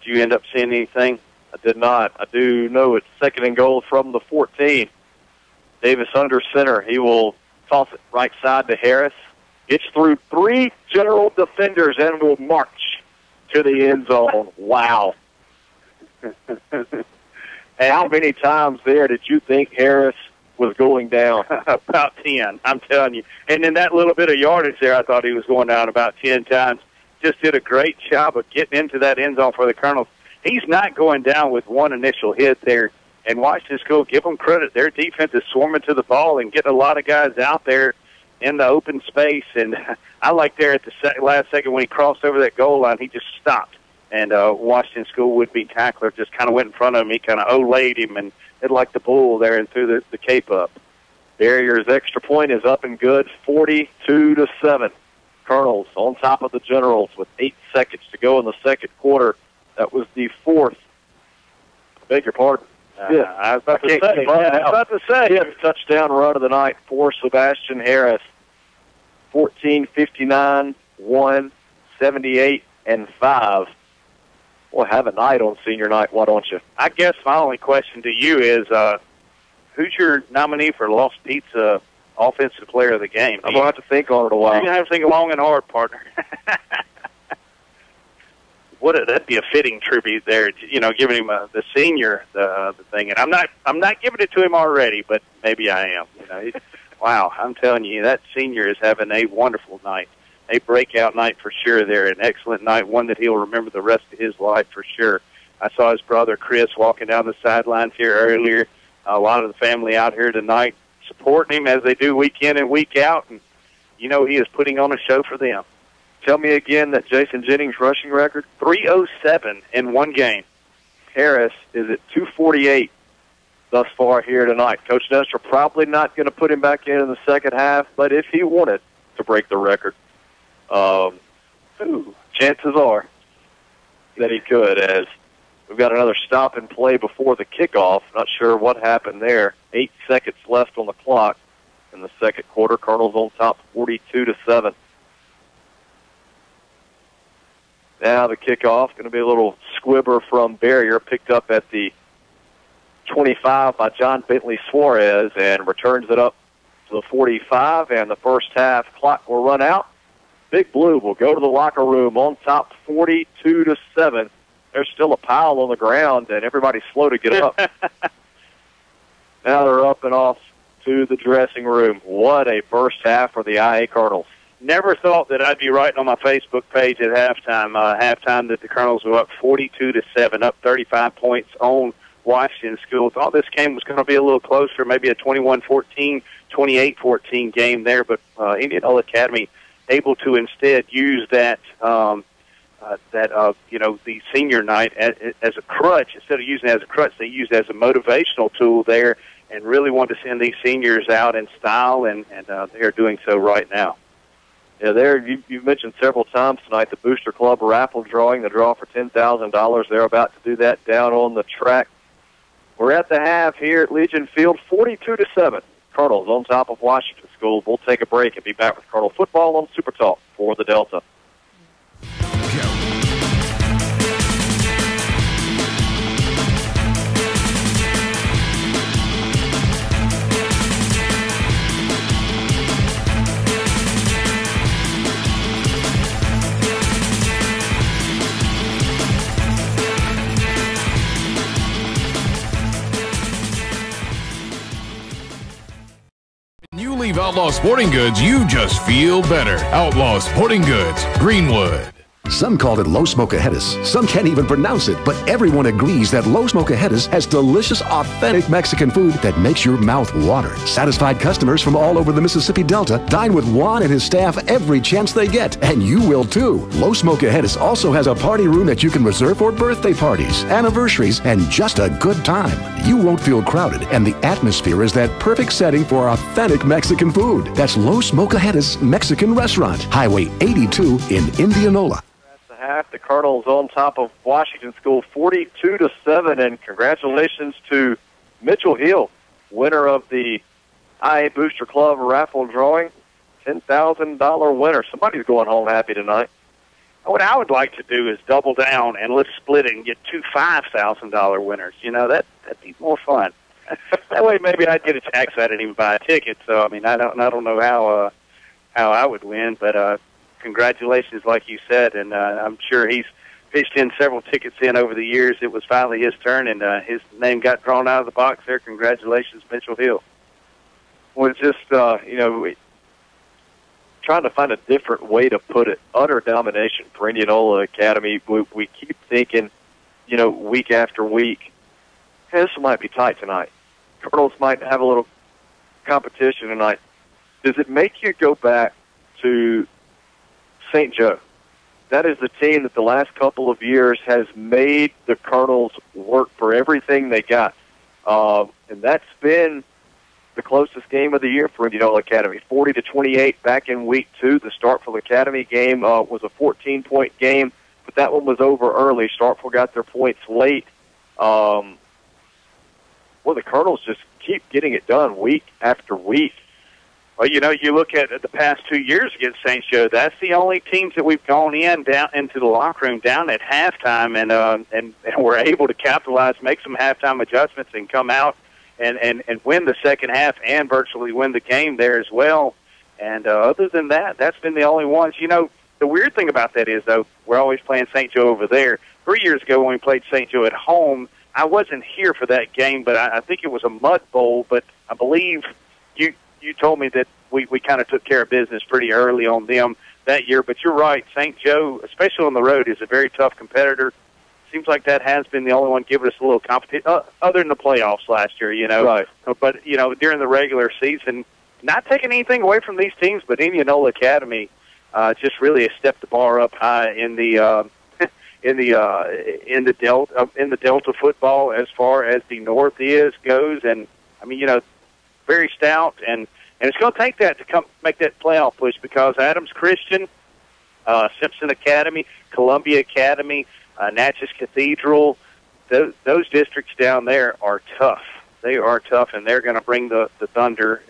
Speaker 1: you end up seeing anything?
Speaker 2: I did not. I do know it's 2nd and goal from the 14. Davis under center. He will toss it right side to Harris. Gets through 3 general defenders and will march to the end zone. Wow. How many times there did you think Harris was going down.
Speaker 1: About 10, I'm telling you. And in that little bit of yardage there, I thought he was going down about 10 times. Just did a great job of getting into that end zone for the Colonels. He's not going down with one initial hit there. And Washington School, give them credit. Their defense is swarming to the ball and getting a lot of guys out there in the open space. And I like there at the last second when he crossed over that goal line, he just stopped. And Washington School would-be tackler just kind of went in front of him. He kind of olayed him and hit like the bull there and threw the cape up.
Speaker 2: Barrier's extra point is up and good, 42-7. Colonels on top of the Generals with 8 seconds to go in the second quarter. That was the fourth. Beg your pardon.
Speaker 1: I was about to say.
Speaker 2: Fifth touchdown run of the night for Sebastian Harris. 14-59, 1, 78, and 5. Well, have a night on senior night, why don't you?
Speaker 1: I guess my only question to you is, who's your nominee for Lost Pizza Offensive Player of the Game?
Speaker 2: I'm going to have to think on it a while.
Speaker 1: You're going to have to think long and hard, partner. That'd be a fitting tribute there, giving him the senior the thing. And I'm not giving it to him already, but maybe I am. Wow, I'm telling you, that senior is having a wonderful night, a breakout night for sure. There, an excellent night, one that he'll remember the rest of his life for sure. I saw his brother Chris walking down the sidelines here earlier. A lot of the family out here tonight supporting him as they do week in and week out, and he is putting on a show for them.
Speaker 2: Tell me again that Jason Jennings' rushing record?
Speaker 1: 307 in one game.
Speaker 2: Harris is at 248 thus far here tonight. Coach Nestor probably not going to put him back in the second half, but if he wanted to break the record, chances are that he could, as we've got another stop and play before the kickoff. Not sure what happened there. 8 seconds left on the clock in the second quarter. Colonels on top 42-7. Now the kickoff, going to be a little squibber from Barrier, picked up at the 25 by John Bentley Suarez, and returns it up to the 45, and the first half clock will run out. Big Blue will go to the locker room on top 42-7. There's still a pile on the ground, and everybody's slow to get up. Now they're up and off to the dressing room. What a first half for the IA Colonels.
Speaker 1: Never thought that I'd be writing on my Facebook page at halftime. Halftime that the Colonels were up 42-7, up 35 points on Washington School. Thought this game was going to be a little closer, maybe a 21-14, 28-14 game there, but Indianola Academy able to instead use the senior night as a crutch. Instead of using it as a crutch, they used it as a motivational tool there, and really wanted to send these seniors out in style, and they're doing so right now.
Speaker 2: Yeah, you've mentioned several times tonight the Booster Club raffle drawing, the draw for $10,000. They're about to do that down on the track. We're at the half here at Legion Field, 42-7. Colonels on top of Washington School. We'll take a break and be back with Colonel football on Super Talk for the Delta.
Speaker 9: You leave Outlaw Sporting Goods, you just feel better. Outlaw Sporting Goods, Greenwood.
Speaker 13: Some call it low smoke aheadis. Some can't even pronounce it, but everyone agrees that low smoke aheadis has delicious, authentic Mexican food that makes your mouth water. Satisfied customers from all over the Mississippi Delta dine with Juan and his staff every chance they get, and you will too. Low smoke aheadis also has a party room that you can reserve for birthday parties, anniversaries, and just a good time. You won't feel crowded, and the atmosphere is that perfect setting for authentic Mexican food. That's Low Smoke Aheadis Mexican Restaurant, Highway 82 in Indianola.
Speaker 2: Half, the Colonels on top of Washington School 42-7, and congratulations to Mitchell Hill, winner of the IA Booster Club raffle drawing. $10,000 winner. Somebody's going home happy tonight.
Speaker 1: What I would like to do is double down and let's split it and get two $5,000 winners. That'd be more fun. That way maybe I'd get a tax. I didn't even buy a ticket, so I don't know how I would win, but congratulations, like you said, and I'm sure he's pitched in several tickets in over the years. It was finally his turn, and his name got drawn out of the box there. Congratulations, Mitchell Hill.
Speaker 2: was just, trying to find a different way to put it. Utter domination for Indianola Academy. We keep thinking, week after week, hey, this might be tight tonight. Colonels might have a little competition tonight. Does it make you go back to St. Joe? That is the team that the last couple of years has made the Colonels work for everything they got. And that's been the closest game of the year for Indianola Academy. 40-28 back in week 2. The Starkville Academy game was a 14-point game, but that one was over early. Starkville got their points late. The Colonels just keep getting it done week after week.
Speaker 1: Well, you look at the past 2 years against St. Joe. That's the only teams that we've gone down into the locker room down at halftime, and we're able to capitalize, make some halftime adjustments, and come out and win the second half and virtually win the game there as well. And other than that, that's been the only ones. The weird thing about that is, though, we're always playing St. Joe over there. 3 years ago when we played St. Joe at home, I wasn't here for that game, but I think it was a mud bowl. But I believe you told me that we kind of took care of business pretty early on them that year. But you're right, St. Joe, especially on the road, is a very tough competitor. Seems like that has been the only one giving us a little competition, other than the playoffs last year, Right. But, during the regular season, not taking anything away from these teams, but Indianola Academy just really has stepped the bar up high in the Delta football as far as the North goes. And, very stout, and it's going to take that to make that playoff push, because Adams Christian, Simpson Academy, Columbia Academy, Natchez Cathedral, those districts down there are tough. They are tough, and they're going to bring the thunder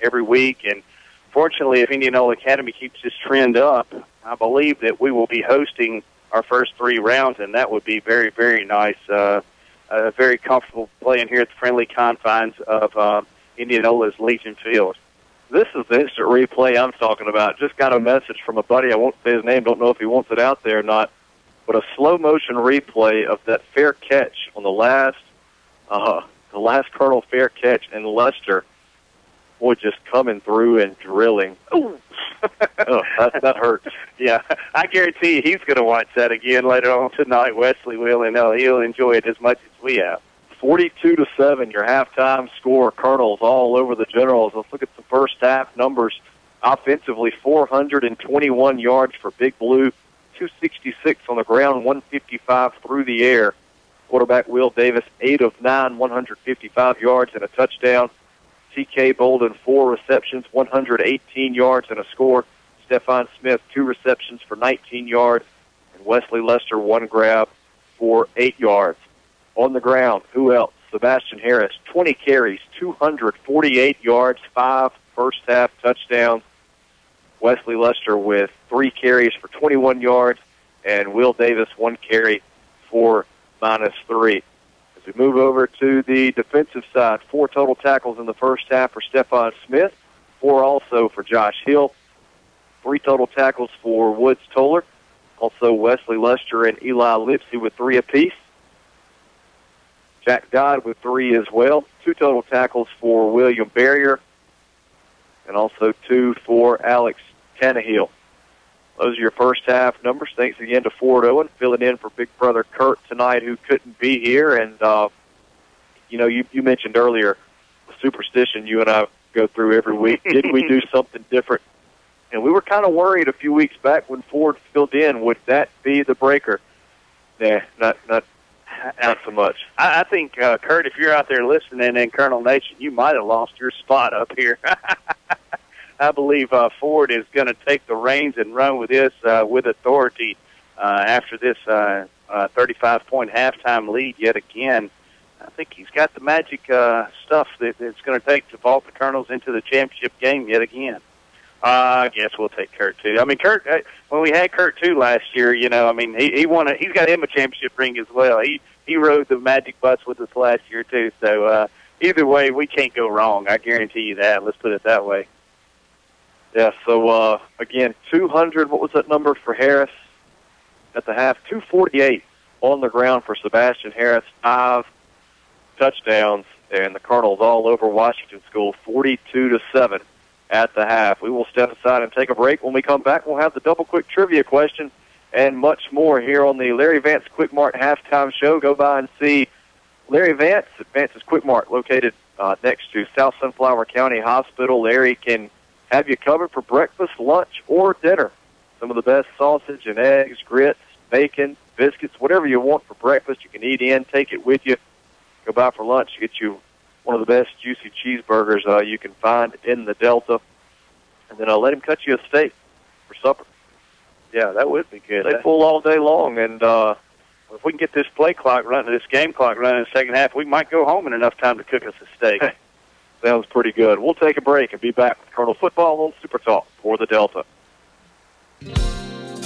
Speaker 1: every week. And fortunately, if Indianola Academy keeps this trend up, I believe that we will be hosting our first 3 rounds, and that would be very, very nice. Very comfortable playing here at the friendly confines of Indianola's Legion Field.
Speaker 2: This is the instant replay I'm talking about. Just got a message from a buddy. I won't say his name. Don't know if he wants it out there or not. But a slow-motion replay of that fair catch on the last Colonel fair catch in Lester. Boy, just coming through and drilling. Ooh. That hurts.
Speaker 1: Yeah, I guarantee you he's going to watch that again later on tonight. Wesley will, and he'll enjoy it as much as we have.
Speaker 2: 42-7, your halftime score. Colonels all over the Generals. Let's look at the first half numbers. Offensively, 421 yards for Big Blue, 266 on the ground, 155 through the air. Quarterback Will Davis, 8 of 9, 155 yards and a touchdown. T.K. Bolden, 4 receptions, 118 yards and a score. Stephon Smith, 2 receptions for 19 yards. And Wesley Lester, 1 grab for 8 yards. On the ground, who else? Sebastian Harris, 20 carries, 248 yards, 5 first-half touchdowns. Wesley Lester with 3 carries for 21 yards, and Will Davis, 1 carry for -3. As we move over to the defensive side, 4 total tackles in the first half for Stephon Smith, 4 also for Josh Hill, 3 total tackles for Woods Toller, also Wesley Lester and Eli Lipsy with 3 apiece. Jack Dodd with 3 as well, 2 total tackles for William Barrier, and also 2 for Alex Tannehill. Those are your first half numbers. Thanks again to Ford Owen, filling in for big brother Kurt tonight, who couldn't be here. And, you mentioned earlier the superstition you and I go through every week. Did we do something different? And we were kind of worried a few weeks back when Ford filled in. Would that be the breaker? Nah, not so much.
Speaker 1: I think, Kurt, if you're out there listening in Colonel Nation, you might have lost your spot up here. I believe Ford is going to take the reins and run with this with authority after this 35-point halftime lead yet again. I think he's got the magic stuff that it's going to take to vault the Colonels into the championship game yet again. I guess we'll take Kurt, too. I mean, Kurt, when we had Kurt, too, last year, he won he's got him a championship ring as well. He rode the magic bus with us last year, too. So either way, we can't go wrong. I guarantee you that. Let's put it that way.
Speaker 2: Yeah, so, again, 200, what was that number for Harris at the half? 248 on the ground for Sebastian Harris, 5 touchdowns, And the Colonels all over Washington School, 42-7 at the half. We will step aside and take a break. When we come back, we'll have the double quick trivia question and much more here on the Larry Vance Quick Mart halftime show. Go by and see Larry Vance at Vance's Quick Mart, located next to South Sunflower County Hospital. Larry can have you covered for breakfast, lunch, or dinner. Some of the best sausage and eggs, grits, bacon, biscuits, whatever you want for breakfast, you can eat in, take it with you. Go by for lunch, get you one of the best juicy cheeseburgers you can find in the Delta, and then let him cut you a steak for supper.
Speaker 1: Yeah, that would be good.
Speaker 2: They pull all day long, and
Speaker 1: if we can get this play clock running, this game clock running in the second half, we might go home in enough time to cook us a steak.
Speaker 2: Sounds pretty good. We'll take a break and be back with Colonel Football on Super Talk for the Delta.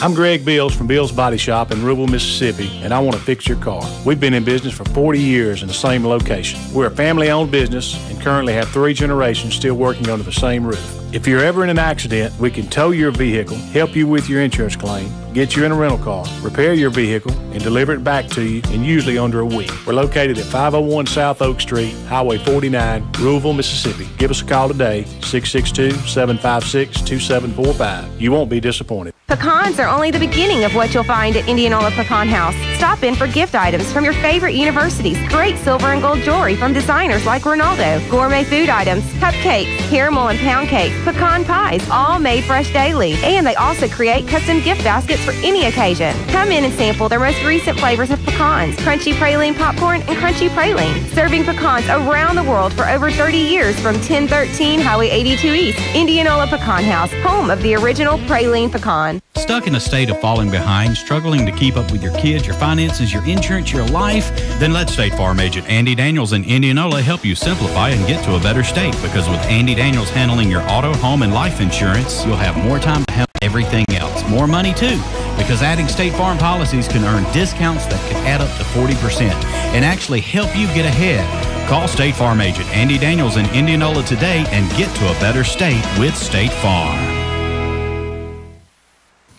Speaker 11: I'm Greg Bills from Bills Body Shop in Rubel, Mississippi, and I want to fix your car. We've been in business for 40 years in the same location. We're a family-owned business and currently have 3 generations still working under the same roof. If you're ever in an accident, we can tow your vehicle, help you with your insurance claim, get you in a rental car, repair your vehicle, and deliver it back to you in usually under a week. We're located at 501 South Oak Street, Highway 49, Louisville, Mississippi. Give us a call today, 662-756-2745. You won't be disappointed.
Speaker 14: Pecans are only the beginning of what you'll find at Indianola Pecan House. Stop in for gift items from your favorite universities, great silver and gold jewelry from designers like Ronaldo, gourmet food items, cupcakes, caramel and pound cake, pecan pies, all made fresh daily. And they also create custom gift baskets for any occasion. Come in and sample their most recent flavors of pecans, crunchy praline popcorn and crunchy praline. Serving pecans around the world for over 30 years from 1013 Highway 82 East. Indianola Pecan House, home of the original praline pecan.
Speaker 3: Stuck in a state of falling behind, struggling to keep up with your kids, your finances, your insurance, your life? Then let State Farm agent Andy Daniels in Indianola help you simplify and get to a better state. Because with Andy Daniels handling your auto, home, and life insurance, you'll have more time to handle everything else. More money, too. Because adding State Farm policies can earn discounts that can add up to 40% and actually help you get ahead. Call State Farm agent Andy Daniels in Indianola today and get to a better state with State Farm.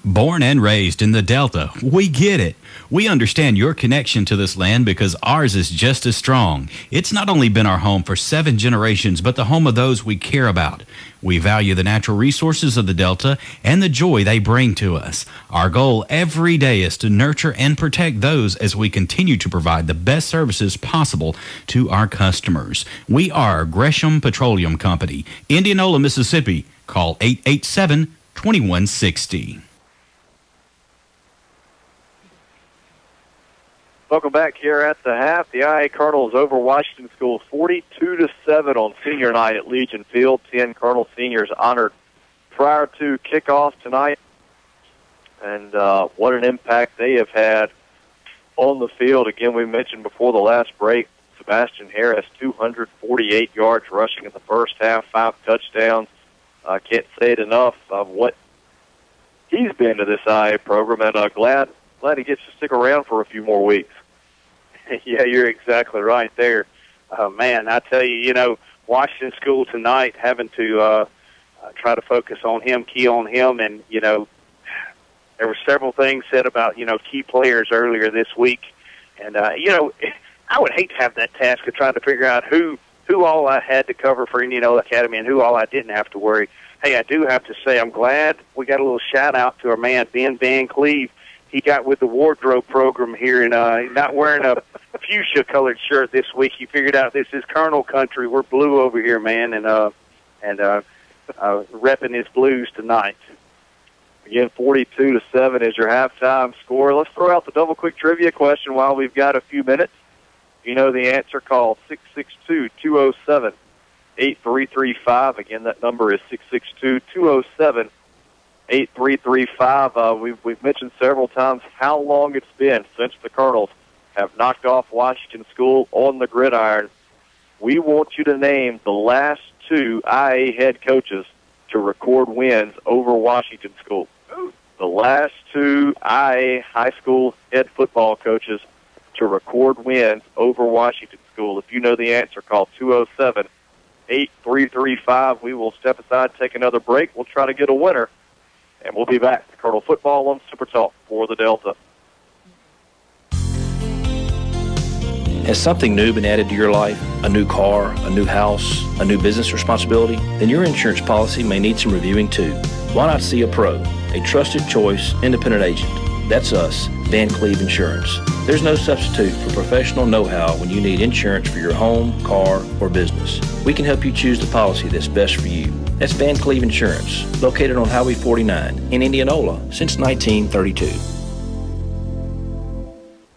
Speaker 3: Born and raised in the Delta, we get it. We understand your connection to this land because ours is just as strong. It's not only been our home for 7 generations, but the home of those we care about. We value the natural resources of the Delta and the joy they bring to us. Our goal every day is to nurture and protect those as we continue to provide the best services possible to our customers. We are Gresham Petroleum Company, Indianola, Mississippi. Call 887-2160.
Speaker 2: Welcome back here at the half. The IA Colonels over Washington School 42-7 on senior night at Legion Field. 10 Colonel seniors honored prior to kickoff tonight. And what an impact they have had on the field. Again, we mentioned before the last break, Sebastian Harris, 248 yards rushing in the first half, 5 touchdowns. I can't say it enough of what he's been to this IA program, and glad he gets to stick around for a few more weeks.
Speaker 1: Yeah, you're exactly right there. Man, I tell you, Washington School tonight having to try to focus on him, key on him, and, there were several things said about, key players earlier this week. And, I would hate to have that task of trying to figure out who all I had to cover for Indianola Academy and who all I didn't have to worry. Hey, I do have to say I'm glad we got a little shout-out to our man, Ben Van Cleve. He got with the wardrobe program here, and not wearing a fuchsia-colored shirt this week. He figured out this is Colonel country. We're blue over here, man, and repping his blues tonight.
Speaker 2: Again, 42-7 is your halftime score. Let's throw out the double quick trivia question while we've got a few minutes. If you know the answer, call 662-207-8335. Again, that number is 662-207-8335. 8335. We've mentioned several times how long it's been since the Colonels have knocked off Washington School on the gridiron. We want you to name the last 2 IA head coaches to record wins over Washington School. The last 2 IA high school head football coaches to record wins over Washington School. If you know the answer, call 207-8335. We will step aside, take another break. We'll try to get a winner. And we'll be back to Colonel Football on Super Talk for the Delta.
Speaker 5: Has something new been added to your life? A new car, a new house, a new business responsibility? Then your insurance policy may need some reviewing too. Why not see a pro, a trusted choice, independent agent? That's us, Van Cleve Insurance. There's no substitute for professional know-how when you need insurance for your home, car, or business. We can help you choose the policy that's best for you. That's Van Cleve Insurance, located on Highway 49 in Indianola since 1932.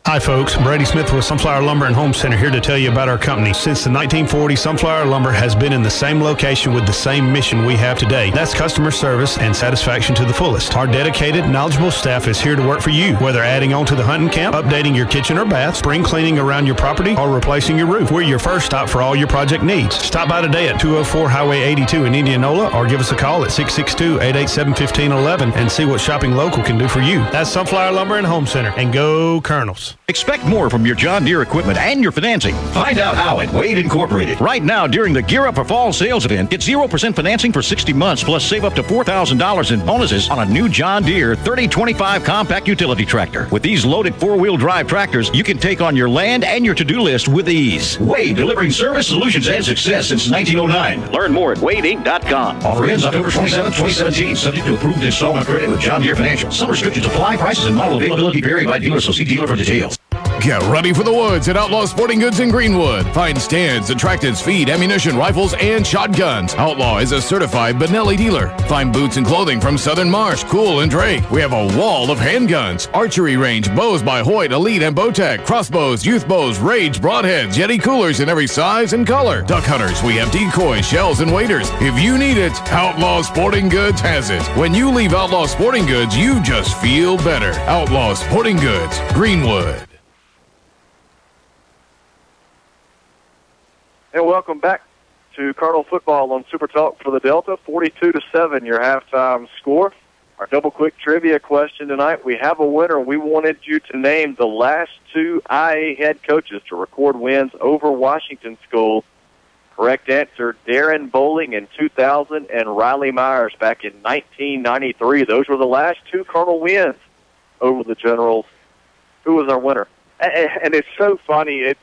Speaker 4: Hi folks, Brady Smith with Sunflower Lumber and Home Center here to tell you about our company. Since the 1940s, Sunflower Lumber has been in the same location with the same mission we have today. That's customer service and satisfaction to the fullest. Our dedicated, knowledgeable staff is here to work for you. Whether adding on to the hunting camp, updating your kitchen or bath, spring cleaning around your property, or replacing your roof, we're your first stop for all your project needs. Stop by today at 204 Highway 82 in Indianola or give us a call at 662-887-1511 and see what shopping local can do for you. That's Sunflower Lumber and Home Center. And go Colonels.
Speaker 8: Expect more from your John Deere equipment and your financing. Find out how at Wade Incorporated. Right now, during the Gear Up for Fall sales event, get 0% financing for 60 months, plus save up to $4,000 in bonuses on a new John Deere 3025 compact utility tractor. With these loaded four-wheel drive tractors, you can take on your land and your to-do list with ease. Wade, delivering service, solutions, and success since 1909. Learn more at wadeinc.com. Offer ends October 27, 2017. Subject to approved installment credit with John Deere Financial. Some restrictions apply. Prices and model availability vary by dealer, so see dealer for details.
Speaker 9: Get ready for the woods at Outlaw Sporting Goods in Greenwood. Find stands, attractants, feed, ammunition, rifles, and shotguns. Outlaw is a certified Benelli dealer. Find boots and clothing from Southern Marsh, Cool, and Drake. We have a wall of handguns, archery range, bows by Hoyt, Elite, and Bowtech, crossbows, youth bows, Rage, broadheads, Yeti coolers in every size and color. Duck hunters, we have decoys, shells, and waders. If you need it, Outlaw Sporting Goods has it. When you leave Outlaw Sporting Goods, you just feel better. Outlaw Sporting Goods, Greenwood.
Speaker 2: And welcome back to Cardinal football on Super Talk for the Delta. 42-7, your halftime score. Our double quick trivia question tonight. We have a winner. We wanted you to name the last two IA head coaches to record wins over Washington School. Correct answer, Darren Bowling in 2000 and Riley Myers back in 1993. Those were the last two Cardinal wins over the Generals. Who was our winner?
Speaker 1: And it's so funny.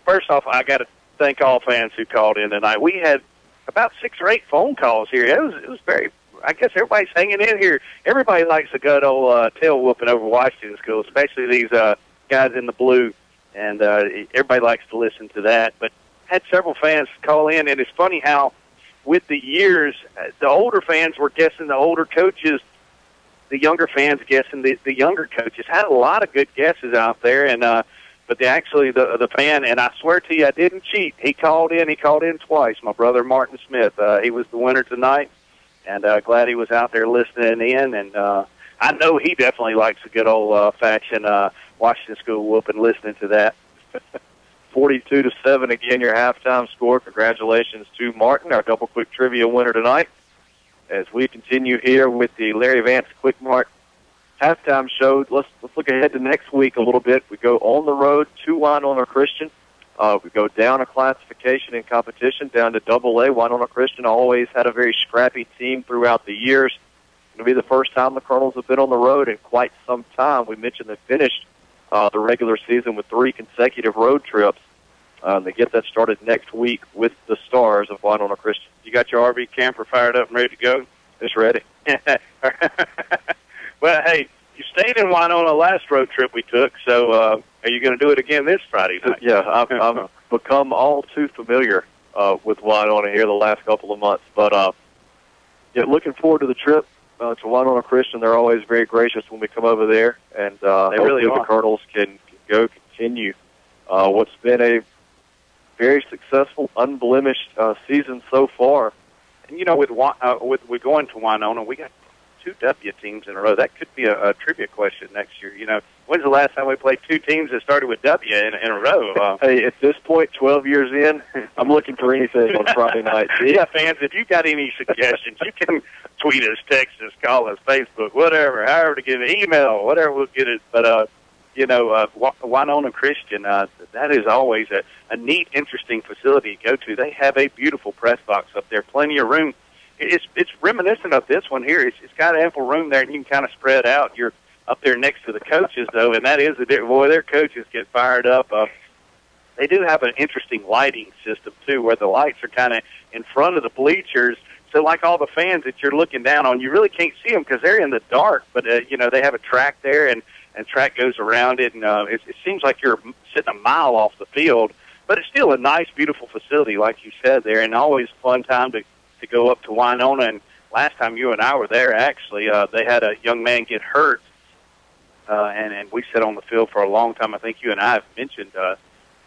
Speaker 1: First off, I got to thank all fans who called in tonight. We had about 6 or 8 phone calls here. It was very. I guess everybody's hanging in here. Everybody likes a good old tail whooping over Washington School, especially these guys in the blue, and everybody likes to listen to that. But had several fans call in, and it's funny how, with the years, the older fans were guessing the older coaches, the younger fans guessing the younger coaches. Had a lot of good guesses out there, and. But the fan, and I swear to you, I didn't cheat. He called in twice. My brother, Martin Smith, he was the winner tonight, and glad he was out there listening in. And I know he definitely likes a good old-fashioned Washington School whooping, listening to that.
Speaker 2: 42-7, again, your halftime score. Congratulations to Martin, our double quick trivia winner tonight. As we continue here with the Larry Vance Quick Mart halftime show, let's look ahead to next week a little bit. We go on the road to Winona Christian. We go down a classification in competition, down to AA. Winona Christian always had a very scrappy team throughout the years. It's going to be the first time the Colonels have been on the road in quite some time. We mentioned they finished the regular season with 3 consecutive road trips. They get that started next week with the Stars of Winona Christian.
Speaker 1: You got your RV camper fired up and ready to go?
Speaker 2: It's ready.
Speaker 1: Well, hey, you stayed in Winona last road trip we took, so are you going to do it again this Friday night?
Speaker 2: Yeah, I've become all too familiar with Winona here the last couple of months. But looking forward to the trip to Winona Christian. They're always very gracious when we come over there, and
Speaker 1: they really
Speaker 2: the Colonels can go continue what's been a very successful, unblemished season so far.
Speaker 1: And with going to Winona, we got 2 W teams in a row. That could be a trivia question next year. When's the last time we played 2 teams that started with W in a row?
Speaker 2: Hey, at this point, 12 years in, I'm looking for anything on Friday night.
Speaker 1: Yeah, fans, if you got any suggestions, you can tweet us, text us, call us, Facebook, whatever, however to get an email, whatever, we'll get it. But, Winona Christian, that is always a neat, interesting facility to go to. They have a beautiful press box up there, plenty of room. It's reminiscent of this one here. It's got ample room there, and you can kind of spread out your up there next to the coaches, though, and that is boy, their coaches get fired up. They do have an interesting lighting system, too, where the lights are kind of in front of the bleachers. So like all the fans that you're looking down on, you really can't see them because they're in the dark. But, they have a track there, and track goes around it, and it seems like you're sitting a mile off the field. But it's still a nice, beautiful facility, like you said there, and always a fun time to go up to Winona. And last time you and I were there, actually, they had a young man get hurt, and we sat on the field for a long time. I think you and I have mentioned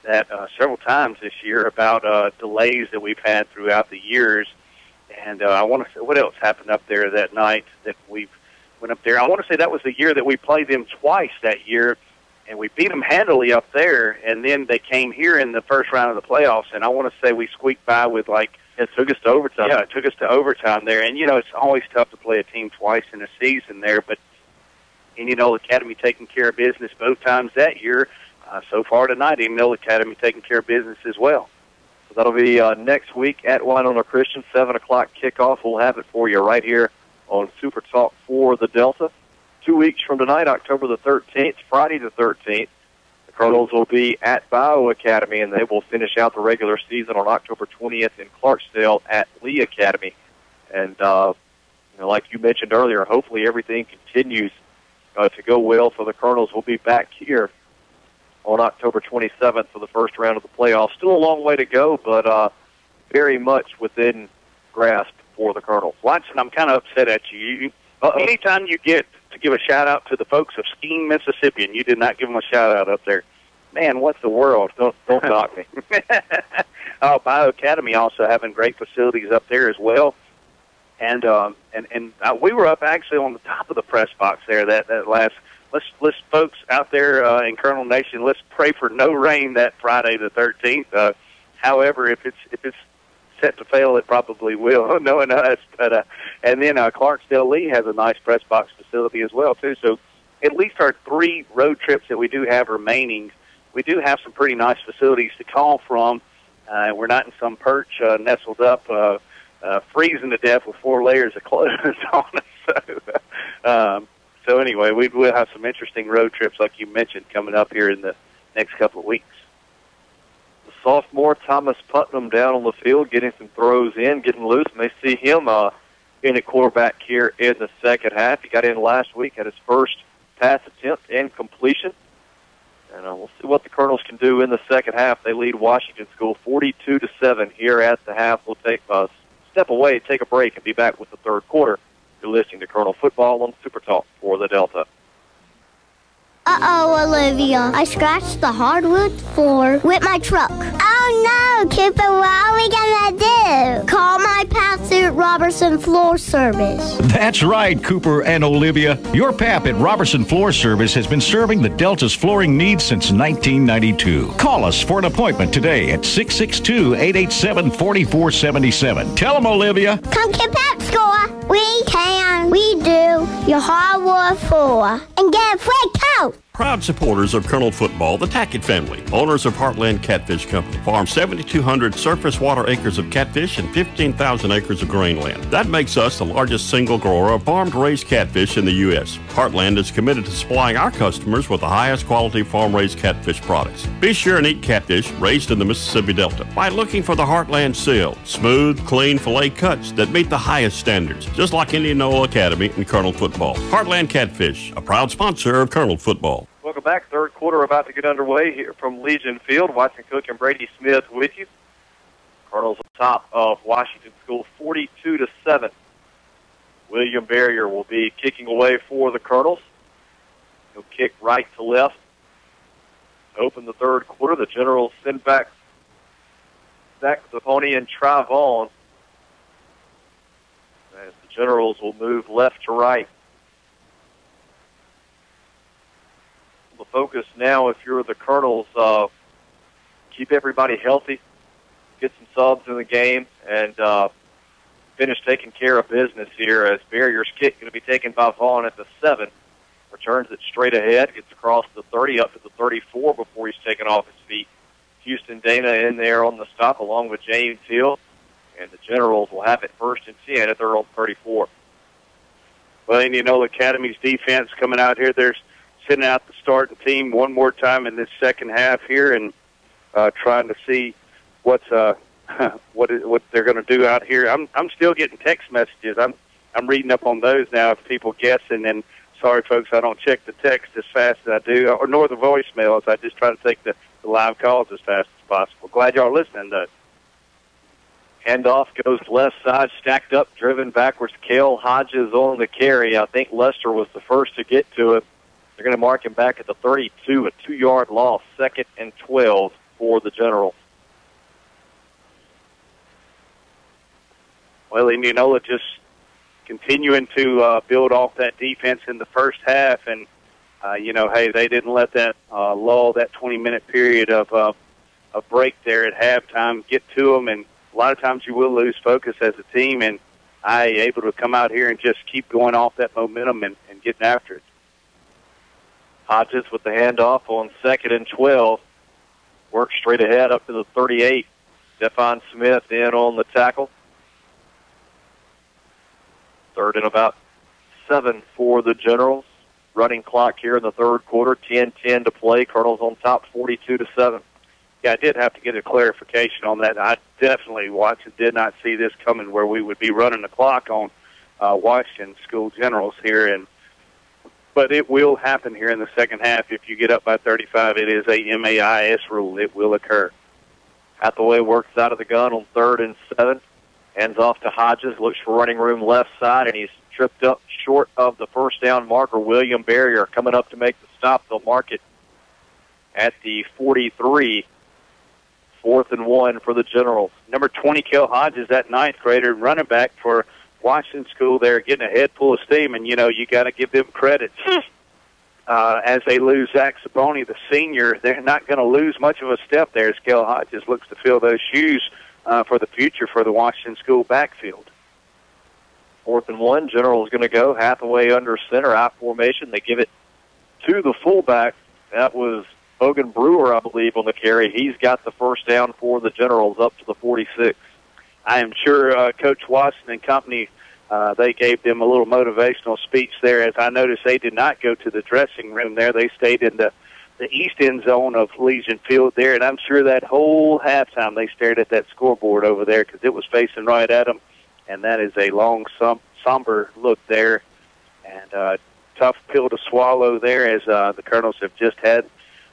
Speaker 1: that several times this year about delays that we've had throughout the years. And I want to say, what else happened up there that night that we went up there? I want to say that was the year that we played them twice that year, and we beat them handily up there, and then they came here in the first round of the playoffs, and I want to say we squeaked by with
Speaker 2: it took us to overtime.
Speaker 1: Yeah, it took us to overtime there. And, it's always tough to play a team twice in a season there, but Indianola Academy taking care of business both times that year. So far tonight, Indianola Academy taking care of business as well.
Speaker 2: So that'll be next week at Winona Christian, 7 o'clock kickoff. We'll have it for you right here on Super Talk for the Delta. 2 weeks from tonight, October the 13th, Friday the 13th, the Colonels will be at Bio Academy, and they will finish out the regular season on October 20th in Clarksdale at Lee Academy. And, like you mentioned earlier, hopefully everything continues to go well for the Colonels. We'll be back here on October 27th for the first round of the playoffs. Still a long way to go, but very much within grasp for the Colonels.
Speaker 1: Watson, I'm kind of upset at you. Anytime you get to give a shout-out to the folks of Skeene, Mississippi, and you did not give them a shout-out up there, man, what's the world?
Speaker 2: Don't knock me.
Speaker 1: Bio Academy also having great facilities up there as well. And we were up actually on the top of the press box there that last. Let's folks out there in Colonel Nation, let's pray for no rain that Friday the 13th. However, if it's set to fail, it probably will, knowing us. But and then Clarksdale Lee has a nice press box facility as well too. So at least our 3 road trips that we do have remaining, we do have some pretty nice facilities to call from. We're not in some perch nestled up, freezing to death with 4 layers of clothes on us. So anyway, we will have some interesting road trips, like you mentioned, coming up here in the next couple of weeks.
Speaker 2: The sophomore Thomas Putnam down on the field, getting some throws in, getting loose. May see him in at quarterback here in the second half. He got in last week, had his first pass attempt and completion. And we'll see what the Colonels can do in the second half. They lead Washington School 42-7 here at the half. We'll take a step away, take a break, and be back with the third quarter. You're listening to Colonel Football on Super Talk for the Delta.
Speaker 7: Uh-oh, Olivia. I scratched the hardwood floor with my truck. Oh, no, Cooper, what are we going to do? Call my pal Suit Robertson Floor Service.
Speaker 8: That's right, Cooper and Olivia. Your pap at Robertson Floor Service has been serving the Delta's flooring needs since 1992. Call us for an appointment today at 662-887-4477. Tell them, Olivia.
Speaker 7: Come keep that score. We can. We do. Your hardwood floor. And get a free coat.
Speaker 10: Proud supporters of Colonel Football, the Tackett family, owners of Heartland Catfish Company, farm 7,200 surface water acres of catfish and 15,000 acres of grain land. That makes us the largest single grower of farm-raised catfish in the U.S. Heartland is committed to supplying our customers with the highest quality farm-raised catfish products. Be sure and eat catfish raised in the Mississippi Delta by looking for the Heartland Seal, smooth, clean fillet cuts that meet the highest standards, just like Indianola Academy and Colonel Football. Heartland Catfish, a proud sponsor of Colonel Football.
Speaker 2: Welcome back. Third quarter about to get underway here from Legion Field. Watson Cook and Brady Smith with you. Colonels on top of Washington School 42-7. William Barrier will be kicking away for the Colonels. He'll kick right to left. Open the third quarter. The Generals send back Zach Zaponi and Trivon. As the Generals will move left to right. The focus now, if you're the Colonels, keep everybody healthy, get some subs in the game, and finish taking care of business here as Barrier's kick going to be taken by Vaughn at the 7. Returns it straight ahead, gets across the 30 up to the 34 before he's taken off his feet. Houston Dana in there on the stop along with James Hill, and the Generals will have it first and 10 at their own 34.
Speaker 1: Well, Indianola Academy's defense coming out here, they're sending out the starting team one more time in this second half here and trying to see what they're going to do out here. I'm still getting text messages. I'm reading up on those now of people guessing, and sorry, folks, I don't check the text as fast as I do, or nor the voicemails. I just try to take the live calls as fast as possible. Glad y'all are listening, though.
Speaker 2: Handoff goes left side, stacked up, driven backwards. Cale Hodges on the carry. I think Lester was the first to get to it. They're going to mark him back at the 32, a 2-yard loss, 2nd and 12 for the Generals.
Speaker 1: Well, Indianola just continuing to build off that defense in the first half, and, hey, they didn't let that lull, that 20-minute period of a break there at halftime get to them, and a lot of times you will lose focus as a team, and I able to come out here and just keep going off that momentum and getting after it.
Speaker 2: Hodges with the handoff on 2nd and 12. Works straight ahead up to the 38. Stephon Smith in on the tackle. 3rd and about 7 for the Generals. Running clock here in the third quarter, 10-10 to play. Colonels on top, 42-7.
Speaker 1: Yeah, I did have to get a clarification on that. I definitely did not see this coming where we would be running the clock on Washington School Generals here, but it will happen here in the second half. If you get up by 35, it is a MAIS rule. It will occur.
Speaker 2: Hathaway works out of the gun on 3rd and 7. Hands off to Hodges, looks for running room left side, and he's tripped up short of the first down marker. William Barrier coming up to make the stop. They'll mark it at the 43. 4th and 1 for the Generals.
Speaker 1: Number 20, Cale Hodges, that 9th grader, running back for Washington School there, getting a head full of steam, and, you got to give them credit. As they lose Zach Saboni, the senior, they're not going to lose much of a step there as Cale Hodges looks to fill those shoes for the future for the Washington School backfield.
Speaker 2: 4th and 1, Generals going to go. Hathaway under center, I formation. They give it to the fullback. That was Hogan Brewer, I believe, on the carry. He's got the first down for the Generals up to the 46.
Speaker 1: I am sure Coach Watson and company, they gave them a little motivational speech there. As I noticed, they did not go to the dressing room there. They stayed in the east end zone of Legion Field there, and I'm sure that whole halftime they stared at that scoreboard over there because it was facing right at them, and that is a long, somber look there, and tough pill to swallow there as the Colonels have just had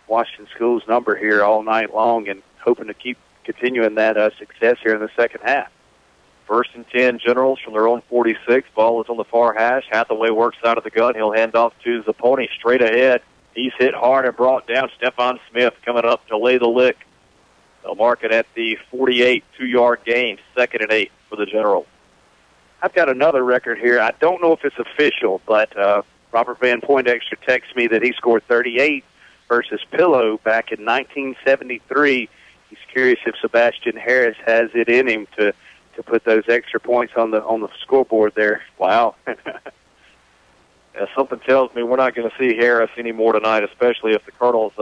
Speaker 1: Washington School's number here all night long and hoping to keep continuing that success here in the second half.
Speaker 2: 1st and 10, Generals from their own 46. Ball is on the far hash. Hathaway works out of the gun. He'll hand off to Zapponi straight ahead. He's hit hard and brought down. Stephon Smith coming up to lay the lick. They'll mark it at the 48, 2-yard gain, 2nd and 8 for the Generals.
Speaker 1: I've got another record here. I don't know if it's official, but Robert Van Poindexter texts me that he scored 38 versus Pillow back in 1973. He's curious if Sebastian Harris has it in him to put those extra points on the scoreboard there.
Speaker 2: Wow. Something tells me we're not going to see Harris anymore tonight, especially if the Colonels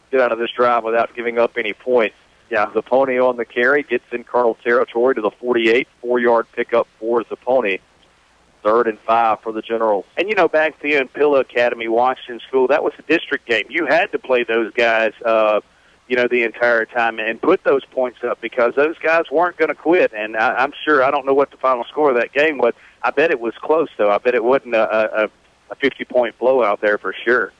Speaker 2: get out of this drive without giving up any points. Yeah, Zapponi on the carry, gets in Colonel territory to the 48, 4-yard pickup for Zapponi. 3rd and 5 for the Generals.
Speaker 1: And, back then, Pillow Academy, Washington School, that was a district game. You had to play those guys, the entire time and put those points up because those guys weren't going to quit. And I'm sure, I don't know what the final score of that game was. I bet it was close, though. I bet it wasn't a 50-point blowout there for sure.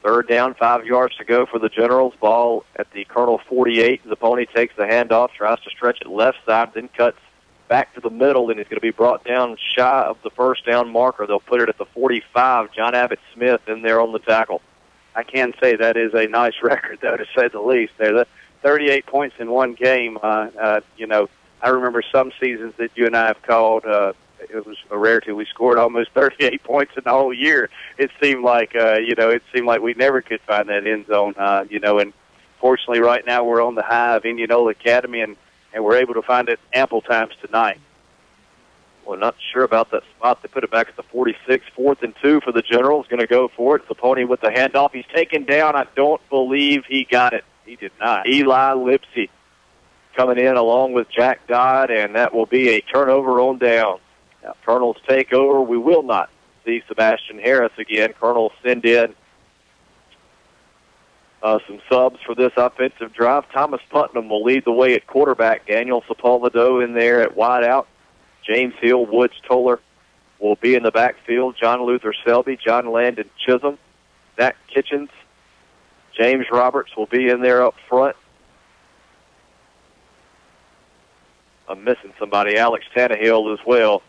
Speaker 2: 3rd down, 5 yards to go for the Generals. Ball at the Colonel 48. Zapponi takes the handoff, tries to stretch it left side, then cuts back to the middle, and it's going to be brought down shy of the first down marker. They'll put it at the 45. John Abbott Smith in there on the tackle.
Speaker 1: I can say that is a nice record, though, to say the least. There, 38 points in one game. I remember some seasons that you and I have called. It was a rarity. We scored almost 38 points in the whole year. It seemed like, we never could find that end zone. And fortunately, right now we're on the high of Indianola Academy, and we're able to find it ample times tonight.
Speaker 2: Well, not sure about that spot. They put it back at the 46, 4th and 2 for the Generals. Going to go for it. Zapponi with the handoff. He's taken down. I don't believe he got it.
Speaker 1: He did not.
Speaker 2: Eli Lipsy coming in along with Jack Dodd, and that will be a turnover on down. Now, Colonel's take over. We will not see Sebastian Harris again. Colonel send in some subs for this offensive drive. Thomas Putnam will lead the way at quarterback. Daniel Sepulveda in there at wideout. James Hill, Woods Toller will be in the backfield. John Luther Selby, John Landon Chisholm, Zach Kitchens, James Roberts will be in there up front. I'm missing somebody, Alex Tannehill as well.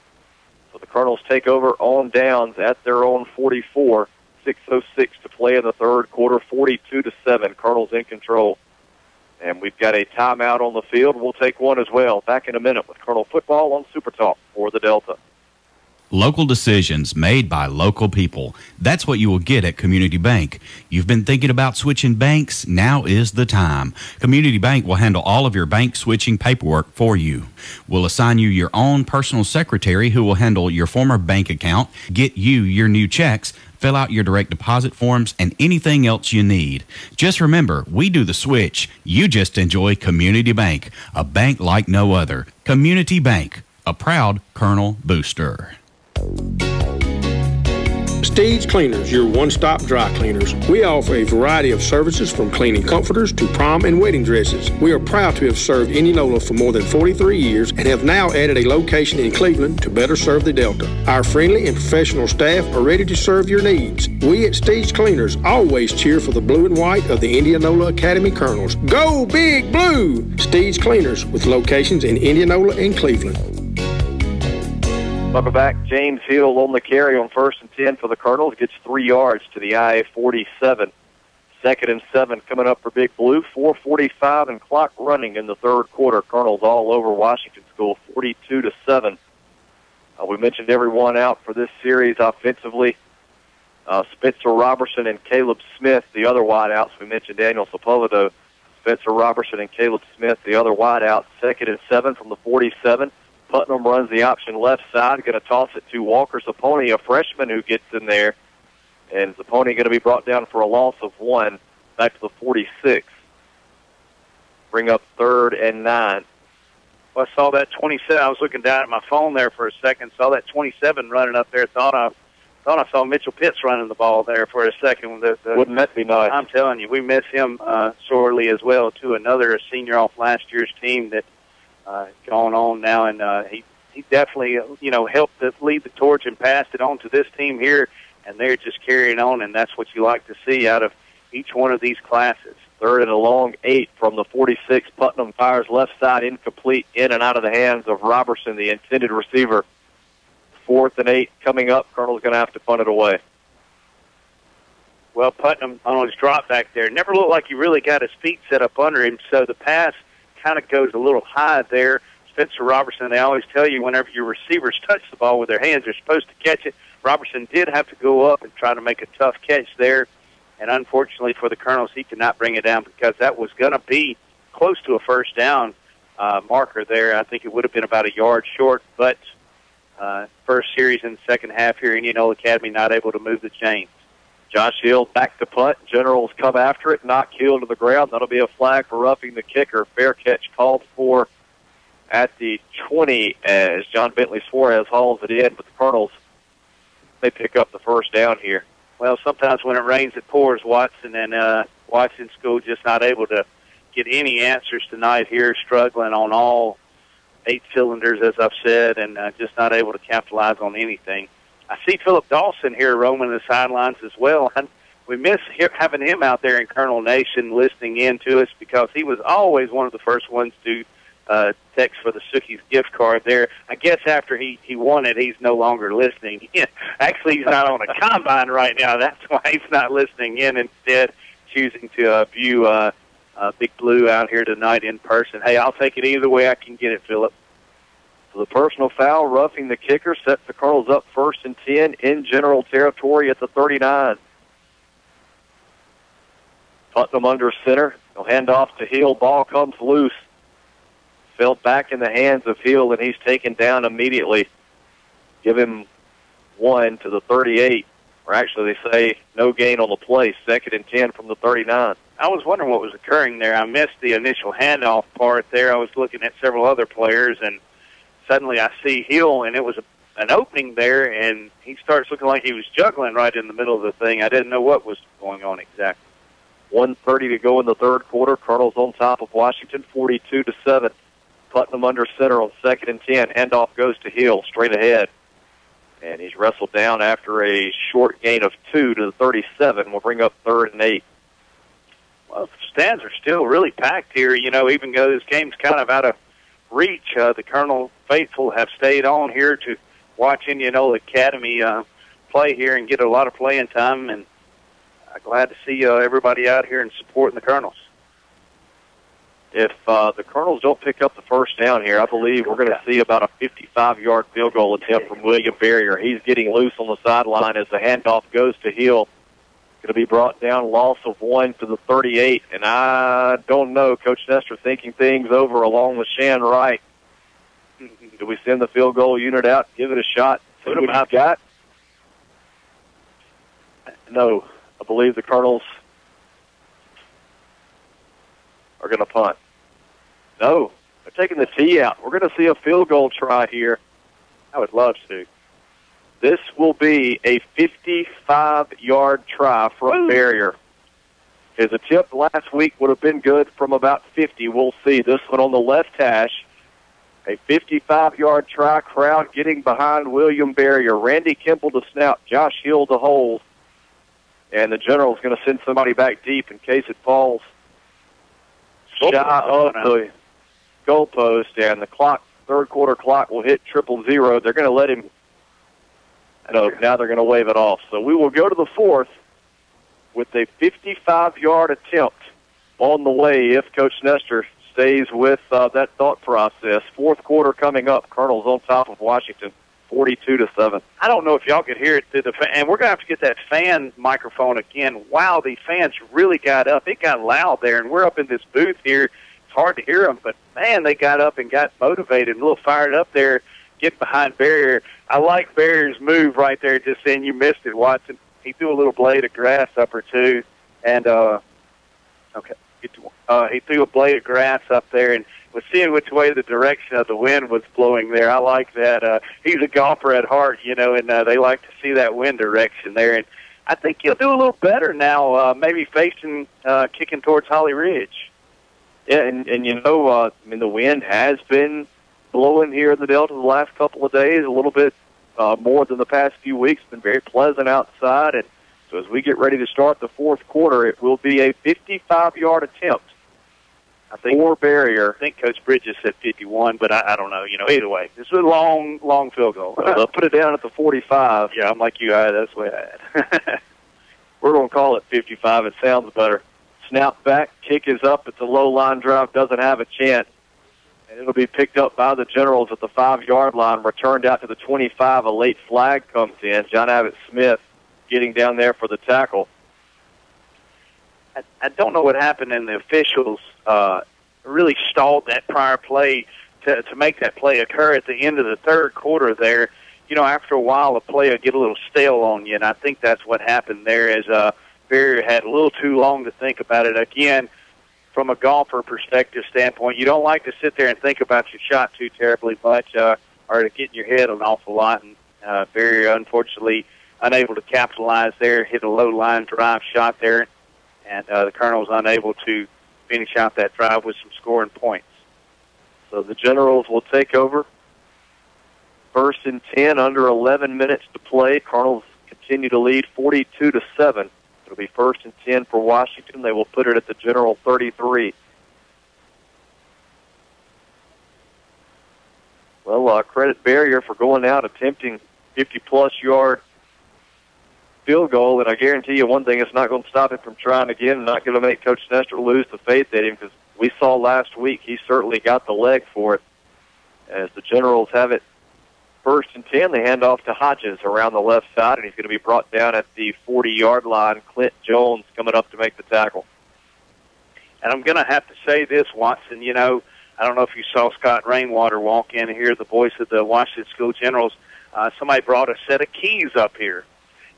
Speaker 2: So the Colonels take over on downs at their own 44. 6:06 to play in the third quarter, 42-7. Colonels in control. And we've got a timeout on the field. We'll take one as well. Back in a minute with Colonel Football on Super Talk for the Delta.
Speaker 3: Local decisions made by local people. That's what you will get at Community Bank. You've been thinking about switching banks? Now is the time. Community Bank will handle all of your bank switching paperwork for you. We'll assign you your own personal secretary who will handle your former bank account, get you your new checks, fill out your direct deposit forms, and anything else you need. Just remember, we do the switch. You just enjoy Community Bank, a bank like no other. Community Bank, a proud Colonel booster.
Speaker 11: Steve's Cleaners, your one-stop dry cleaners. We offer a variety of services from cleaning comforters to prom and wedding dresses. We are proud to have served Indianola for more than 43 years and have now added a location in Cleveland to better serve the Delta. Our friendly and professional staff are ready to serve your needs. We at Steve's Cleaners always cheer for the blue and white of the Indianola Academy Colonels. Go Big Blue! Steve's Cleaners with locations in Indianola and Cleveland.
Speaker 2: Welcome back. James Hill on the carry on 1st and 10 for the Colonels. Gets 3 yards to the IA-47. 2nd and 7 coming up for Big Blue. 4:45 and clock running in the third quarter. Colonels all over Washington School, 42-7. We mentioned everyone out for this series offensively. Spencer Robertson and Caleb Smith, the other wideouts. We mentioned Daniel Sepulveda. Spencer Robertson and Caleb Smith, the other wideouts. 2nd and 7 from the 47. Putnam runs the option left side, going to toss it to Walker Zapponi, a freshman who gets in there. And Zapponi going to be brought down for a loss of 1, back to the 46. Bring up 3rd and 9.
Speaker 1: Well, I saw that 27. I was looking down at my phone there for a second, saw that 27 running up there. Thought I saw Mitchell Pitts running the ball there for a second.
Speaker 2: Wouldn't that be nice?
Speaker 1: I'm telling you, we miss him sorely as well, too. Another senior off last year's team that going on now, and he definitely, helped to lead the torch and passed it on to this team here, and they're just carrying on, and that's what you like to see out of each one of these classes.
Speaker 2: 3rd and a long 8 from the 46. Putnam fires left side, incomplete, in and out of the hands of Robertson, the intended receiver. 4th and 8 coming up. Colonel's going to have to punt it away.
Speaker 1: Well, Putnam on his drop back there never looked like he really got his feet set up under him, so the pass kind of goes a little high there. Spencer Robertson, they always tell you whenever your receivers touch the ball with their hands, they're supposed to catch it. Robertson did have to go up and try to make a tough catch there, and unfortunately for the Colonels, he could not bring it down because that was going to be close to a first down marker there. I think it would have been about a yard short, but first series in the second half here, Indianola Academy not able to move the chains.
Speaker 2: Josh Hill back to punt. Generals come after it. Knock Hill to the ground. That'll be a flag for roughing the kicker. Fair catch called for at the 20 as John Bentley Suarez hauls it in. But the Colonels, they pick up the first down here.
Speaker 1: Well, sometimes when it rains, it pours, Watson. And Washington School just not able to get any answers tonight here, struggling on all 8 cylinders, as I've said, and just not able to capitalize on anything. I see Philip Dawson here roaming the sidelines as well. We miss having him out there in Colonel Nation listening in to us because he was always one of the first ones to text for the Sookies gift card there. I guess after he won it, he's no longer listening. Actually, he's not on a combine right now. That's why he's not listening in, instead choosing to view Big Blue out here tonight in person. Hey, I'll take it either way I can get it, Philip.
Speaker 2: The personal foul, roughing the kicker, sets the Colonels up 1st and 10 in general territory at the 39. Putnam under center. He'll hand off to Hill. Ball comes loose. Fell back in the hands of Hill, and he's taken down immediately. Give him 1 to the 38. Or actually, they say no gain on the play. 2nd and 10 from the 39.
Speaker 1: I was wondering what was occurring there. I missed the initial handoff part there. I was looking at several other players, and suddenly I see Hill, and it was an opening there, and he starts looking like he was juggling right in the middle of the thing. I didn't know what was going on exactly.
Speaker 2: 1:30 to go in the third quarter. Colonels on top of Washington, 42-7. Putnam under center on 2nd and 10. Handoff goes to Hill, straight ahead. And he's wrestled down after a short gain of 2 to the 37. We'll bring up 3rd and 8.
Speaker 1: Well, the stands are still really packed here. You know, even though this game's kind of out of reach, the Colonel faithful have stayed on here to watch Indianola Academy play here and get a lot of playing time. And glad to see everybody out here and supporting the Colonels.
Speaker 2: If the Colonels don't pick up the first down here, I believe we're going to see about a 55-yard field goal attempt from William Barrier. He's getting loose on the sideline as the handoff goes to Hill. Going to be brought down, loss of 1 to the 38. And I don't know, Coach Nestor thinking things over along with Shan Wright. Do we send the field goal unit out, give it a shot, see what he's got? No, I believe the Colonels are going to punt. No, they're taking the tee out. We're going to see a field goal try here.
Speaker 1: I would love to.
Speaker 2: This will be a 55-yard try from Barrier. His attempt last week would have been good from about 50. We'll see. This one on the left hash. A 55-yard try, crowd getting behind William Barrier. Randy Kimball to snap, Josh Hill to hold. And the General's going to send somebody back deep in case it falls shy of the goalpost. And the clock, third quarter clock, will hit 000. They're going to let him. No, now they're going to wave it off. So we will go to the fourth with a 55-yard attempt on the way if Coach Nestor stays with that thought process. Fourth quarter coming up. Colonels on top of Washington, 42-7.
Speaker 1: I don't know if y'all could hear it through the fan, and we're going to have to get that fan microphone again. Wow, the fans really got up. It got loud there, and we're up in this booth here. It's hard to hear them, but, man, they got up and got motivated, a little fired up there, get behind Barrier. I like Barrier's move right there, just saying you missed it, Watson. He threw a little blade of grass up or two, and, he threw a blade of grass up there and was seeing which way the direction of the wind was blowing there. I like that. He's a golfer at heart, you know, and they like to see that wind direction there. And I think he'll do a little better now, maybe facing, kicking towards Holly Ridge.
Speaker 2: Yeah, and you know, I mean, the wind has been blowing here in the Delta the last couple of days, a little bit more than the past few weeks. It's been very pleasant outside. And so as we get ready to start the fourth quarter, it will be a 55-yard attempt.
Speaker 1: I think for Barrier. I think Coach Bridges said 51, but I don't know. You know, either way, this is a long field goal.
Speaker 2: They'll put it down at the 45.
Speaker 1: Yeah, I'm like you. That's the way I had.
Speaker 2: We're going to call it 55. It sounds better. Snap back, kick is up. It's a low line drive. Doesn't have a chance. And it'll be picked up by the Generals at the 5-yard line. Returned out to the 25. A late flag comes in. John Abbott Smith getting down there for the tackle.
Speaker 1: I don't know what happened, and the officials really stalled that prior play to make that play occur at the end of the third quarter there. You know, after a while, the play will get a little stale on you, and I think that's what happened there as Barrier had a little too long to think about it. Again, from a golfer perspective standpoint, you don't like to sit there and think about your shot too terribly much or to get in your head an awful lot, and Barrier, unfortunately, unable to capitalize there, hit a low-line drive shot there, and the Colonel's unable to finish out that drive with some scoring points.
Speaker 2: So the Generals will take over. First and 10, under 11 minutes to play. Colonels continue to lead 42-7. It'll be first and 10 for Washington. They will put it at the General 33. Well, credit Barrier for going out attempting 50-plus yard field goal, and I guarantee you one thing, it's not going to stop him from trying again, and not going to make Coach Nestor lose the faith in him, because we saw last week he certainly got the leg for it. As the Generals have it first and 10, they hand off to Hodges around the left side, and he's going to be brought down at the 40-yard line. Clint Jones coming up to make the tackle.
Speaker 1: And I'm going to have to say this, Watson, you know, I don't know if you saw Scott Rainwater walk in here, the voice of the Washington School Generals. Somebody brought a set of keys up here.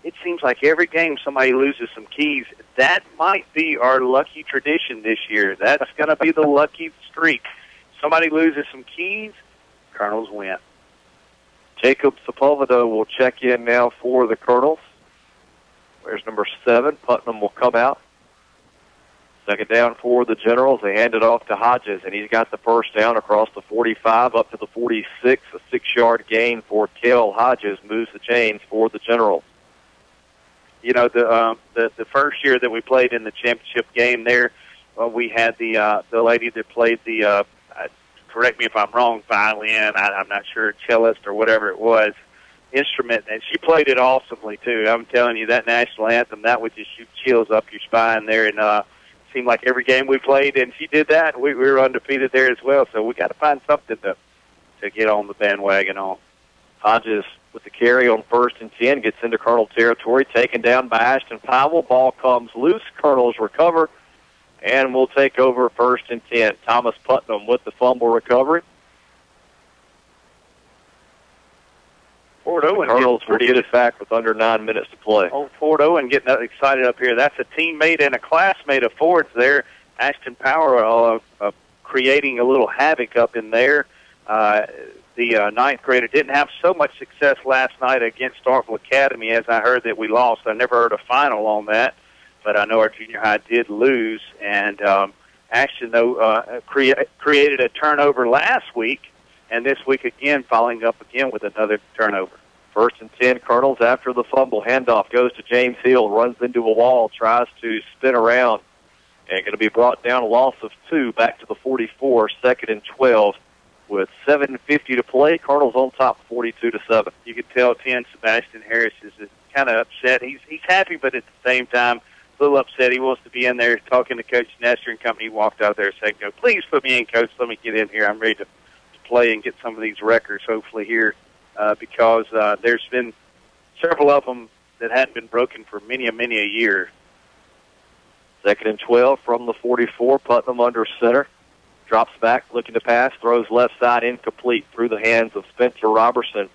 Speaker 1: It seems like every game somebody loses some keys. That might be our lucky tradition this year. That's going to be the lucky streak. Somebody loses some keys, Colonels win.
Speaker 2: Jacob Sepulveda will check in now for the Colonels. There's number 7. Putnam will come out. Second down for the Generals. They hand it off to Hodges, and he's got the first down across the 45 up to the 46. A 6-yard gain for Cale Hodges moves the chains for the Generals.
Speaker 1: You know, the first year that we played in the championship game there, we had the lady that played the, correct me if I'm wrong, violin, I'm not sure, cellist or whatever it was, instrument, and she played it awesomely too. I'm telling you, that national anthem, that would just shoot chills up your spine there, and seemed like every game we played, and she did that. We were undefeated there as well, so we got to find something to get on the bandwagon on.
Speaker 2: Hodges with the carry on 1st and 10, gets into Colonel territory, taken down by Ashton Powell. Ball comes loose. Colonels recover, and we'll take over 1st and 10. Thomas Putnam with the fumble recovery.
Speaker 1: Fort Owen
Speaker 2: Colonels will get it back with under 9 minutes to play.
Speaker 1: Oh, Fort Owen getting excited up here. That's a teammate and a classmate of Ford's there. Ashton Power creating a little havoc up in there. The ninth grader didn't have so much success last night against Starkville Academy, as I heard that we lost. I never heard a final on that, but I know our junior high did lose. And Ashton, though, created a turnover last week, and this week again, following up again with another turnover.
Speaker 2: 1st and 10, Colonels after the fumble. Handoff goes to James Hill, runs into a wall, tries to spin around, and going to be brought down, a loss of 2, back to the 44, 2nd and 12. With 7:50 to play, Colonels on top, 42-7.
Speaker 1: You could tell 10 Sebastian Harris is kind of upset. He's happy, but at the same time, a little upset. He wants to be in there talking to Coach Nestor and company. He walked out there a second ago. Please put me in, Coach. Let me get in here. I'm ready to play and get some of these records, hopefully, here, because there's been several of them that hadn't been broken for many a year.
Speaker 2: 2nd and 12 from the 44, Putnam under center. Drops back, looking to pass, throws left side, incomplete through the hands of Spencer Robertson.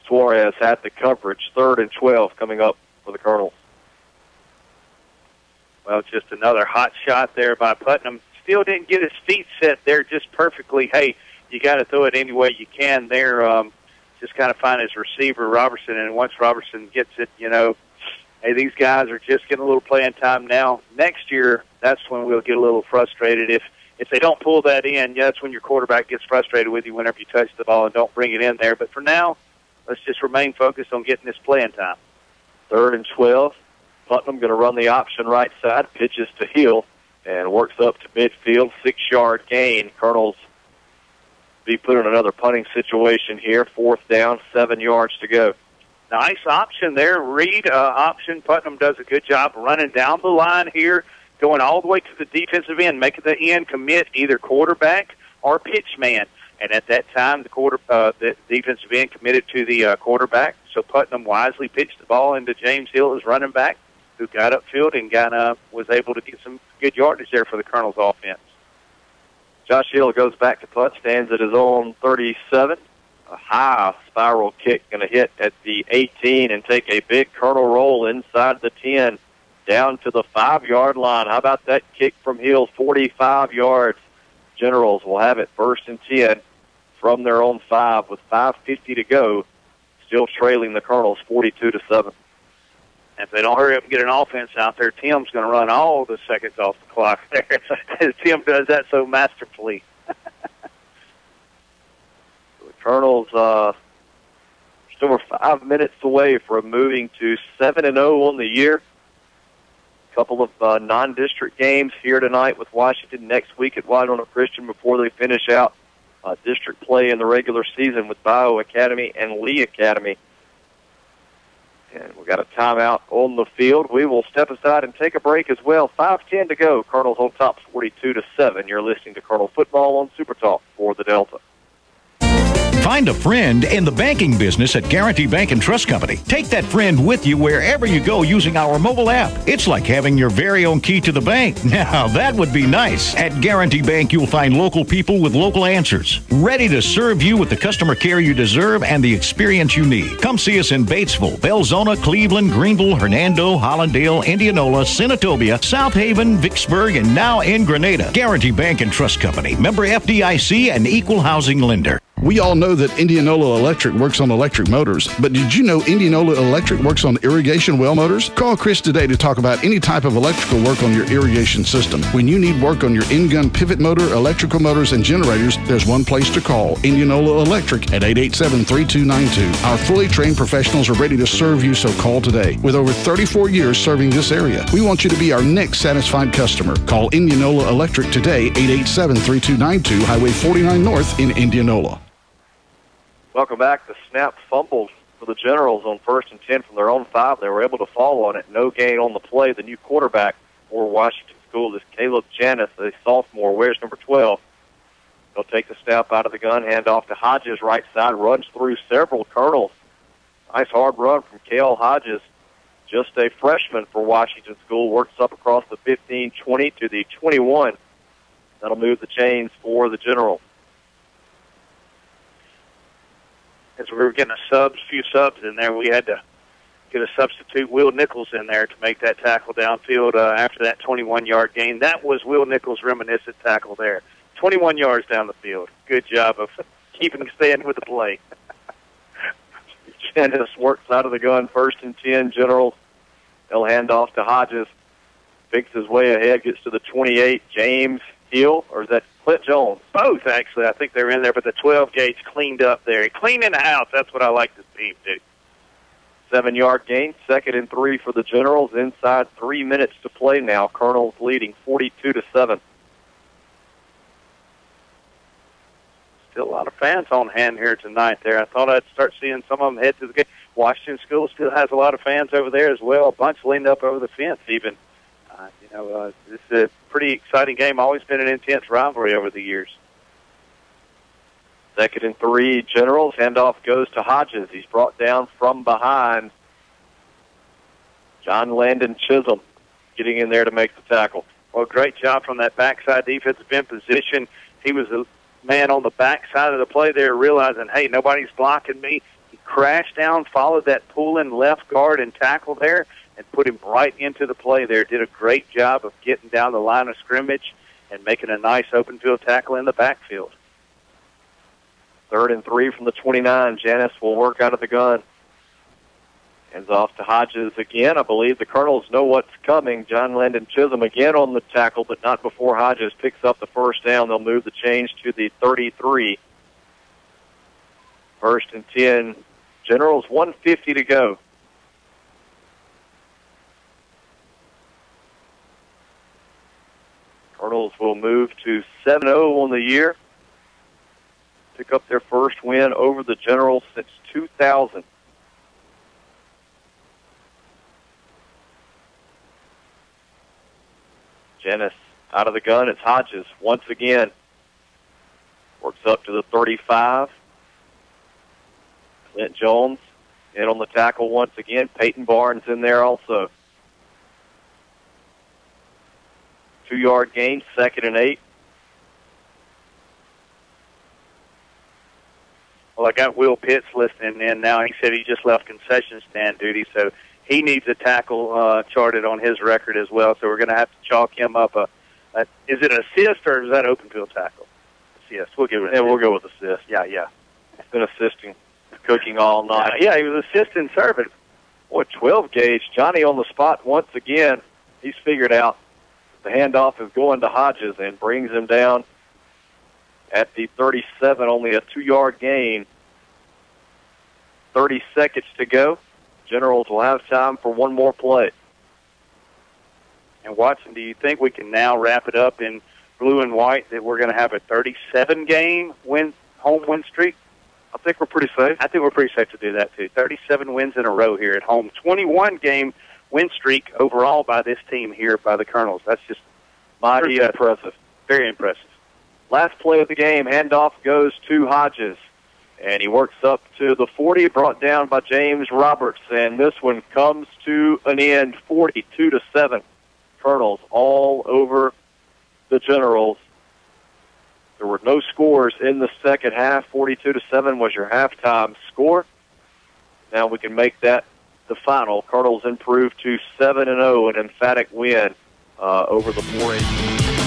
Speaker 2: Suarez had the coverage. 3rd and 12 coming up for the Colonels.
Speaker 1: Well, just another hot shot there by Putnam. Still didn't get his feet set there just perfectly. Hey, you got to throw it any way you can there. Just kind of find his receiver, Robertson, and once Robertson gets it, you know, hey, these guys are just getting a little playing time now. Next year, that's when we'll get a little frustrated. If they don't pull that in, yeah, that's when your quarterback gets frustrated with you whenever you touch the ball and don't bring it in there. But for now, let's just remain focused on getting this playing time.
Speaker 2: 3rd and 12. Putnam going to run the option right side, pitches to Hill, and works up to midfield. 6-yard gain. Colonels be put in another punting situation here. 4th down, 7 yards to go.
Speaker 1: Nice option there. Reed option. Putnam does a good job running down the line here, going all the way to the defensive end, making the end commit either quarterback or pitch man. And at that time, the defensive end committed to the quarterback. So Putnam wisely pitched the ball into James Hill as running back, who got upfield and was able to get some good yardage there for the Colonels' offense.
Speaker 2: Josh Hill goes back to punt, stands at his own 37. A high spiral kick going to hit at the 18 and take a big Colonel roll inside the 10. Down to the 5-yard line. How about that kick from Hill? 45 yards. Generals will have it 1st and 10 from their own 5 with 5:50 to go. Still trailing the Colonels 42-7.
Speaker 1: If they don't hurry up and get an offense out there, Tim's going to run all the seconds off the clock there. Tim does that so masterfully.
Speaker 2: The Colonels still were 5 minutes away from moving to 7-0 on the year. Couple of non-district games here tonight with Washington, next week at Winona Christian before they finish out district play in the regular season with Bio Academy and Lee Academy. And we've got a timeout on the field. We will step aside and take a break as well. 5:10 to go. Colonels on top 42-7. You're listening to Colonel Football on Super Talk for the Delta.
Speaker 8: Find a friend in the banking business at Guarantee Bank and Trust Company. Take that friend with you wherever you go using our mobile app. It's like having your very own key to the bank. Now, that would be nice. At Guarantee Bank, you'll find local people with local answers, ready to serve you with the customer care you deserve and the experience you need. Come see us in Batesville, Belzona, Cleveland, Greenville, Hernando, Hollandale, Indianola, Senatobia, South Haven, Vicksburg, and now in Grenada. Guarantee Bank and Trust Company. Member FDIC and equal housing lender.
Speaker 12: We all know that Indianola Electric works on electric motors, but did you know Indianola Electric works on irrigation well motors? Call Chris today to talk about any type of electrical work on your irrigation system. When you need work on your in-gun pivot motor, electrical motors, and generators, there's one place to call, Indianola Electric at 887-3292. Our fully trained professionals are ready to serve you, so call today. With over 34 years serving this area, we want you to be our next satisfied customer. Call Indianola Electric today, 887-3292, Highway 49 North in Indianola.
Speaker 2: Welcome back. The snap fumbled for the Generals on 1st and 10 from their own 5. They were able to fall on it. No gain on the play. The new quarterback for Washington School is Caleb Janis, a sophomore, wears number 12. He'll take the snap out of the gun, hand off to Hodges, right side, runs through several Colonels. Nice hard run from Cale Hodges, just a freshman for Washington School, works up across the 15-20 to the 21. That'll move the chains for the Generals.
Speaker 1: As we were getting a few subs in there, we had to get a substitute, Will Nichols, in there to make that tackle downfield after that 21-yard gain. That was Will Nichols' reminiscent tackle there. 21 yards down the field. Good job of keeping staying with the play.
Speaker 2: Janis works out of the gun, 1st and 10. Generals, they'll hand off to Hodges. Picks his way ahead, gets to the 28. James Hill, or is that Clint Jones?
Speaker 1: Both, actually. I think they were in there, but the 12 gauge cleaned up there. Cleaning the house. That's what I like this team do.
Speaker 2: 7-yard gain, 2nd and 3 for the Generals. Inside 3 minutes to play now. Colonels leading 42-7.
Speaker 1: Still a lot of fans on hand here tonight there. I thought I'd start seeing some of them head to the game. Washington School still has a lot of fans over there as well. A bunch leaned up over the fence even. This is a pretty exciting game. Always been an intense rivalry over the years.
Speaker 2: 2nd and 3, Generals. Handoff goes to Hodges. He's brought down from behind. John Landon Chisholm getting in there to make the tackle.
Speaker 1: Well, great job from that backside defensive end position. He was the man on the backside of the play there, realizing, hey, nobody's blocking me. He crashed down, followed that pull-in left guard and tackle there, and put him right into the play there. Did a great job of getting down the line of scrimmage and making a nice open field tackle in the backfield.
Speaker 2: 3rd and 3 from the 29. Janis will work out of the gun. Hands off to Hodges again. I believe the Colonels know what's coming. John Landon Chisholm again on the tackle, but not before Hodges picks up the first down. They'll move the change to the 33. 1st and 10. Generals, 1:50 to go. Colonels will move to 7-0 on the year. Pick up their first win over the Generals since 2000. Janis out of the gun. It's Hodges once again. Works up to the 35. Clint Jones in on the tackle once again. Peyton Barnes in there also. 2-yard gain, 2nd and 8.
Speaker 1: Well, I got Will Pitts listening in now. He said he just left concession stand duty, so he needs a tackle charted on his record as well. So we're going to have to chalk him up. Is it an assist or is that open field tackle? Assist. We'll give it.
Speaker 2: Yeah, we'll go with assist.
Speaker 1: Yeah.
Speaker 2: He's been assisting, cooking all night.
Speaker 1: Yeah, he was assisting serving.
Speaker 2: Boy, 12 gauge. Johnny on the spot once again. He's figured out the handoff is going to Hodges and brings him down at the 37, only a 2-yard gain. 30 seconds to go. Generals will have time for one more play.
Speaker 1: And Watson, do you think we can now wrap it up in blue and white that we're going to have a 37-game home win streak?
Speaker 2: I think we're pretty safe.
Speaker 1: I think we're pretty safe to do that, too. 37 wins in a row here at home. 21-game win streak overall by this team here by the Colonels. That's just
Speaker 2: mighty impressive.
Speaker 1: Very impressive.
Speaker 2: Last play of the game, handoff goes to Hodges. And he works up to the 40, brought down by James Roberts. And this one comes to an end, 42-7. Colonels all over the Generals. There were no scores in the second half. 42-7 was your halftime score. Now we can make that the final. Colonels improved to 7-0, an emphatic win over the 4A.